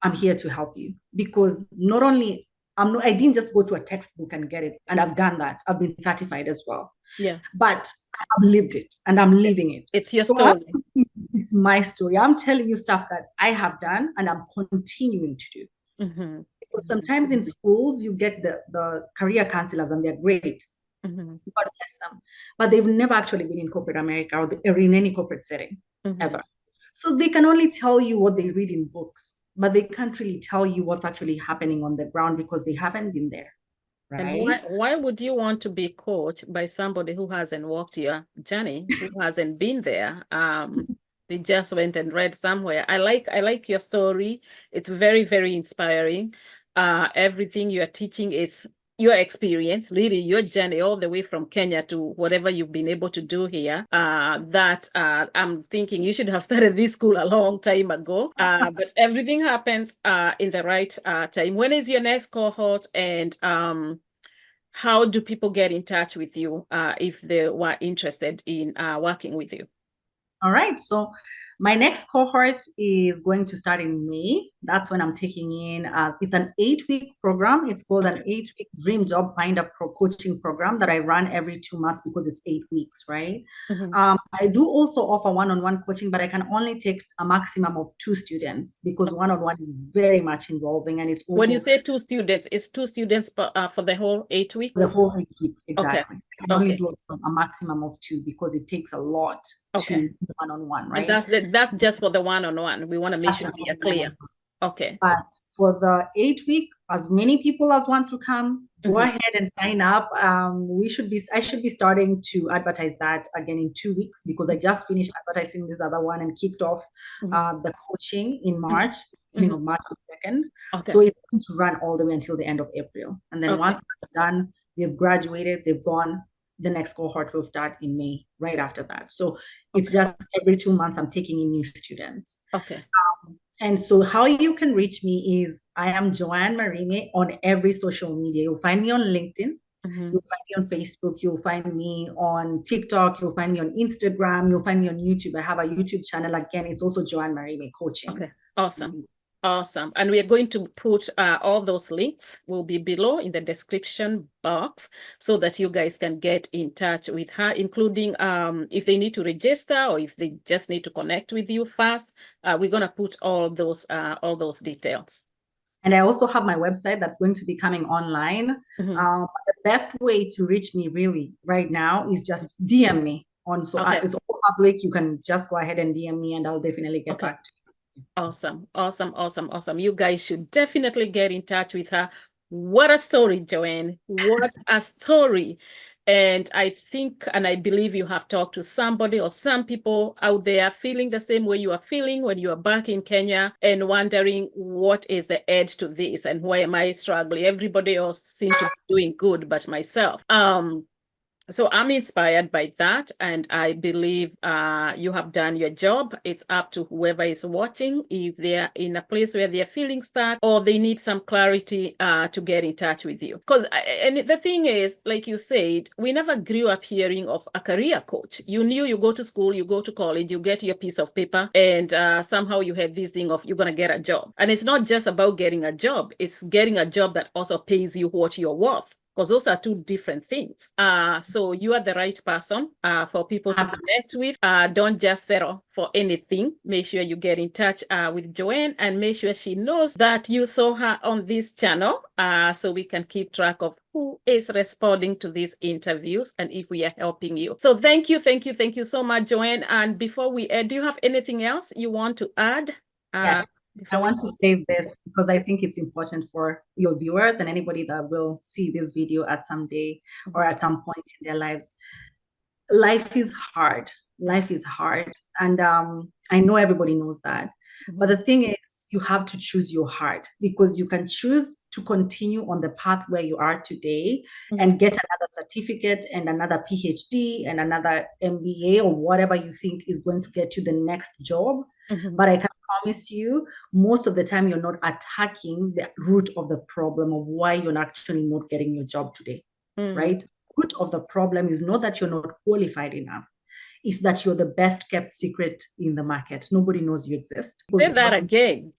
I'm here to help you because not only I didn't just go to a textbook and get it, and I've done that. I've been certified as well. Yeah. But I've lived it and I'm living it. It's your So story. it's my story. I'm telling you stuff that I have done and I'm continuing to do. Mm-hmm. Because sometimes in schools you get the career counselors and they're great. Mm-hmm. God bless them. But they've never actually been in corporate America or in any corporate setting Mm-hmm. ever. So they can only tell you what they read in books, but they can't really tell you what's actually happening on the ground because they haven't been there. And Right? why would you want to be coached by somebody who hasn't walked your journey, who hasn't been there? They just went and read somewhere. I like your story. It's very, very inspiring. Everything you are teaching is your experience, really your journey all the way from Kenya to whatever you've been able to do here. I'm thinking you should have started this school a long time ago. But everything happens in the right time. When is your next cohort? And how do people get in touch with you if they were interested in working with you? All right. So my next cohort is going to start in May. That's when I'm taking in, it's an 8-week program. It's called an 8-week Dream Job Finder coaching program that I run every 2 months because it's 8 weeks, right? Mm-hmm. I do also offer one-on-one coaching, but I can only take a maximum of 2 students because one-on-one is very much involving. And it's also When you say 2 students, it's 2 students for the whole 8 for the weeks? whole 8 weeks, Okay. exactly. I can only Okay. do a maximum of 2 because it takes a lot Okay. to do one-on-one, And right? that's just for the one-on-one. We want to make That's sure just we for are the clear. one-on-one. Okay. But for the 8 week, as many people as want to come, go Mm-hmm. ahead and sign up. I should be starting to advertise that again in 2 weeks because I just finished advertising this other one and kicked off the coaching in March, beginning of March 2nd. Okay. So it's going to run all the way until the end of April. And then Okay. once that's done, they've graduated, they've gone, the next cohort will start in May, right after that. So it's just every 2 months I'm taking in new students. Okay. And so how you can reach me is I am Joanne Marime on every social media. You'll find me on LinkedIn. Mm-hmm. You'll find me on Facebook. You'll find me on TikTok. You'll find me on Instagram. You'll find me on YouTube. I have a YouTube channel. Again, it's also Joanne Marime Coaching. Okay. Awesome. Awesome. And we are going to put all those links will be below in the description box so that you guys can get in touch with her, including if they need to register or if they just need to connect with you first. We're going to put all those details. And I also have my website that's going to be coming online. Mm-hmm. The best way to reach me really right now is just DM me on. So Okay. it's all public. You can just go ahead and DM me and I'll definitely get back to you. Awesome. Awesome. Awesome. Awesome. You guys should definitely get in touch with her. What a story, Joanne. What a story. And I think, and I believe you have talked to somebody or some people out there feeling the same way you are feeling when you are back in Kenya and wondering what is the edge to this and why am I struggling? Everybody else seems to be doing good, but myself. So I'm inspired by that, and I believe you have done your job. It's up to whoever is watching, if they're in a place where they're feeling stuck or they need some clarity, to get in touch with you. Because and the thing is, like you said, we never grew up hearing of a career coach. You knew you go to school, you go to college, you get your piece of paper, and somehow you had this thing of you're gonna get a job. And it's not just about getting a job; it's getting a job that also pays you what you're worth, because those are two different things. So you are the right person for people to connect with. Don't just settle for anything. Make sure you get in touch with Joanne, and make sure she knows that you saw her on this channel, so we can keep track of who is responding to these interviews and if we are helping you. So thank you so much, Joanne. And before we end, do you have anything else you want to add? Yes. I want to say this because I think it's important for your viewers and anybody that will see this video at some day or at some point in their lives. Life is hard. Life is hard. And I know everybody knows that. But the thing is, you have to choose your heart, because you can choose to continue on the path where you are today and get another certificate and another PhD and another MBA or whatever you think is going to get you the next job. But I can promise you, most of the time, you're not attacking the root of the problem of why you're actually not getting your job today, right? Root of the problem is not that you're not qualified enough. It's that you're the best kept secret in the market. Nobody knows you exist. Say that again.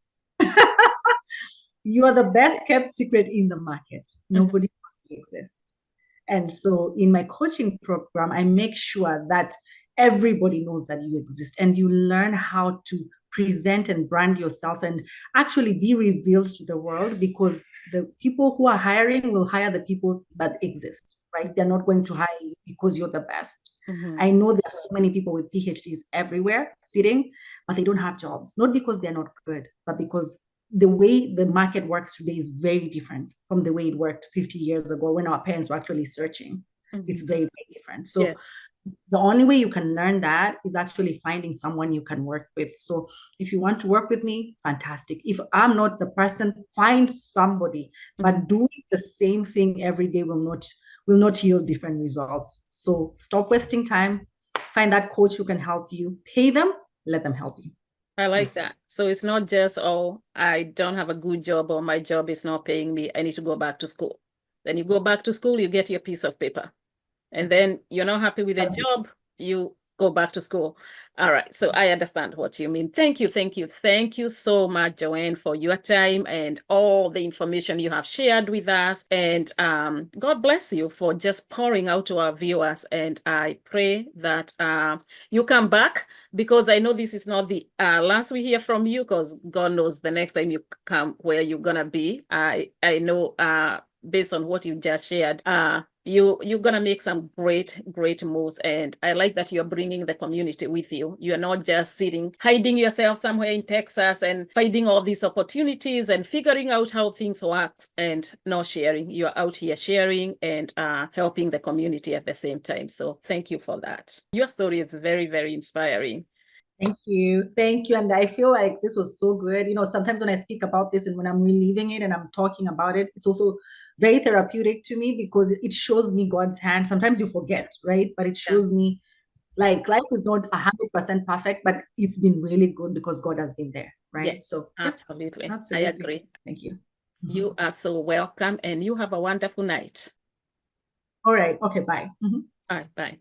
You are the best kept secret in the market. Nobody knows you exist. And so in my coaching program, I make sure that everybody knows that you exist, and you learn how to present and brand yourself and actually be revealed to the world, because the people who are hiring will hire the people that exist, right? They're not going to hire you because you're the best. I know there are so many people with PhDs everywhere sitting, but they don't have jobs, not because they're not good, but because the way the market works today is very different from the way it worked 50 years ago when our parents were actually searching. It's very, very different. So yes, the only way you can learn that is actually finding someone you can work with. So if you want to work with me, fantastic. If I'm not the person, find somebody. But doing the same thing every day will not yield different results. So stop wasting time. Find that coach who can help you. Pay them, let them help you. I like that. So it's not just, oh, I don't have a good job or my job is not paying me, I need to go back to school. Then you go back to school, you get your piece of paper. And then you're not happy with the job, you go back to school. All right. So I understand what you mean. Thank you so much, Joanne, for your time and all the information you have shared with us. And God bless you for just pouring out to our viewers. And I pray that you come back, because I know this is not the last we hear from you, because God knows the next time you come where you're gonna be. I know based on what you just shared, you're gonna make some great moves, and I like that you're bringing the community with you. You're not just sitting hiding yourself somewhere in Texas and finding all these opportunities and figuring out how things work and not sharing. You're out here sharing and helping the community at the same time. So thank you for that. Your story is very, very inspiring. Thank you. And I feel like this was so good. Sometimes when I speak about this and when I'm reliving it and I'm talking about it, it's also very therapeutic to me, because it shows me God's hand. Sometimes you forget, right? But it shows me like life is not 100% perfect, but it's been really good because God has been there, right? Yes, so absolutely. I agree. Thank you. You are so welcome, and you have a wonderful night. All right. Okay, bye. All right, bye.